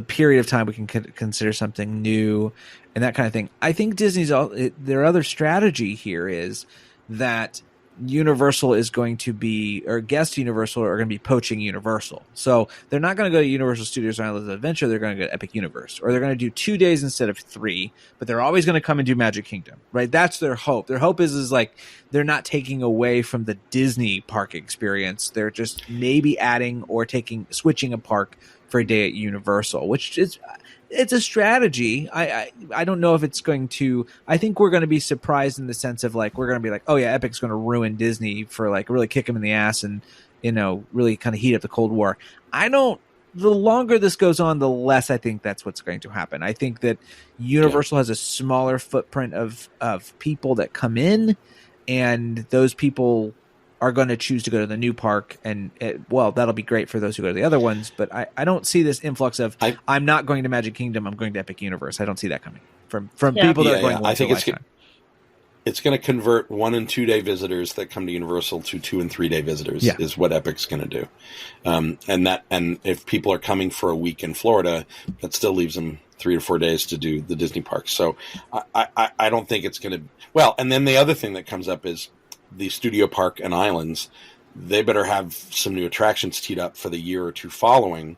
[SPEAKER 1] period of time we can consider something new and that kind of thing. I think Disney's their other strategy here is that Universal is going to be, or guest Universal are going to be poaching Universal. So they're not going to go to Universal Studios Islands of Adventure. They're going to go to Epic Universe, or they're going to do 2 days instead of 3, but they're always going to come and do Magic Kingdom, right? That's their hope. Their hope is like, they're not taking away from the Disney park experience. They're just maybe adding or switching a park for a day at Universal, which is, it's a strategy. I don't know if it's going to. I think we're going to be surprised in the sense of like we're going to be like, oh yeah, Epic's going to ruin Disney for like really kick him in the ass and really kind of heat up the Cold War. I don't. The longer this goes on, the less I think that's what's going to happen. I think that Universal has a smaller footprint of people that come in, and those people are going to choose to go to the new park, and that'll be great for those who go to the other ones. But I don't see this influx of I'm not going to Magic Kingdom, I'm going to Epic Universe. I don't see that coming from people that are going.
[SPEAKER 5] I think it's going to convert 1 and 2 day visitors that come to Universal to 2 and 3 day visitors. Is what Epic's going to do, and if people are coming for a week in Florida, that still leaves them 3 or 4 days to do the Disney parks. So I don't think it's going to. Well, and then the other thing that comes up is the Studio Park and Islands. They better have some new attractions teed up for the year or two following,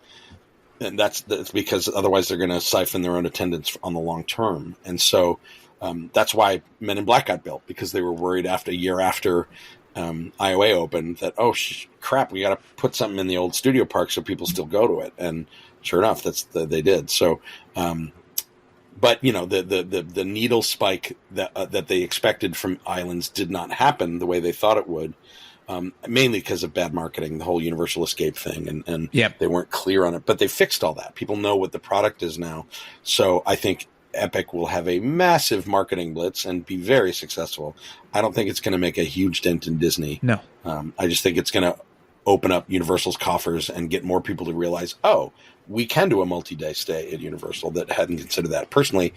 [SPEAKER 5] and that's because otherwise they're going to siphon their own attendance on the long term. And so that's why Men in Black got built, because they were worried after a year after IOA opened that crap, we got to put something in the old Studio Park so people still go to it. And sure enough, they did. So. But the needle spike that they expected from Islands did not happen the way they thought it would, mainly because of bad marketing, the whole Universal Escape thing, and they weren't clear on it. But they fixed all that. People know what the product is now, so I think Epic will have a massive marketing blitz and be very successful. I don't think it's going to make a huge dent in Disney.
[SPEAKER 1] No,
[SPEAKER 5] I just think it's going to open up Universal's coffers and get more people to realize, we can do a multi-day stay at Universal that hadn't considered that. Personally,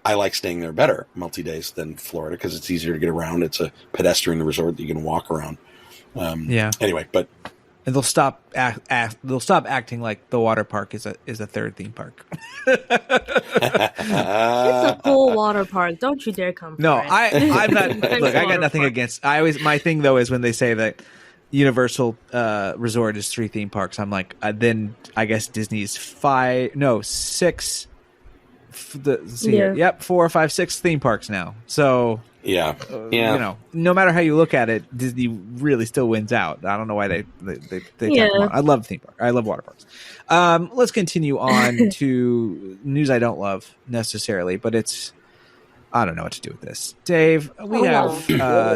[SPEAKER 5] I like staying there better multi-days than Florida because it's easier to get around. It's a pedestrian resort that you can walk around. Anyway, but
[SPEAKER 1] and they'll stop acting like the water park is a third theme park.
[SPEAKER 6] It's a cool water park. Don't you dare come.
[SPEAKER 1] No,
[SPEAKER 6] for it.
[SPEAKER 1] I'm not. Look, I got nothing against. My thing though is when they say that Universal Resort is 3 theme parks. I'm like, then I guess Disney's 6. Yep, 4, 5, 6 theme parks now. So no matter how you look at it, Disney really still wins out. I don't know why they tack them on. I love theme park. I love water parks. Let's continue on to news I don't love necessarily, but I don't know what to do with this. Dave, we have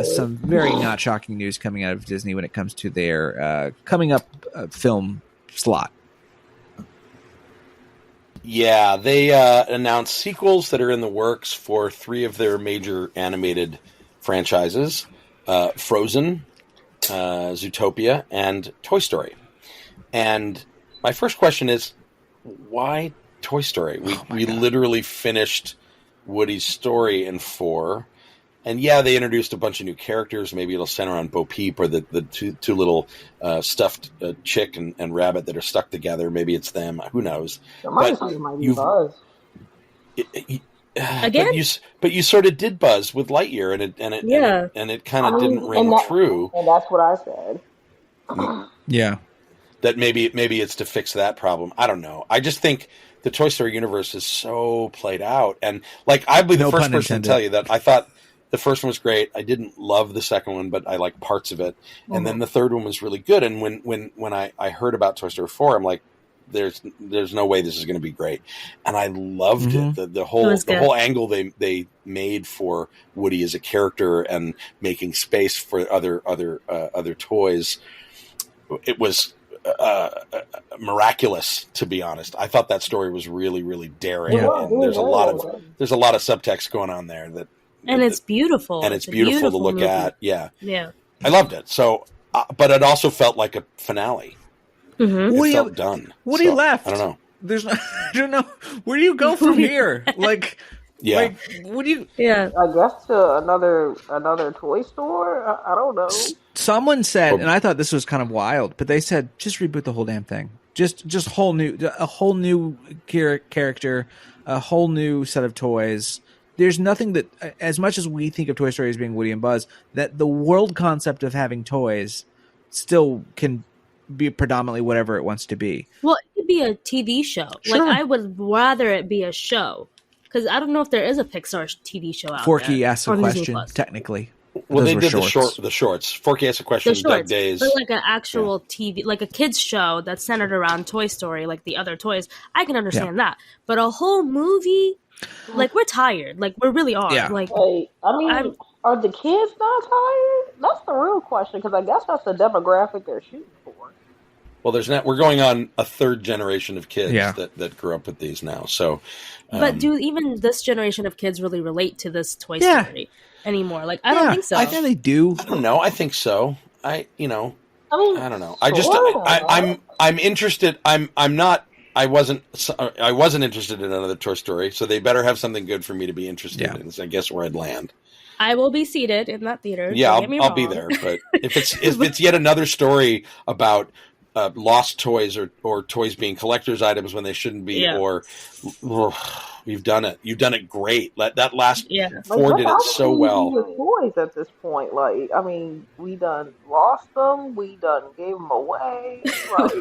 [SPEAKER 1] some very not shocking news coming out of Disney when it comes to their coming up film slot.
[SPEAKER 5] Yeah, they announced sequels that are in the works for 3 of their major animated franchises, Frozen, Zootopia, and Toy Story. And my first question is, why Toy Story? We literally finished Woody's story in 4, and they introduced a bunch of new characters. Maybe it'll center on Bo Peep or the two little stuffed chick and rabbit that are stuck together. Maybe it's them. Who knows?
[SPEAKER 7] Might be Buzz.
[SPEAKER 6] Again?
[SPEAKER 5] But you sort of did Buzz with Lightyear, and it kind of didn't ring true.
[SPEAKER 7] And that's what I said.
[SPEAKER 1] Yeah,
[SPEAKER 5] that maybe it's to fix that problem. I don't know. I just think the Toy Story universe is so played out. And I'd be the first person to tell you that I thought the first one was great. I didn't love the second one, but I liked parts of it. Mm-hmm. And then the third one was really good. And when I heard about Toy Story 4, I'm like, there's no way this is going to be great. And I loved it. The whole angle they made for Woody as a character and making space for other toys. It was miraculous, to be honest. I thought that story was really, really daring, and there's a lot of subtext going on there
[SPEAKER 6] it's beautiful,
[SPEAKER 5] and it's beautiful to look
[SPEAKER 6] movie.
[SPEAKER 5] at. Yeah, I loved it. So, but it also felt like a finale.
[SPEAKER 6] Mm-hmm.
[SPEAKER 5] It felt done.
[SPEAKER 1] Woody left.
[SPEAKER 5] I don't know.
[SPEAKER 1] I don't know. Where do you go from here? What do you?
[SPEAKER 6] Yeah,
[SPEAKER 7] I guess to another toy store. I don't know.
[SPEAKER 1] Someone said, and I thought this was kind of wild, but they said just reboot the whole damn thing. Just a whole new character, a whole new set of toys. There's nothing that, as much as we think of Toy Story as being Woody and Buzz, that the world concept of having toys still can be predominantly whatever it wants to be.
[SPEAKER 6] Well, it could be a TV show.
[SPEAKER 1] Sure.
[SPEAKER 6] I would rather it be a show, because I don't know if there is a Pixar TV show out
[SPEAKER 1] Forky
[SPEAKER 6] there.
[SPEAKER 1] asked a question, technically.
[SPEAKER 5] Well,
[SPEAKER 1] Those
[SPEAKER 5] they
[SPEAKER 1] were
[SPEAKER 5] did
[SPEAKER 1] shorts.
[SPEAKER 5] the shorts. Forky Asked a Question,
[SPEAKER 6] The
[SPEAKER 5] Doug
[SPEAKER 6] shorts,
[SPEAKER 5] Days.
[SPEAKER 6] but like an actual TV, like a kids show that's centered around Toy Story, like the other toys, I can understand that. But a whole movie, like we're tired, like we really are.
[SPEAKER 1] Yeah.
[SPEAKER 6] Like
[SPEAKER 7] I mean,
[SPEAKER 6] I'm,
[SPEAKER 7] are the kids not tired? That's the real question, because I guess that's the demographic they're shooting for.
[SPEAKER 5] Well, there's not. We're going on a third generation of kids
[SPEAKER 1] Yeah.
[SPEAKER 5] that grew up with these now. So,
[SPEAKER 6] but do even this generation of kids really relate to this Toy
[SPEAKER 1] Yeah.
[SPEAKER 6] Story anymore? Like I don't think so.
[SPEAKER 1] Yeah, they do.
[SPEAKER 5] I don't know. I think so. I don't know.
[SPEAKER 7] Sure.
[SPEAKER 5] I'm interested. I'm not. I wasn't interested in another Toy Story, so they better have something good for me to be interested
[SPEAKER 1] Yeah.
[SPEAKER 5] in. Is I guess where I'd land.
[SPEAKER 6] I will be seated in that theater.
[SPEAKER 5] Yeah,
[SPEAKER 6] don't get me
[SPEAKER 5] I'll be
[SPEAKER 6] wrong.
[SPEAKER 5] there. But if it's yet another story about lost toys or toys being collector's items when they shouldn't be,
[SPEAKER 6] Yeah.
[SPEAKER 5] or you've done it. You've done it great. That last
[SPEAKER 6] Yeah.
[SPEAKER 5] four did it so well.
[SPEAKER 7] With toys at this point, like I mean, we done lost them, we done gave them away. Like,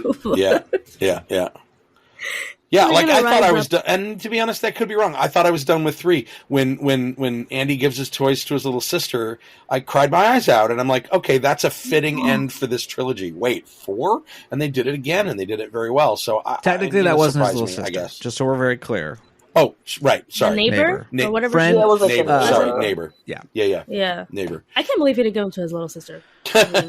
[SPEAKER 5] Yeah,
[SPEAKER 6] We're
[SPEAKER 5] like
[SPEAKER 6] gonna
[SPEAKER 5] I thought
[SPEAKER 6] rise
[SPEAKER 5] I was
[SPEAKER 6] up.
[SPEAKER 5] done, and to be honest, that could be wrong. I thought I was done with 3. When Andy gives his toys to his little sister, I cried my eyes out, and I'm like, okay, that's a fitting end for this trilogy. Wait, 4? And they did it again, and they did it very well. So
[SPEAKER 1] Technically, that wasn't his little sister.
[SPEAKER 5] I guess.
[SPEAKER 1] Just so we're very clear.
[SPEAKER 5] Oh, right.
[SPEAKER 6] The
[SPEAKER 5] Sorry,
[SPEAKER 6] neighbor,
[SPEAKER 1] Neighbor.
[SPEAKER 6] or whatever.
[SPEAKER 1] Friend.
[SPEAKER 7] yeah, it was like
[SPEAKER 5] neighbor.
[SPEAKER 7] a
[SPEAKER 5] Sorry, neighbor.
[SPEAKER 1] Yeah.
[SPEAKER 6] Yeah.
[SPEAKER 5] Neighbor.
[SPEAKER 6] I can't believe he didn't give him to his little sister.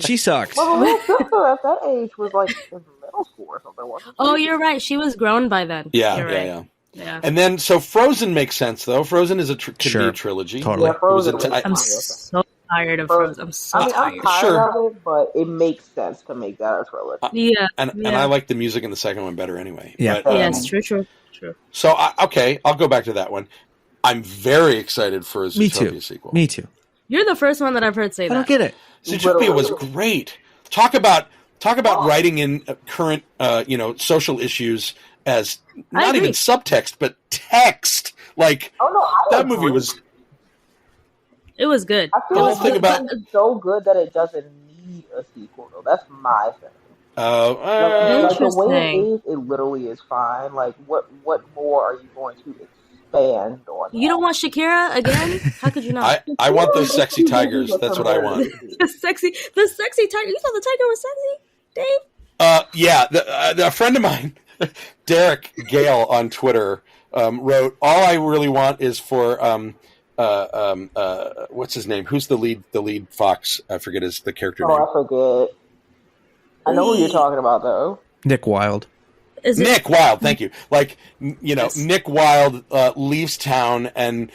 [SPEAKER 1] She sucks.
[SPEAKER 7] Well, the little sister at that age was like in middle school or something, wasn't she?
[SPEAKER 6] Oh, you're right. She was grown by then.
[SPEAKER 5] Yeah,
[SPEAKER 6] You're
[SPEAKER 5] yeah,
[SPEAKER 6] right.
[SPEAKER 5] yeah.
[SPEAKER 6] Yeah.
[SPEAKER 5] And then, so Frozen makes sense, though. Frozen is could be
[SPEAKER 1] Sure.
[SPEAKER 5] a trilogy.
[SPEAKER 1] Totally.
[SPEAKER 7] Yeah, Frozen.
[SPEAKER 5] It was a
[SPEAKER 7] was
[SPEAKER 5] t-
[SPEAKER 6] I'm
[SPEAKER 7] fine.
[SPEAKER 6] so tired of Frozen. I'm so
[SPEAKER 7] I mean, I'm
[SPEAKER 6] tired.
[SPEAKER 7] tired
[SPEAKER 5] Sure.
[SPEAKER 7] of it, but it makes sense to make that a trilogy.
[SPEAKER 6] Yeah.
[SPEAKER 5] And I like the music in the second one better anyway.
[SPEAKER 1] Yeah.
[SPEAKER 5] But,
[SPEAKER 6] Yes, true.
[SPEAKER 5] So, okay, I'll go back to that one. I'm very excited for a
[SPEAKER 1] Me
[SPEAKER 5] Zootopia
[SPEAKER 1] too.
[SPEAKER 5] sequel.
[SPEAKER 1] Me too.
[SPEAKER 6] You're the first one that I've heard say
[SPEAKER 1] I
[SPEAKER 6] that.
[SPEAKER 1] don't get it.
[SPEAKER 5] Zootopia was great. Talk about writing in current social issues as not
[SPEAKER 6] agree.
[SPEAKER 5] even subtext but text. Like
[SPEAKER 7] Oh no, I
[SPEAKER 5] that
[SPEAKER 7] agree.
[SPEAKER 5] movie was.
[SPEAKER 6] It was good.
[SPEAKER 7] I feel
[SPEAKER 5] The
[SPEAKER 7] like
[SPEAKER 5] whole thing about-
[SPEAKER 7] it's so good that it doesn't need a sequel, though. That's my thing. Like the way it
[SPEAKER 6] Interesting.
[SPEAKER 7] is, it literally is fine. Like, what more are you going to expand on?
[SPEAKER 6] You don't want Shakira again? How could you not?
[SPEAKER 5] I want those sexy tigers. That's what I want.
[SPEAKER 6] the sexy tiger. You thought the tiger was sexy, Dave?
[SPEAKER 5] Yeah, a friend of mine, Derek Gale on Twitter, wrote, "All I really want is for what's his name? Who's the lead fox? I forget the character name.
[SPEAKER 7] Oh, I forget. I know who you're talking about, though.
[SPEAKER 1] Nick Wilde.
[SPEAKER 6] Is it?
[SPEAKER 5] Nick Wilde, thank you. Like,
[SPEAKER 6] Yes.
[SPEAKER 5] Nick Wilde leaves town and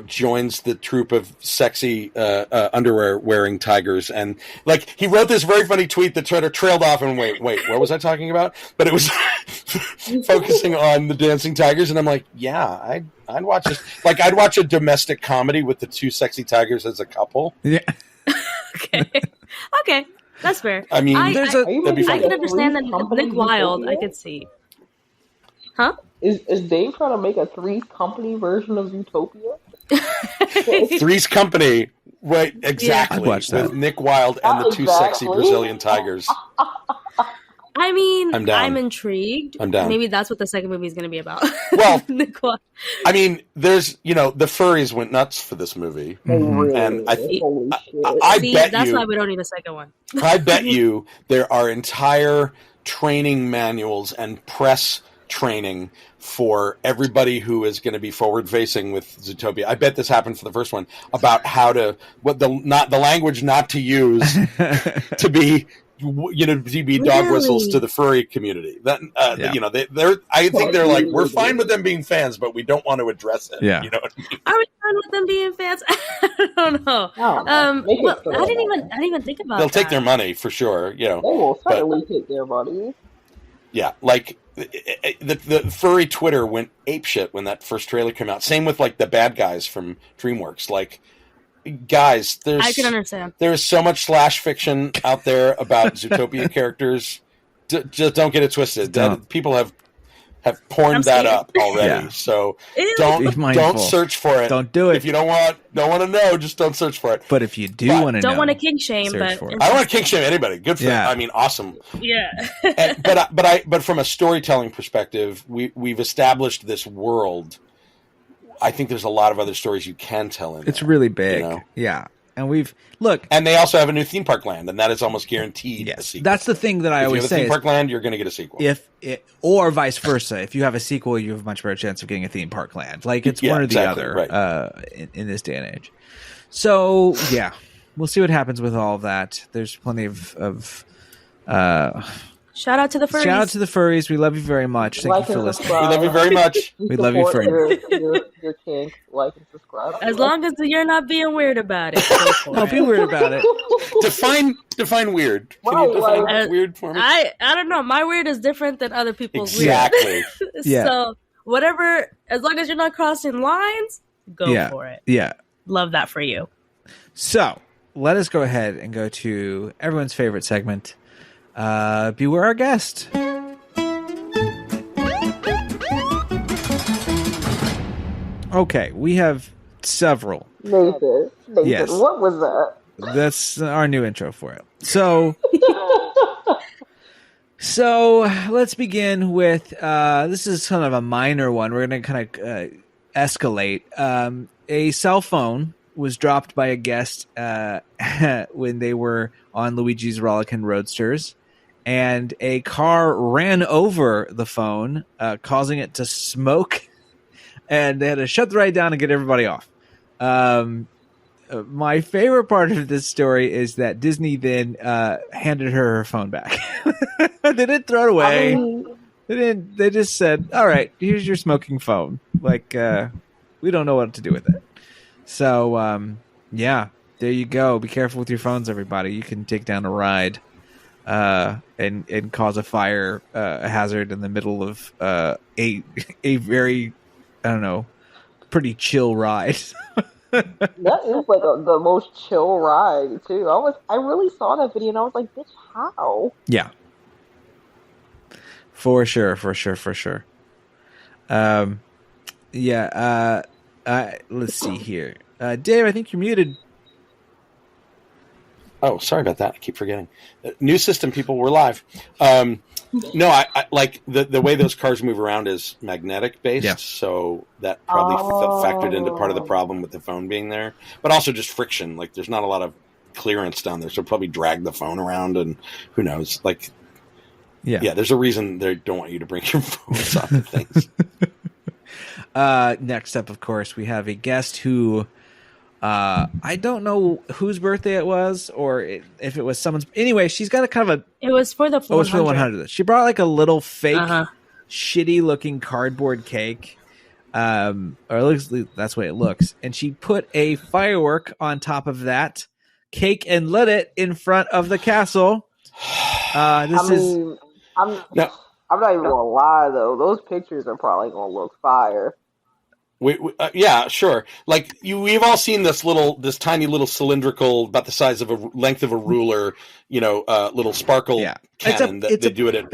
[SPEAKER 5] joins the troop of sexy underwear wearing tigers, and like he wrote this very funny tweet that sort of trailed off. And wait, what was I talking about? But it was focusing on the dancing tigers, and I'm like, yeah, I'd watch this. Like, I'd watch a domestic comedy with the 2 sexy tigers as a couple.
[SPEAKER 1] Yeah.
[SPEAKER 6] Okay, that's fair.
[SPEAKER 5] I mean,
[SPEAKER 7] Are you
[SPEAKER 5] that'd be
[SPEAKER 7] making
[SPEAKER 5] fun.
[SPEAKER 6] I can understand that
[SPEAKER 7] Three's Company
[SPEAKER 6] Nick Wilde.
[SPEAKER 7] Zootopia?
[SPEAKER 6] I could see. Huh?
[SPEAKER 7] Is Dave trying to make a Three's Company version of Zootopia?
[SPEAKER 5] Three's Company, right? Exactly.
[SPEAKER 1] I'd watch that.
[SPEAKER 5] With Nick Wilde and the 2 sexy
[SPEAKER 7] Exactly.
[SPEAKER 5] Brazilian tigers.
[SPEAKER 6] I mean,
[SPEAKER 5] I'm down.
[SPEAKER 6] I'm intrigued.
[SPEAKER 5] I'm down.
[SPEAKER 6] Maybe that's what the second movie is going to be about.
[SPEAKER 5] Well,
[SPEAKER 6] Nick Wilde.
[SPEAKER 5] I mean, there's the furries went nuts for this movie.
[SPEAKER 7] They really
[SPEAKER 5] And
[SPEAKER 7] did. Holy shit.
[SPEAKER 5] I
[SPEAKER 6] See,
[SPEAKER 5] bet
[SPEAKER 6] that's
[SPEAKER 5] you,
[SPEAKER 6] why we don't need a second one.
[SPEAKER 5] I bet you there are entire training manuals and press training for everybody who is going to be forward facing with Zootopia. I bet this happened for the first one about how to the language not to use to be to be dog whistles
[SPEAKER 6] Really?
[SPEAKER 5] to the furry community. That
[SPEAKER 1] Yeah.
[SPEAKER 5] they're I think they're like, we're fine with them being fans, but we don't want to address it.
[SPEAKER 1] Yeah.
[SPEAKER 5] You know what I mean?
[SPEAKER 6] Are we fine with them being fans? I don't know.
[SPEAKER 7] Make it
[SPEAKER 6] Well,
[SPEAKER 7] fair.
[SPEAKER 6] I didn't even think about.
[SPEAKER 5] They'll take
[SPEAKER 6] that.
[SPEAKER 5] their money for sure.
[SPEAKER 7] They will certainly take their money.
[SPEAKER 5] Yeah, like the furry Twitter went apeshit when that first trailer came out. Same with like the bad guys from DreamWorks. Like, guys,
[SPEAKER 6] I can understand.
[SPEAKER 5] there is so much slash fiction out there about Zootopia characters. Just don't get it twisted.
[SPEAKER 1] Don't.
[SPEAKER 5] People have porned
[SPEAKER 6] I'm
[SPEAKER 5] that
[SPEAKER 6] scared.
[SPEAKER 5] up already.
[SPEAKER 1] Yeah.
[SPEAKER 5] So
[SPEAKER 6] Ew.
[SPEAKER 1] Be mindful.
[SPEAKER 5] don't search for it.
[SPEAKER 1] Don't do it.
[SPEAKER 5] If you don't want to know, just don't search for it.
[SPEAKER 1] But if you do
[SPEAKER 5] But-
[SPEAKER 1] want to know,
[SPEAKER 6] Don't want to kink shame,
[SPEAKER 1] search
[SPEAKER 6] but
[SPEAKER 1] for it.
[SPEAKER 5] I don't want to kink shame anybody. Good for
[SPEAKER 1] Yeah.
[SPEAKER 5] them. I mean, awesome.
[SPEAKER 6] yeah.
[SPEAKER 5] But from a storytelling perspective, we've established this world. I think there's a lot of other stories you can tell in
[SPEAKER 1] it's
[SPEAKER 5] there,
[SPEAKER 1] really big.
[SPEAKER 5] you know?
[SPEAKER 1] Yeah. And look.
[SPEAKER 5] And they also have a new theme park land, and that is almost guaranteed a sequel.
[SPEAKER 1] That's the thing that I
[SPEAKER 5] if
[SPEAKER 1] always
[SPEAKER 5] you have a
[SPEAKER 1] say.
[SPEAKER 5] theme park land, you're going to get a sequel.
[SPEAKER 1] Or vice versa. If you have a sequel, you have a much better chance of getting a theme park land. Like it's one or the other
[SPEAKER 5] right.
[SPEAKER 1] in this day and age. So yeah, we'll see what happens with all of that. There's plenty of
[SPEAKER 6] shout out to the furries.
[SPEAKER 1] Shout out to the furries. We love you very much. Thank you for listening.
[SPEAKER 5] We love you very much.
[SPEAKER 1] We love you for
[SPEAKER 7] your kink. Like and subscribe.
[SPEAKER 6] As long as you're not being weird about it. Go for
[SPEAKER 1] Don't be weird about it.
[SPEAKER 5] Define weird. Can you define weird for me?
[SPEAKER 6] I don't know. My weird is different than other people's
[SPEAKER 5] exactly.
[SPEAKER 6] weird. So whatever, as long as you're not crossing lines, go for it.
[SPEAKER 1] Yeah.
[SPEAKER 6] Love that for you.
[SPEAKER 1] So let us go ahead and go to everyone's favorite segment. Beware our guest. Okay, we have several.
[SPEAKER 7] Nathan,
[SPEAKER 1] Yes.
[SPEAKER 7] what was that?
[SPEAKER 1] That's our new intro for it. So let's begin with this is kind of a minor one. We're going to kind of escalate. A cell phone was dropped by a guest when they were on Luigi's Rollickin' Roadsters, and a car ran over the phone, causing it to smoke, and they had to shut the ride down and get everybody off. My favorite part of this story is that Disney then handed her phone back. They didn't throw it away. They just said, "All right, here's your smoking phone. Like, we don't know what to do with it." So, yeah, there you go. Be careful with your phones, everybody. You can take down a ride and cause a fire hazard in the middle of a very, I don't know, pretty chill ride.
[SPEAKER 7] That is like the most chill ride too. I really saw that video and I was like, bitch, how?
[SPEAKER 1] Yeah. For sure. Let's see here. Dave, I think you're muted.
[SPEAKER 5] Oh, sorry about that. I keep forgetting. New system, people. We're live. No, I like the way those cars move around is magnetic based, so that probably factored into part of the problem with the phone being there. But also just friction. Like, there's not a lot of clearance down there, so probably drag the phone around, and who knows? Like, yeah, there's a reason they don't want you to bring your phones off of things.
[SPEAKER 1] Next up, of course, we have a guest who I don't know whose birthday it was or if it was someone's. Anyway, she's got a kind of a.
[SPEAKER 6] It was for the 100.
[SPEAKER 1] Oh, it was for the 100. She brought like a little fake, shitty looking cardboard cake. Or at least that's the way it looks. And she put a firework on top of that cake and lit it in front of the castle.
[SPEAKER 7] I'm not even gonna lie though. Those pictures are probably gonna look fire.
[SPEAKER 5] Yeah, sure. Like we've all seen this tiny little cylindrical, about the size of length of a ruler, little sparkle cannon that they do it at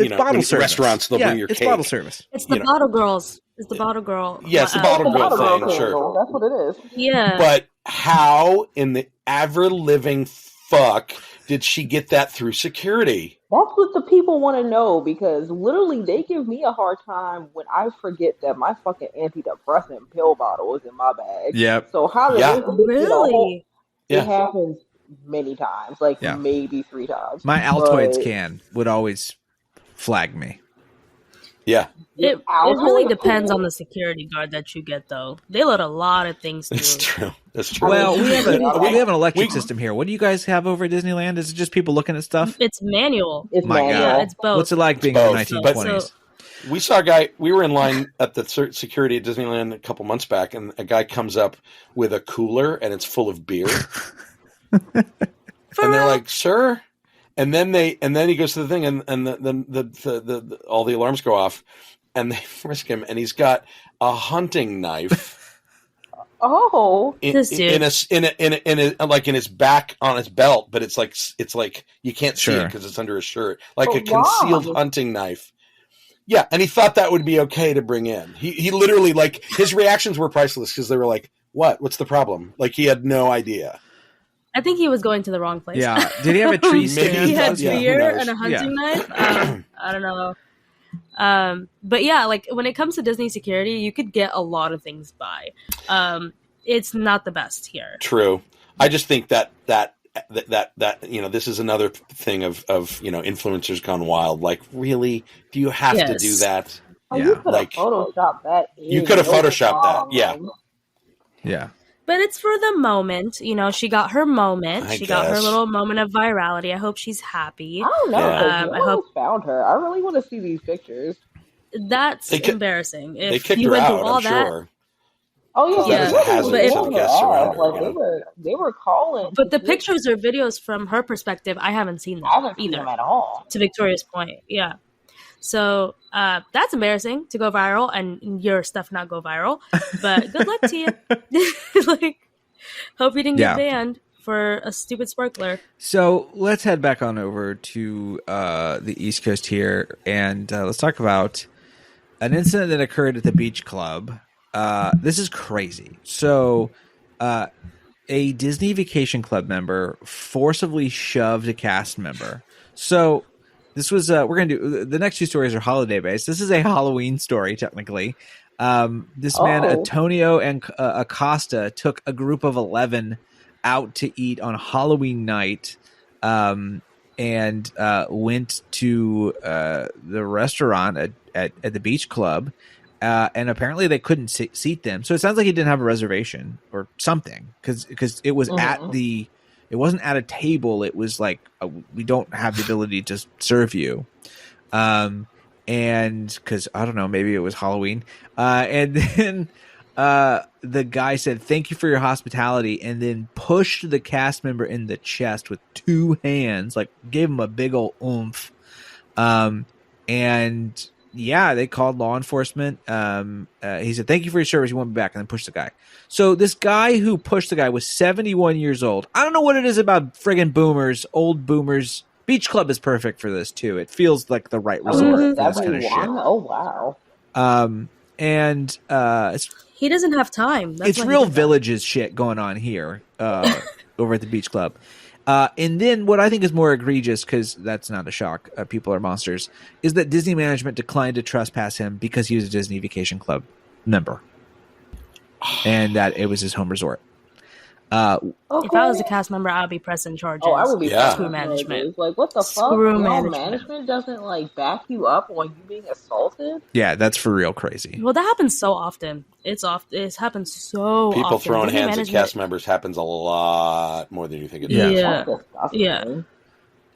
[SPEAKER 5] restaurants. They'll bring your cake.
[SPEAKER 1] It's bottle service.
[SPEAKER 6] It's the bottle girls. It's the bottle girl.
[SPEAKER 5] Yes, the bottle girl thing. Sure,
[SPEAKER 7] that's what it is.
[SPEAKER 6] Yeah.
[SPEAKER 5] But how in the ever living fuck did she get that through security?
[SPEAKER 7] That's what the people want to know, because literally they give me a hard time when I forget that my fucking antidepressant pill bottle is in my bag.
[SPEAKER 1] Yep.
[SPEAKER 7] So how does this
[SPEAKER 6] really?
[SPEAKER 7] It happens many times, maybe 3 times.
[SPEAKER 1] My Altoids can would always flag me.
[SPEAKER 5] Yeah.
[SPEAKER 6] It really depends on the security guard that you get, though. They let a lot of things through.
[SPEAKER 5] That's true. That's true.
[SPEAKER 1] Well, we have an electric system here. What do you guys have over at Disneyland? Is it just people looking at stuff?
[SPEAKER 6] It's manual.
[SPEAKER 7] It's
[SPEAKER 1] My
[SPEAKER 7] manual.
[SPEAKER 1] God.
[SPEAKER 6] Yeah, it's both.
[SPEAKER 1] What's it like being in the 1920s?
[SPEAKER 5] We saw a guy, we were in line at the security at Disneyland a couple months back, and a guy comes up with a cooler, and it's full of beer. And they're like, "Sir?" And then he goes to the thing, and the all the alarms go off, and they frisk him, and he's got a hunting knife.
[SPEAKER 7] Oh,
[SPEAKER 5] in his back on his belt, but it's like you can't see it because it's under his shirt, like a concealed hunting knife. Yeah, and he thought that would be okay to bring in. He literally, like, his reactions were priceless because they were like, "What's the problem?" Like, he had no idea.
[SPEAKER 6] I think he was going to the wrong place.
[SPEAKER 1] Yeah. Did he have a tree stand?
[SPEAKER 6] He had beer and a hunting knife. I don't know. But yeah, like when it comes to Disney security, you could get a lot of things by. It's not the best here.
[SPEAKER 5] True. I just think that this is another thing of influencers gone wild. Like, really, do you have to do
[SPEAKER 6] Yes.
[SPEAKER 5] that?
[SPEAKER 7] Oh, you could have
[SPEAKER 5] Like,
[SPEAKER 7] photoshopped that.
[SPEAKER 5] you could have
[SPEAKER 7] no
[SPEAKER 5] photoshopped that. Yeah.
[SPEAKER 7] problem.
[SPEAKER 1] Yeah.
[SPEAKER 6] But it's for the moment. She got her moment.
[SPEAKER 5] I
[SPEAKER 6] She got her
[SPEAKER 5] guess.
[SPEAKER 6] little moment of virality. I hope she's happy.
[SPEAKER 7] I don't know.
[SPEAKER 5] Yeah.
[SPEAKER 7] 'Cause
[SPEAKER 6] I
[SPEAKER 7] no
[SPEAKER 6] hope
[SPEAKER 7] one's found her. I really want to see these pictures.
[SPEAKER 6] that's
[SPEAKER 5] They ki-
[SPEAKER 6] embarrassing.
[SPEAKER 5] They
[SPEAKER 6] If
[SPEAKER 5] kicked
[SPEAKER 6] you
[SPEAKER 5] her
[SPEAKER 6] went
[SPEAKER 5] out,
[SPEAKER 6] through all
[SPEAKER 5] I'm
[SPEAKER 6] that,
[SPEAKER 5] sure.
[SPEAKER 7] Oh yeah,
[SPEAKER 6] Yeah,
[SPEAKER 7] they
[SPEAKER 6] hazard
[SPEAKER 7] really
[SPEAKER 6] to the
[SPEAKER 7] pulled
[SPEAKER 5] guests
[SPEAKER 7] her
[SPEAKER 5] around
[SPEAKER 7] off.
[SPEAKER 5] her,
[SPEAKER 7] Like
[SPEAKER 5] you know?
[SPEAKER 7] they were calling.
[SPEAKER 6] but the
[SPEAKER 7] to
[SPEAKER 6] pictures or videos from her perspective, I haven't seen them
[SPEAKER 7] I haven't seen
[SPEAKER 6] either.
[SPEAKER 7] them at all.
[SPEAKER 6] To Victoria's point, yeah. So that's embarrassing to go viral, and your stuff not go viral. But good luck to you. Like, hope you didn't
[SPEAKER 1] Yeah.
[SPEAKER 6] get banned for a stupid sparkler.
[SPEAKER 1] So let's head back on over to the East Coast here, and let's talk about an incident that occurred at the beach club. This is crazy. So a Disney Vacation Club member forcibly shoved a cast member. So this was we're going to do the next two stories are holiday based. This is a Halloween story technically. This man
[SPEAKER 7] Oh.
[SPEAKER 1] Antonio and Acosta took a group of 11 out to eat on Halloween night, and went to the restaurant at the beach club, and apparently they couldn't seat them. So it sounds like he didn't have a reservation or something, because it was it wasn't at a table. It was like, we don't have the ability to serve you. And because I don't know, maybe it was Halloween. And then the guy said, "Thank you for your hospitality," and then pushed the cast member in the chest with two hands, like gave him a big old oomph. And yeah, they called law enforcement. He said, "Thank you for your service. You want me back," and then pushed the guy. So this guy who pushed the guy was 71 years old. I don't know what it is about friggin' boomers, old boomers. Beach Club is perfect for this too. It feels like the right resort for this kind of shit.
[SPEAKER 7] Oh wow.
[SPEAKER 1] And
[SPEAKER 6] He doesn't have time. That's
[SPEAKER 1] it's
[SPEAKER 6] why he
[SPEAKER 1] real
[SPEAKER 6] did that.
[SPEAKER 1] Villages shit going on here over at the beach club. And then what I think is more egregious, because that's not a shock, people are monsters, is that Disney management declined to trespass him because he was a Disney Vacation Club member, and that it was his home resort.
[SPEAKER 7] Okay.
[SPEAKER 6] If I was a cast member, I'd be pressing charges.
[SPEAKER 7] Oh, I would be
[SPEAKER 5] Yeah.
[SPEAKER 6] Screw
[SPEAKER 7] pressing
[SPEAKER 6] management.
[SPEAKER 7] charges. Like, what the fuck?
[SPEAKER 6] Screw
[SPEAKER 7] Your
[SPEAKER 6] management.
[SPEAKER 7] management doesn't like back you up on you being assaulted.
[SPEAKER 1] Yeah, that's for real crazy.
[SPEAKER 6] Well, that happens so often. It happens so often.
[SPEAKER 5] People throwing
[SPEAKER 6] Disney
[SPEAKER 5] hands at
[SPEAKER 6] management-
[SPEAKER 5] cast members happens a lot more than you think it does.
[SPEAKER 1] Yeah.
[SPEAKER 6] Yeah.
[SPEAKER 7] That's disgusting.
[SPEAKER 6] Yeah.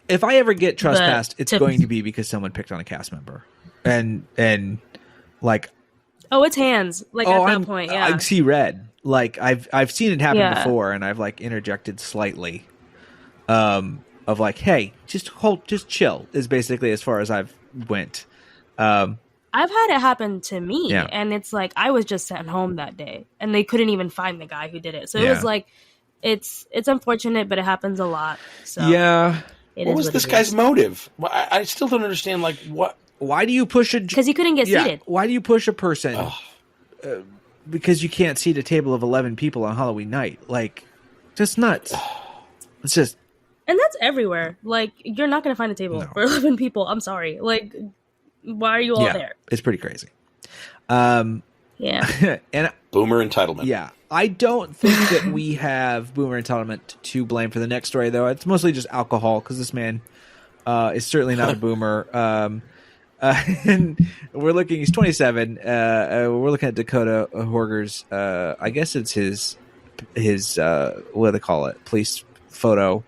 [SPEAKER 1] If I ever get trespassed, it's
[SPEAKER 6] tip-
[SPEAKER 1] going to be because someone picked on a cast member, and like,
[SPEAKER 6] Oh, it's hands. Like at that point, yeah.
[SPEAKER 1] I see red. Like I've seen it happen
[SPEAKER 6] Yeah.
[SPEAKER 1] before, and I've like interjected slightly, of like, hey, just chill, is basically as far as I've went.
[SPEAKER 6] I've had it happen to me,
[SPEAKER 1] Yeah.
[SPEAKER 6] and it's like I was just sent home that day, and they couldn't even find the guy who did it. So it
[SPEAKER 1] Yeah.
[SPEAKER 6] was like, it's unfortunate, but it happens a lot. So
[SPEAKER 1] Yeah.
[SPEAKER 6] it
[SPEAKER 5] What
[SPEAKER 6] is
[SPEAKER 5] was
[SPEAKER 6] what
[SPEAKER 5] this
[SPEAKER 6] it
[SPEAKER 5] guy's
[SPEAKER 6] is.
[SPEAKER 5] motive? I still don't understand. Like, what?
[SPEAKER 1] Why do you push a?
[SPEAKER 6] Because he couldn't get seated.
[SPEAKER 1] Why do you push a person? Because you can't seat a table of 11 people on Halloween night. Like, just nuts. It's just
[SPEAKER 6] And that's everywhere. Like, you're not going to find a table
[SPEAKER 1] No.
[SPEAKER 6] for 11 people. I'm sorry. Like, why are you all
[SPEAKER 1] yeah,
[SPEAKER 6] there?
[SPEAKER 1] it's pretty crazy.
[SPEAKER 6] Yeah.
[SPEAKER 1] And
[SPEAKER 5] Boomer entitlement.
[SPEAKER 1] yeah, I don't think that we have boomer entitlement to blame for the next story, though. It's mostly just alcohol, because this man is certainly not a boomer. And we're looking, he's 27. We're looking at Dakota Horger's, I guess it's his what do they call it? Police photo.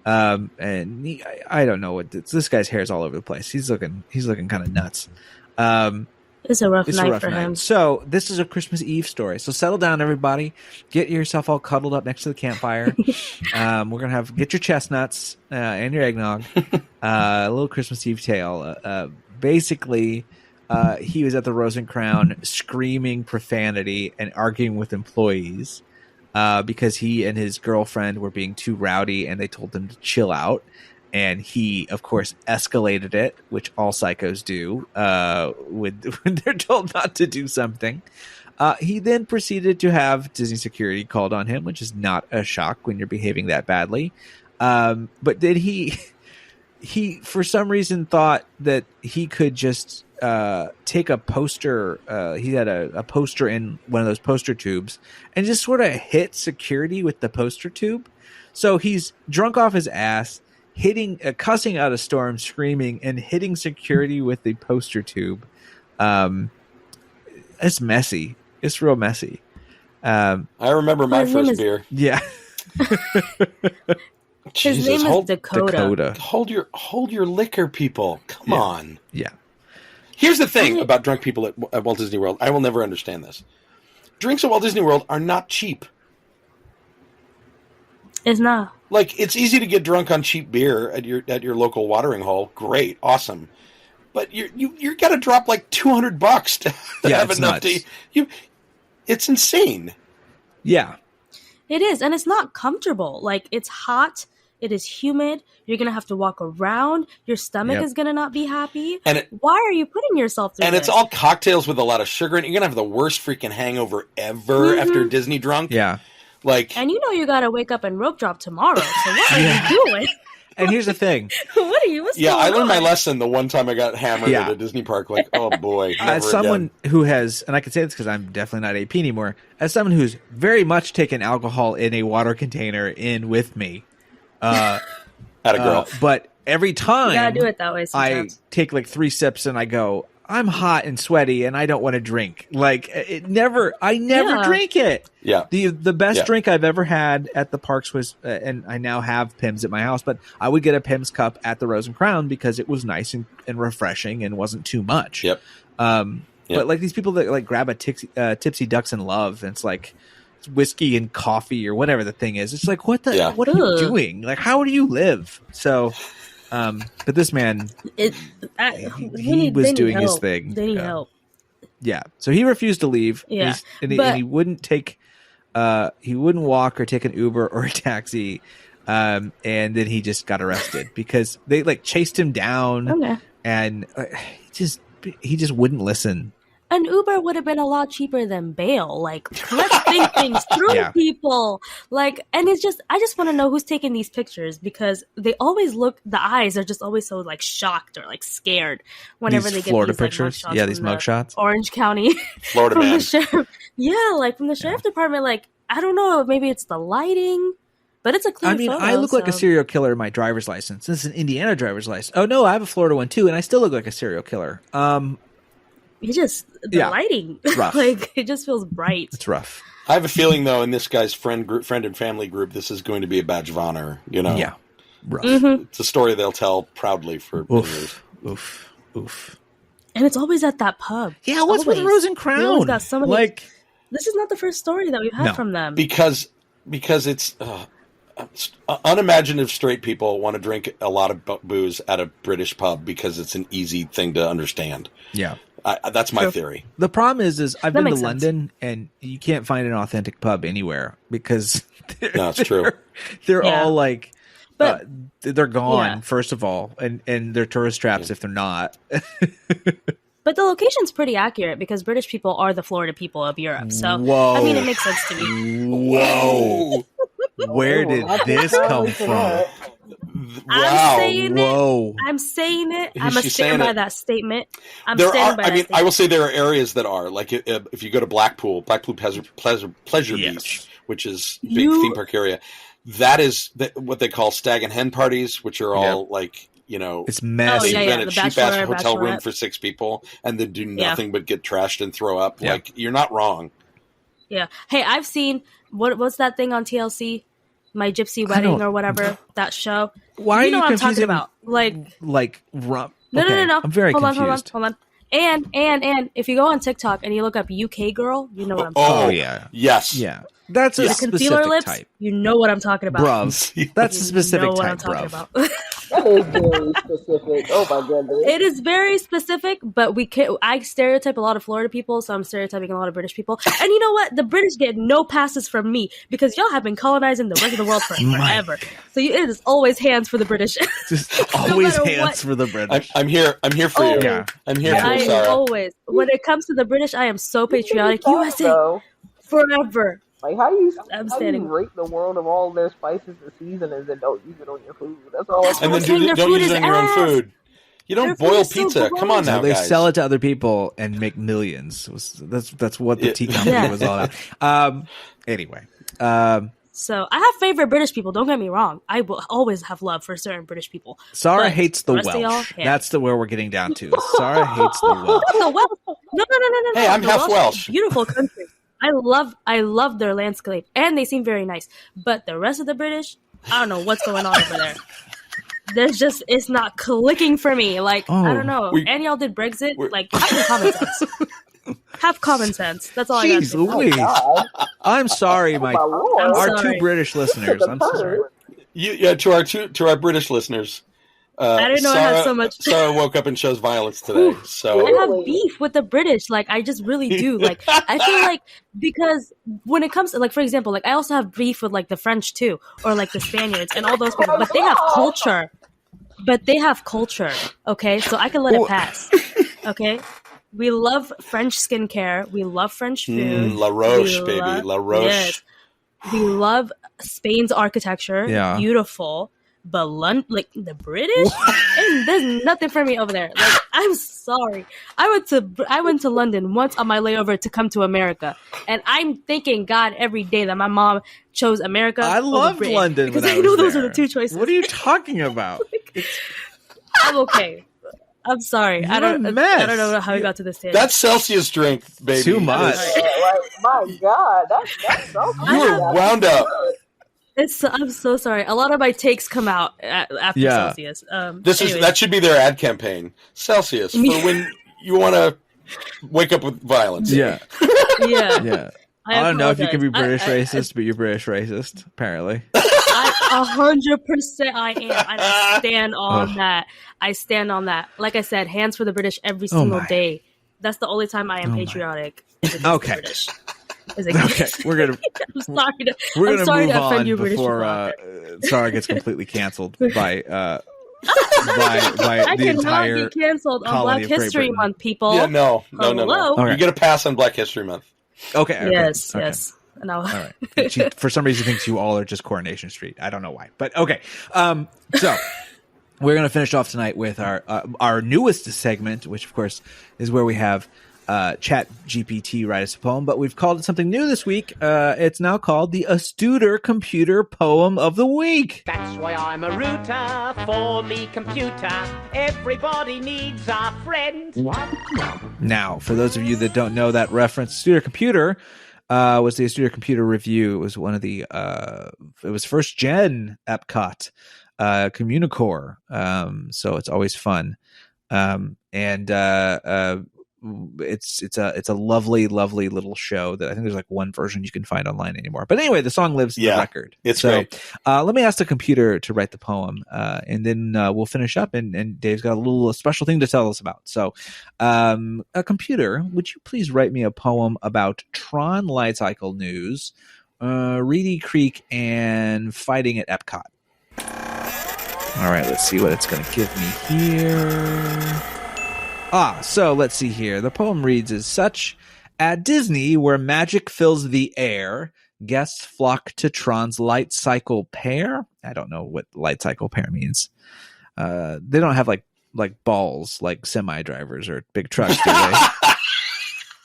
[SPEAKER 1] And I don't know what this guy's hair is all over the place. He's looking kind of nuts.
[SPEAKER 6] It's a rough
[SPEAKER 1] It's
[SPEAKER 6] night
[SPEAKER 1] a rough
[SPEAKER 6] for
[SPEAKER 1] night.
[SPEAKER 6] him.
[SPEAKER 1] So this is a Christmas Eve story. So settle down, everybody. Get yourself all cuddled up next to the campfire. We're gonna get your chestnuts and your eggnog. A little Christmas Eve tale. Basically, he was at the Rose and Crown screaming profanity and arguing with employees because he and his girlfriend were being too rowdy, and they told him to chill out. And he, of course, escalated it, which all psychos do when they're told not to do something. He then proceeded to have Disney security called on him, which is not a shock when you're behaving that badly. But then he he for some reason thought that he could just take a poster. He had a poster in one of those poster tubes and just sort of hit security with the poster tube. So he's drunk off his ass, hitting, cussing out a storm, screaming, and hitting security with the poster tube. It's messy. It's real messy.
[SPEAKER 5] I remember my first beer.
[SPEAKER 1] Yeah.
[SPEAKER 6] His name is Dakota.
[SPEAKER 5] Hold your liquor, people. Come on.
[SPEAKER 1] Yeah.
[SPEAKER 5] Here's the thing about drunk people at Walt Disney World. I will never understand this. Drinks at Walt Disney World are not cheap.
[SPEAKER 6] It's not.
[SPEAKER 5] Like, it's easy to get drunk on cheap beer at your local watering hole. Great, awesome. But you're got to drop like $200 to have
[SPEAKER 1] it's
[SPEAKER 5] enough
[SPEAKER 1] nuts.
[SPEAKER 5] to. It's insane.
[SPEAKER 1] Yeah.
[SPEAKER 6] It is, and it's not comfortable. Like, it's hot. It is humid. You're going to have to walk around. Your stomach is going to not be happy. Why are you putting yourself through this?
[SPEAKER 5] And it's all cocktails with a lot of sugar, and you're going to have the worst freaking hangover ever after Disney drunk.
[SPEAKER 1] Yeah.
[SPEAKER 5] Like,
[SPEAKER 6] and you got to wake up and rope drop tomorrow. So what are you doing?
[SPEAKER 1] And here's the thing.
[SPEAKER 6] What's going
[SPEAKER 5] I learned
[SPEAKER 6] on?
[SPEAKER 5] my lesson the one time I got hammered at a Disney park. Like, oh boy.
[SPEAKER 1] As someone who has, and I can say this because I'm definitely not AP anymore, as someone who's very much taken alcohol in a water container in with me.
[SPEAKER 5] At a girl.
[SPEAKER 1] But every time
[SPEAKER 6] You gotta do it that way
[SPEAKER 1] I
[SPEAKER 6] sometimes.
[SPEAKER 1] take like 3 sips and I go, I'm hot and sweaty and I don't want to drink. Like I never drink it.
[SPEAKER 5] Yeah.
[SPEAKER 1] The best drink I've ever had at the parks was, and I now have Pimm's at my house, but I would get a Pimm's cup at the Rose and Crown because it was nice and refreshing and wasn't too much.
[SPEAKER 5] Yep.
[SPEAKER 1] But like these people that like grab a Tipsy Ducks in Love, and it's like it's whiskey and coffee or whatever the thing is. It's like, what are you doing? Like, how do you live? So, but this man, he was doing his thing.
[SPEAKER 6] They need help.
[SPEAKER 1] Yeah. So he refused to leave.
[SPEAKER 6] Yeah.
[SPEAKER 1] And he wouldn't take, he wouldn't walk or take an Uber or a taxi. And then he just got arrested because they like chased him down.
[SPEAKER 6] Okay.
[SPEAKER 1] And he just wouldn't listen.
[SPEAKER 6] An Uber would have been a lot cheaper than bail. Like, let's think things through, people. Like, and I just want to know who's taking these pictures because they always the eyes are just always so like shocked or like scared whenever
[SPEAKER 1] These
[SPEAKER 6] they get
[SPEAKER 1] Florida
[SPEAKER 6] these, like,
[SPEAKER 1] pictures.
[SPEAKER 6] mugshots
[SPEAKER 1] Yeah, these
[SPEAKER 6] from the
[SPEAKER 1] mugshots.
[SPEAKER 6] Orange County.
[SPEAKER 5] Florida
[SPEAKER 6] from
[SPEAKER 5] man.
[SPEAKER 6] the sheriff. Yeah, like from the sheriff department. Like, I don't know, maybe it's the lighting. But it's a clear photo,
[SPEAKER 1] I look like a serial killer in my driver's license. This is an Indiana driver's license. Oh no, I have a Florida one too, and I still look like a serial killer.
[SPEAKER 6] The lighting,
[SPEAKER 1] it's rough.
[SPEAKER 6] like it just feels bright.
[SPEAKER 1] It's rough.
[SPEAKER 5] I have a feeling though, in this guy's friend and family group, this is going to be a badge of honor. You know,
[SPEAKER 1] Yeah, rough.
[SPEAKER 5] It's a story they'll tell proudly for years.
[SPEAKER 1] Oof.
[SPEAKER 6] And it's always at that pub.
[SPEAKER 1] Yeah, what's with
[SPEAKER 6] Always.
[SPEAKER 1] Rose and
[SPEAKER 6] They
[SPEAKER 1] Crown?
[SPEAKER 6] always got somebody.
[SPEAKER 1] Like,
[SPEAKER 6] This is not the first story that we've had
[SPEAKER 1] No.
[SPEAKER 6] from them.
[SPEAKER 5] Because it's unimaginative straight people want to drink a lot of booze at a British pub because it's an easy thing to understand.
[SPEAKER 1] yeah.
[SPEAKER 5] That's my theory.
[SPEAKER 1] The problem is I've
[SPEAKER 6] That
[SPEAKER 1] been to
[SPEAKER 6] makes sense.
[SPEAKER 1] London and you can't find an authentic pub anywhere because
[SPEAKER 5] No, it's true.
[SPEAKER 1] They're
[SPEAKER 6] Yeah.
[SPEAKER 1] all like,
[SPEAKER 6] But-
[SPEAKER 1] they're gone
[SPEAKER 6] Yeah.
[SPEAKER 1] first of all, and they're tourist traps if they're not.
[SPEAKER 6] But the location's pretty accurate because British people are the Florida people of Europe. So,
[SPEAKER 1] Whoa.
[SPEAKER 6] I mean, it makes sense to me.
[SPEAKER 1] Whoa! Where did this come from?
[SPEAKER 6] I'm saying
[SPEAKER 1] Whoa!
[SPEAKER 6] it. I'm saying it. I'm
[SPEAKER 5] She's
[SPEAKER 6] going to
[SPEAKER 5] saying
[SPEAKER 6] stand by
[SPEAKER 5] it.
[SPEAKER 6] that statement. I'm
[SPEAKER 5] There
[SPEAKER 6] standing
[SPEAKER 5] are.
[SPEAKER 6] by
[SPEAKER 5] I
[SPEAKER 6] that
[SPEAKER 5] mean,
[SPEAKER 6] statement.
[SPEAKER 5] I will say there are areas that are like if you go to Blackpool Pleasure
[SPEAKER 1] Yes.
[SPEAKER 5] Beach, which is a big theme park area. That is what they call stag and hen parties, which are all like, you know,
[SPEAKER 1] It's messy.
[SPEAKER 6] yeah,
[SPEAKER 5] rent a
[SPEAKER 6] the
[SPEAKER 5] cheap ass
[SPEAKER 6] bachelor,
[SPEAKER 5] hotel room
[SPEAKER 6] bachelorette.
[SPEAKER 5] for 6 people and then do
[SPEAKER 6] Yeah.
[SPEAKER 5] nothing but get trashed and throw up.
[SPEAKER 1] Yeah.
[SPEAKER 5] Like, you're not wrong.
[SPEAKER 6] Yeah. Hey, I've seen what's that thing on TLC? My Gypsy Wedding or whatever, that show.
[SPEAKER 1] Why are
[SPEAKER 6] you know
[SPEAKER 1] you
[SPEAKER 6] what I'm talking
[SPEAKER 1] confusing
[SPEAKER 6] about? Like
[SPEAKER 1] rum?
[SPEAKER 6] no.
[SPEAKER 1] I'm very
[SPEAKER 6] hold
[SPEAKER 1] confused.
[SPEAKER 6] on. And if you go on TikTok and you look up UK girl, you know what I'm talking
[SPEAKER 1] Oh
[SPEAKER 6] about.
[SPEAKER 1] yeah,
[SPEAKER 5] Yes.
[SPEAKER 1] yeah. That's a
[SPEAKER 6] The concealer
[SPEAKER 1] specific
[SPEAKER 6] lips,
[SPEAKER 1] type,
[SPEAKER 6] you know what I'm talking about.
[SPEAKER 1] bruv. That's a
[SPEAKER 6] You
[SPEAKER 1] specific
[SPEAKER 6] know what
[SPEAKER 1] type,
[SPEAKER 6] I'm talking
[SPEAKER 1] bruv.
[SPEAKER 6] about.
[SPEAKER 7] That is very specific. Oh my goodness.
[SPEAKER 6] It is very specific, but I stereotype a lot of Florida people, so I'm stereotyping a lot of British people. And you know what? The British get no passes from me because y'all have been colonizing the rest of the world for forever. So it is always hands for the British.
[SPEAKER 1] Just always
[SPEAKER 6] matter
[SPEAKER 1] hands
[SPEAKER 6] what.
[SPEAKER 1] for the British.
[SPEAKER 5] I'm here for you.
[SPEAKER 1] Yeah.
[SPEAKER 5] I'm here for
[SPEAKER 6] I
[SPEAKER 5] you,
[SPEAKER 6] am
[SPEAKER 5] Sarah.
[SPEAKER 6] always. When it comes to the British, I am so patriotic. USA
[SPEAKER 7] Though.
[SPEAKER 6] forever.
[SPEAKER 7] Like, how do you
[SPEAKER 6] Outstanding.
[SPEAKER 7] rate the world of all their spices and seasonings and don't use it on your food? That's all.
[SPEAKER 5] And then
[SPEAKER 6] saying their
[SPEAKER 5] don't
[SPEAKER 6] food
[SPEAKER 5] use it
[SPEAKER 6] is
[SPEAKER 5] on your own
[SPEAKER 6] ass.
[SPEAKER 5] food. You don't
[SPEAKER 6] Their food
[SPEAKER 5] boil
[SPEAKER 6] is so
[SPEAKER 5] pizza. Come on
[SPEAKER 6] gross.
[SPEAKER 5] now,
[SPEAKER 1] No, they
[SPEAKER 5] guys.
[SPEAKER 1] sell it to other people and make millions. That's what the tea company
[SPEAKER 6] Yeah.
[SPEAKER 1] was all about. Anyway,
[SPEAKER 6] So I have favorite British people. Don't get me wrong. I will always have love for certain British people.
[SPEAKER 1] Sarah
[SPEAKER 6] But
[SPEAKER 1] hates the
[SPEAKER 6] rest of y'all,
[SPEAKER 1] Welsh.
[SPEAKER 6] yeah.
[SPEAKER 1] That's where we're getting down to. Sarah hates the Welsh.
[SPEAKER 6] The Welsh. No.
[SPEAKER 5] Hey, I'm
[SPEAKER 6] The
[SPEAKER 5] half
[SPEAKER 6] is a
[SPEAKER 5] Welsh.
[SPEAKER 6] Beautiful country. I love their landscape, and they seem very nice. But the rest of the British, I don't know what's going on over there. It's not clicking for me. Like, I don't know.
[SPEAKER 5] We-
[SPEAKER 6] And y'all did Brexit. Like, have some common sense. Have common sense. That's all I got to
[SPEAKER 1] Jeez
[SPEAKER 6] say.
[SPEAKER 1] Louise.
[SPEAKER 7] God.
[SPEAKER 1] I'm sorry, my
[SPEAKER 7] My lord.
[SPEAKER 6] I'm
[SPEAKER 1] our
[SPEAKER 6] sorry.
[SPEAKER 1] two British listeners. I'm sorry.
[SPEAKER 5] To our British listeners.
[SPEAKER 6] I didn't know I had so much-
[SPEAKER 5] Sarah woke up and chose violence today. So
[SPEAKER 6] I have beef with the British. Like, I just really do. Like, I feel like, because when it comes to, like, for example, like, I also have beef with, like, the French too, or like the Spaniards and all those people. But they have culture. Okay, so I can let it pass. Okay, we love French skincare. We love French food.
[SPEAKER 5] La Roche,
[SPEAKER 6] We
[SPEAKER 5] baby.
[SPEAKER 6] love-
[SPEAKER 5] La Roche.
[SPEAKER 6] Yes. We love Spain's architecture.
[SPEAKER 1] Yeah.
[SPEAKER 6] Beautiful. But like the British, and there's nothing for me over there. Like, I'm sorry. I went to London once on my layover to come to America, and I'm thanking God every day that my mom chose America.
[SPEAKER 1] I
[SPEAKER 6] over
[SPEAKER 1] loved
[SPEAKER 6] Britain,
[SPEAKER 1] London
[SPEAKER 6] because
[SPEAKER 1] when I
[SPEAKER 6] I know
[SPEAKER 1] was
[SPEAKER 6] those
[SPEAKER 1] there.
[SPEAKER 6] are the two choices.
[SPEAKER 1] What are you talking about?
[SPEAKER 6] I'm okay. I'm sorry. I
[SPEAKER 1] You're a
[SPEAKER 6] don't
[SPEAKER 1] mess.
[SPEAKER 6] know how we got to this tangent.
[SPEAKER 5] That's Celsius drink, baby.
[SPEAKER 1] Too much.
[SPEAKER 7] Like, my God, that's so.
[SPEAKER 5] You were wound up.
[SPEAKER 6] I'm so sorry. A lot of my takes come out after
[SPEAKER 1] Yeah.
[SPEAKER 6] Celsius.
[SPEAKER 5] That should be their ad campaign. Celsius for when you want to wake up with violence.
[SPEAKER 1] Yeah,
[SPEAKER 6] Yeah.
[SPEAKER 1] yeah. I don't know if you can be
[SPEAKER 6] apologize.
[SPEAKER 1] British racist, but you're British racist, apparently.
[SPEAKER 6] 100% I am. And I stand on that. I stand on that. Like I said, hands for the British every single
[SPEAKER 1] my.
[SPEAKER 6] day. That's the only time I am patriotic. is against
[SPEAKER 1] Okay.
[SPEAKER 6] the British. Is against-
[SPEAKER 1] Okay, we're gonna
[SPEAKER 6] I'm sorry to,
[SPEAKER 1] we're
[SPEAKER 6] I'm
[SPEAKER 1] gonna
[SPEAKER 6] sorry
[SPEAKER 1] move
[SPEAKER 6] to offend
[SPEAKER 1] on
[SPEAKER 6] you, British
[SPEAKER 1] before
[SPEAKER 6] people out there.
[SPEAKER 1] Sarah gets completely canceled by
[SPEAKER 6] I
[SPEAKER 1] the
[SPEAKER 6] cannot
[SPEAKER 1] entire.
[SPEAKER 6] be canceled on
[SPEAKER 1] colony
[SPEAKER 6] Black
[SPEAKER 1] of Great
[SPEAKER 6] History
[SPEAKER 1] Britain.
[SPEAKER 6] Month, people.
[SPEAKER 5] Yeah, no.
[SPEAKER 6] Hello?
[SPEAKER 1] Okay.
[SPEAKER 5] You get a pass on Black History Month.
[SPEAKER 1] Okay.
[SPEAKER 6] Yes,
[SPEAKER 1] okay.
[SPEAKER 6] yes. No.
[SPEAKER 1] All right. She, for some reason, thinks you all are just Coronation Street. I don't know why, but okay. So we're gonna finish off tonight with our newest segment, which of course is where we have Chat GPT write us a poem, but we've called it something new this week. It's now called the Astuter Computer Poem of the Week.
[SPEAKER 8] That's why I'm a router for the computer. Everybody needs a friend.
[SPEAKER 1] Now, for those of you that don't know that reference, Astuter Computer was the Astuter Computer Review. It was one of the it was first gen Epcot Communicore. So it's always fun. It's a lovely little show that I think there's like one version you can find online anymore. But anyway, the song lives in the record.
[SPEAKER 5] It's
[SPEAKER 1] so
[SPEAKER 5] great.
[SPEAKER 1] let me ask the computer to write the poem, and then we'll finish up. And Dave's got a little special thing to tell us about. So, a computer, would you please write me a poem about Tron Light Cycle news, Reedy Creek, and fighting at Epcot? All right, let's see what it's going to give me here. So let's see here. The poem reads as such. At Disney, where magic fills the air, guests flock to Tron's Light Cycle pair. I don't know what Light Cycle pair means. They don't have like balls like semi-drivers or big trucks, do they?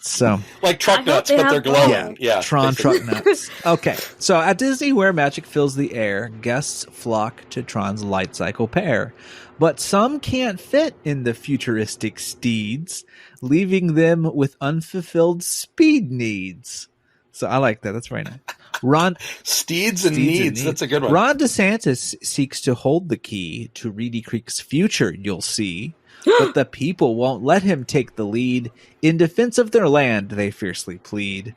[SPEAKER 1] So
[SPEAKER 5] Like truck
[SPEAKER 6] I
[SPEAKER 5] nuts,
[SPEAKER 6] hope they
[SPEAKER 5] but they're
[SPEAKER 6] have
[SPEAKER 5] glowing. Yeah.
[SPEAKER 1] Tron truck nuts. Okay. So at Disney, where magic fills the air, guests flock to Tron's Light Cycle pair. But some can't fit in the futuristic steeds, leaving them with unfulfilled speed needs. So I like that. That's very nice.
[SPEAKER 5] Steeds and needs. That's a good one.
[SPEAKER 1] Ron DeSantis seeks to hold the key to Reedy Creek's future, you'll see. But the people won't let him take the lead. In defense of their land, they fiercely plead.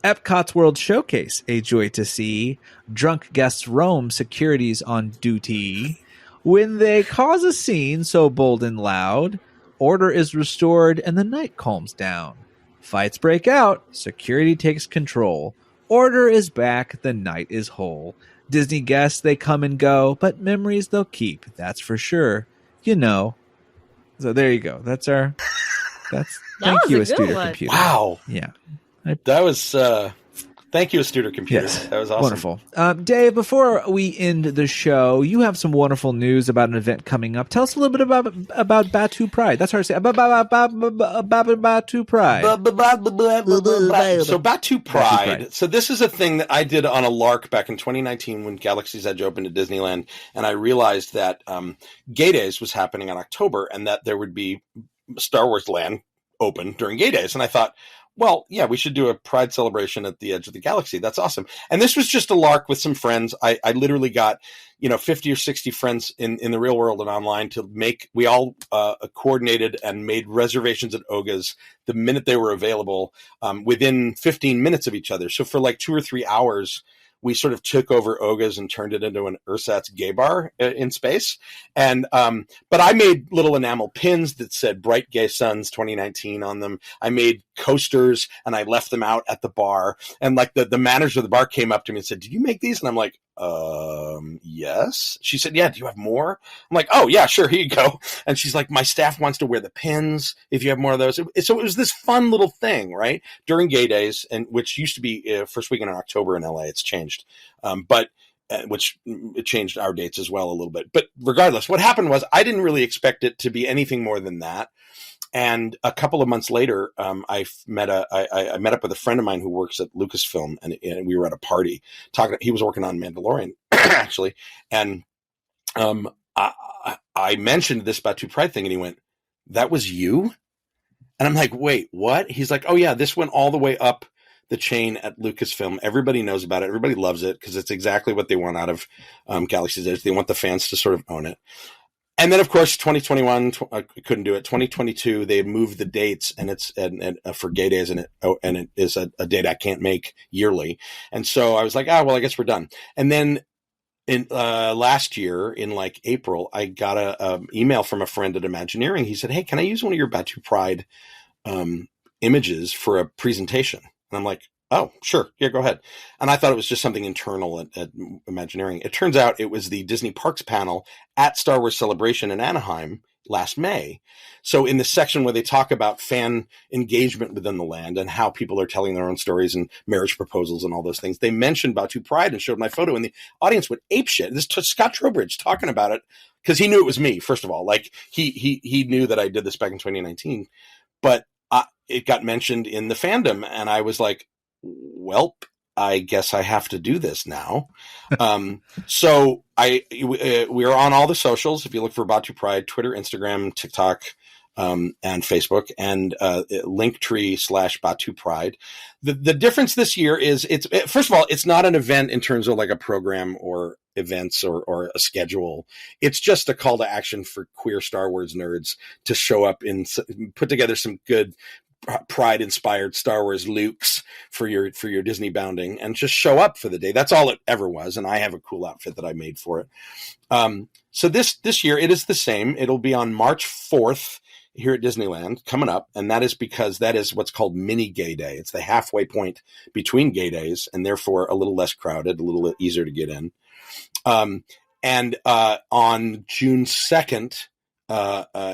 [SPEAKER 1] Epcot's World Showcase, a joy to see. Drunk guests roam, security's on duty. When they cause a scene so bold and loud, order is restored and the night calms down. Fights break out, security takes control. Order is back, the night is whole. Disney guests, they come and go, but memories they'll keep, that's for sure. You know. So there you go. Thank
[SPEAKER 6] was
[SPEAKER 1] you,
[SPEAKER 6] a good
[SPEAKER 1] Astuter
[SPEAKER 6] one.
[SPEAKER 1] Computer.
[SPEAKER 5] Wow.
[SPEAKER 1] Yeah.
[SPEAKER 5] That was Thank you, Astuter Computer.
[SPEAKER 1] Yes,
[SPEAKER 5] That was awesome.
[SPEAKER 1] wonderful. Dave, before we end the show, you have some wonderful news about an event coming up. Tell us a little bit about Batu Pride. That's hard to say. Batu Pride.
[SPEAKER 5] So Batu Pride. So this is a thing that I did on a lark back in 2019 when Galaxy's Edge opened at Disneyland, and I realized that Gay Days was happening in October, and that there would be Star Wars Land open during Gay Days, and I thought, well, yeah, we should do a Pride celebration at the edge of the galaxy. That's awesome. And this was just a lark with some friends. I literally got, 50 or 60 friends in the real world and online to make, we all coordinated and made reservations at Oga's the minute they were available, within 15 minutes of each other. So for like 2 or 3 hours, we sort of took over Oga's and turned it into an ersatz gay bar in space. And, but I made little enamel pins that said Bright Gay Suns 2019 on them. I made coasters and I left them out at the bar. And like the manager of the bar came up to me and said, "Did you make these?" And I'm like, yes. She said, "Yeah, do you have more?" I'm like, "Oh yeah, sure. Here you go." And she's like, "My staff wants to wear the pins if you have more of those." So it was this fun little thing, right? During Gay Days, and which used to be first weekend in October in LA. It's changed. But which it changed our dates as well a little bit. But regardless, what happened was I didn't really expect it to be anything more than that. And a couple of months later, I met up with a friend of mine who works at Lucasfilm, and we were at a party talking. He was working on Mandalorian actually, and I mentioned this Batu Pride thing, and he went, "That was you?" And I'm like, "Wait, what?" He's like, "Oh yeah, this went all the way up the chain at Lucasfilm. Everybody knows about it. Everybody loves it because it's exactly what they want out of Galaxy's Edge. They want the fans to sort of own it." And then, of course, 2021 couldn't do it. 2022 they moved the dates, and it's for Gay Days, and it is a date I can't make yearly. And so I was like, well, I guess we're done. And then in last year in like April, I got a email from a friend at Imagineering. He said, "Hey, can I use one of your Batu Pride images for a presentation?" And I'm like, "Oh, sure. Yeah, go ahead." And I thought it was just something internal at Imagineering. It turns out it was the Disney Parks panel at Star Wars Celebration in Anaheim last May. So in the section where they talk about fan engagement within the land and how people are telling their own stories and marriage proposals and all those things, they mentioned Batu Pride and showed my photo, and the audience went apeshit. This Scott Trowbridge talking about it because he knew it was me, first of all. Like he knew that I did this back in 2019, but it got mentioned in the fandom, and I was like, "Welp, I guess I have to do this now." So we are on all the socials. If you look for Batu Pride, Twitter, Instagram, TikTok, and Facebook, and Linktree/Batu Pride. The difference this year is first of all, it's not an event in terms of like a program or events or a schedule. It's just a call to action for queer Star Wars nerds to show up and put together some good Pride inspired Star Wars Lukes for your Disney bounding, and just show up for the day. That's all it ever was. And I have a cool outfit that I made for it. So this year it is the same. It'll be on March 4th here at Disneyland coming up. And that is because that is what's called Mini Gay Day. It's the halfway point between Gay Days, and therefore a little less crowded, a little easier to get in. And on June 2nd,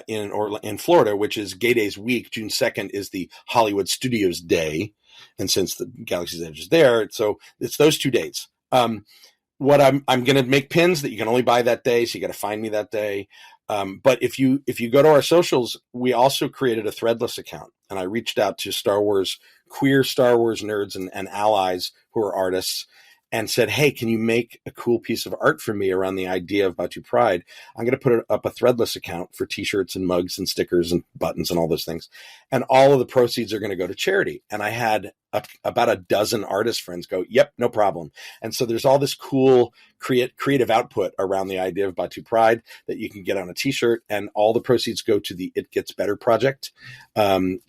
[SPEAKER 5] in Florida, which is Gay Days week, June 2nd is the Hollywood Studios Day. And since the Galaxy's Edge is there, so it's those 2 dates. What I'm going to make pins that you can only buy that day. So you got to find me that day. But if you go to our socials, we also created a Threadless account, and I reached out to queer Star Wars nerds and allies who are artists, and said, "Hey, can you make a cool piece of art for me around the idea of Batu Pride? I'm going to put up a Threadless account for t-shirts and mugs and stickers and buttons and all those things. And all of the proceeds are going to go to charity." And I had about a dozen artist friends go, "Yep, no problem." And so there's all this cool creative output around the idea of Batu Pride that you can get on a t-shirt, and all the proceeds go to the It Gets Better project. And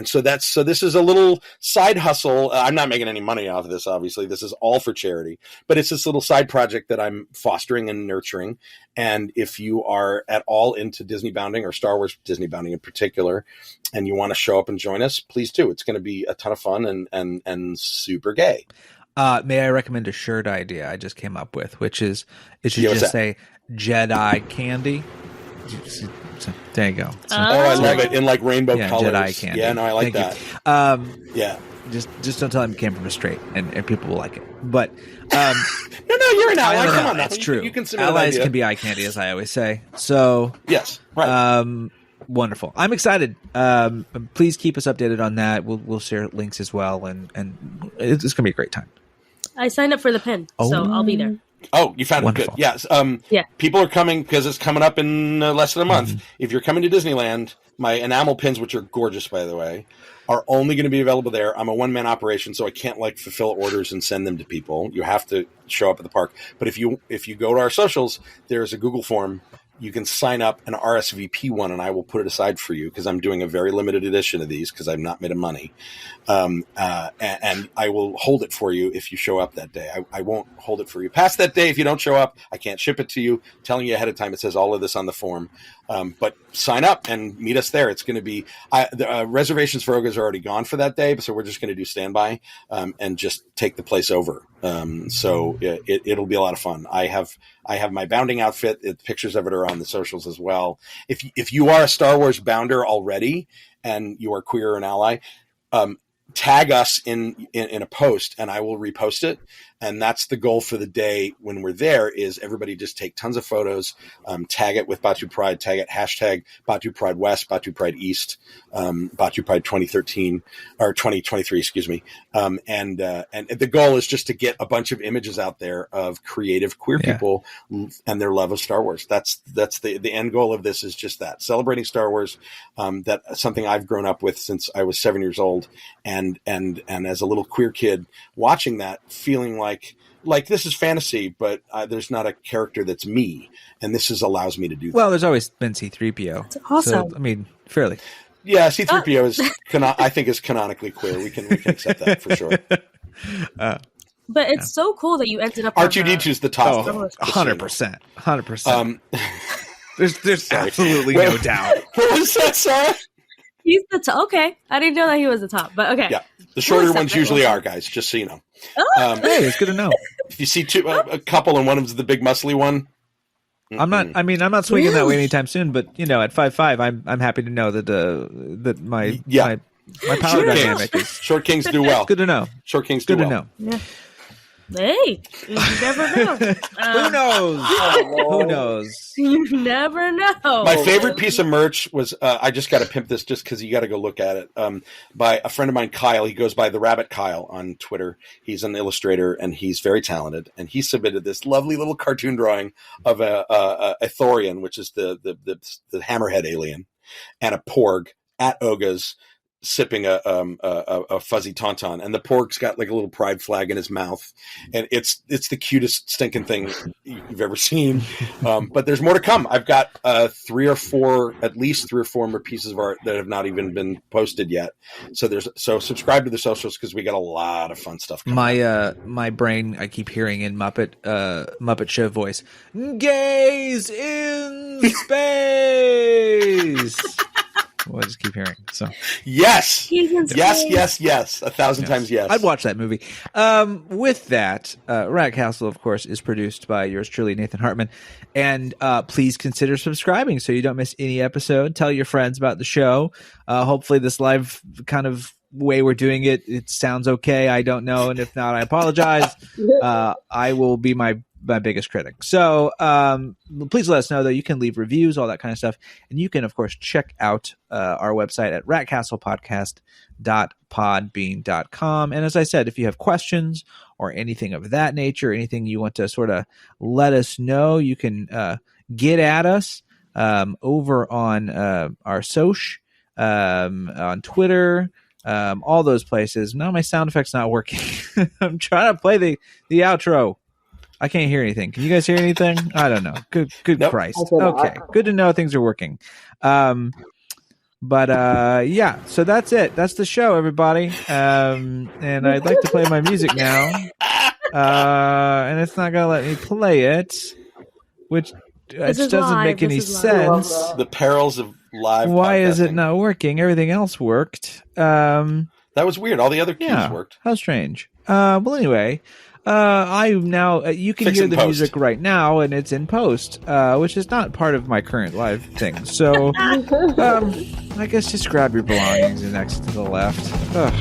[SPEAKER 5] so this is a little side hustle. I'm not making any money off of this, obviously. This is all for charity, but it's this little side project that I'm fostering and nurturing. And if you are at all into Disney bounding, or Star Wars Disney bounding in particular, and you want to show up and join us, please do. It's going to be a ton of fun and super gay.
[SPEAKER 1] May I recommend a shirt idea I just came up with, which is it should just say Jedi candy. So, there you go.
[SPEAKER 5] I love it in like rainbow colors.
[SPEAKER 1] Jedi candy.
[SPEAKER 5] Yeah, no, I like
[SPEAKER 1] Thank
[SPEAKER 5] that.
[SPEAKER 1] you.
[SPEAKER 5] Yeah.
[SPEAKER 1] just don't tell them you came from a straight, and people will like it. But
[SPEAKER 5] No, you're an ally. Come on,
[SPEAKER 1] that's
[SPEAKER 5] you
[SPEAKER 1] true.
[SPEAKER 5] You can submit an
[SPEAKER 1] Allies
[SPEAKER 5] idea.
[SPEAKER 1] can be eye candy, as I always say. So
[SPEAKER 5] Yes, right.
[SPEAKER 1] wonderful. I'm excited. Please keep us updated on that. We'll share links as well, and it's gonna be a great time.
[SPEAKER 6] I signed up for the pin, so I'll be there.
[SPEAKER 5] Oh, you found
[SPEAKER 1] Wonderful.
[SPEAKER 5] it good. Yes.
[SPEAKER 6] Yeah.
[SPEAKER 5] People are coming because it's coming up in less than a month. If you're coming to Disneyland, my enamel pins, which are gorgeous, by the way, are only going to be available there. I'm a one-man operation, so I can't fulfill orders and send them to people. You have to show up at the park. But if you go to our socials, there's a Google form. You can sign up an RSVP one, and I will put it aside for you because I'm doing a very limited edition of these because I'm not made of money. And I will hold it for you if you show up that day. I won't hold it for you past that day. If you don't show up, I can't ship it to you. Telling you ahead of time, it says all of this on the form. But sign up and meet us there. It's going to be the reservations for Oga's are already gone for that day, so we're just going to do standby and just take the place over. So it'll be a lot of fun. I have my bounding outfit. Pictures of it are on the socials as well. If you are a Star Wars bounder already and you are queer or an ally, tag us in a post and I will repost it. And that's the goal for the day when we're there is everybody just take tons of photos, tag it with Batu Pride, tag it hashtag Batu Pride West, Batu Pride East, Batu Pride 2013 or 2023, excuse me. And the goal is just to get a bunch of images out there of creative queer people and their love of Star Wars. That's the end goal of this is just that, celebrating Star Wars. That's something I've grown up with since I was 7 years old. And as a little queer kid watching that, feeling like this is fantasy, but there's not a character that's me, and this allows me to do that.
[SPEAKER 1] Well, there's always been C-3PO.
[SPEAKER 6] That's awesome.
[SPEAKER 1] So, I mean, fairly.
[SPEAKER 5] Yeah, C-3PO is I think is canonically queer. We can accept that for sure.
[SPEAKER 6] But it's so cool that you ended up.
[SPEAKER 5] R2D2 is the top.
[SPEAKER 1] Oh, 100%. 100%. There's absolutely no doubt.
[SPEAKER 5] What was that, Sarah?
[SPEAKER 6] He's the top. Okay, I didn't know that he was the top, but okay.
[SPEAKER 5] Yeah, the shorter ones usually are, guys. Just so you know.
[SPEAKER 1] Hey, it's good to know.
[SPEAKER 5] If you see a couple and one of them's the big muscly one,
[SPEAKER 1] I'm not swinging that way anytime soon. But at 5'5", I'm happy to know that my power dynamic is
[SPEAKER 5] short kings do well.
[SPEAKER 1] good to know.
[SPEAKER 5] Short kings do
[SPEAKER 1] Good to
[SPEAKER 5] well.
[SPEAKER 1] know.
[SPEAKER 6] Yeah. Hey, you never know.
[SPEAKER 1] Who knows? Who knows?
[SPEAKER 6] You never know.
[SPEAKER 5] My favorite piece of merch was I just got to pimp this just because you got to go look at it. By a friend of mine, Kyle. He goes by the Rabbit Kyle on Twitter. He's an illustrator and he's very talented. And he submitted this lovely little cartoon drawing of a Thorian, which is the hammerhead alien, and a Porg at Oga's, sipping a fuzzy tauntaun, and the Porg's got like a little pride flag in his mouth, and it's the cutest stinking thing you've ever seen. But there's more to come. I've got at least three or four more pieces of art that have not even been posted yet. So subscribe to the socials because we got a lot of fun stuff coming.
[SPEAKER 1] My brain, I keep hearing in Muppet Show voice, gaze in space. Well, I just keep hearing. So
[SPEAKER 5] yes, 1,000 times yes.
[SPEAKER 1] I'd watch that movie. With that, Rat Castle, of course, is produced by yours truly, Nathan Hartman. And please consider subscribing so you don't miss any episode. Tell your friends about the show. Hopefully this live kind of way we're doing it sounds okay. I don't know. And if not, I apologize. I will be my biggest critic. So please let us know, though. You can leave reviews, all that kind of stuff. And you can, of course, check out our website at ratcastlepodcast.podbean.com. And as I said, if you have questions or anything of that nature, anything you want to sort of let us know, you can get at us over on our Soch, on Twitter, all those places. Now my sound effect's not working. I'm trying to play the outro. I can't hear anything. Can you guys hear anything? I don't know. Good
[SPEAKER 5] Nope.
[SPEAKER 1] Christ. Okay. Good to know things are working. Yeah, so that's it. That's the show, everybody. And I'd like to play my music now. And it's not going to let me play it, which doesn't make any sense.
[SPEAKER 5] The perils of live
[SPEAKER 1] Why is it
[SPEAKER 5] podcasting.
[SPEAKER 1] not working? Everything else worked.
[SPEAKER 5] That was weird. All the other keys worked.
[SPEAKER 1] How strange. Well, anyway, I now you can
[SPEAKER 5] Fix
[SPEAKER 1] hear
[SPEAKER 5] it in
[SPEAKER 1] the
[SPEAKER 5] post.
[SPEAKER 1] music right now, and it's in post, which is not part of my current live thing. So, I guess just grab your belongings and exit to the left. Ugh.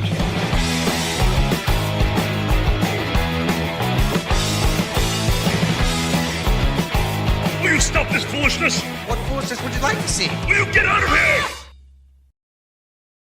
[SPEAKER 3] this foolishness?
[SPEAKER 9] What foolishness would you like to see?
[SPEAKER 3] Will you get out of here?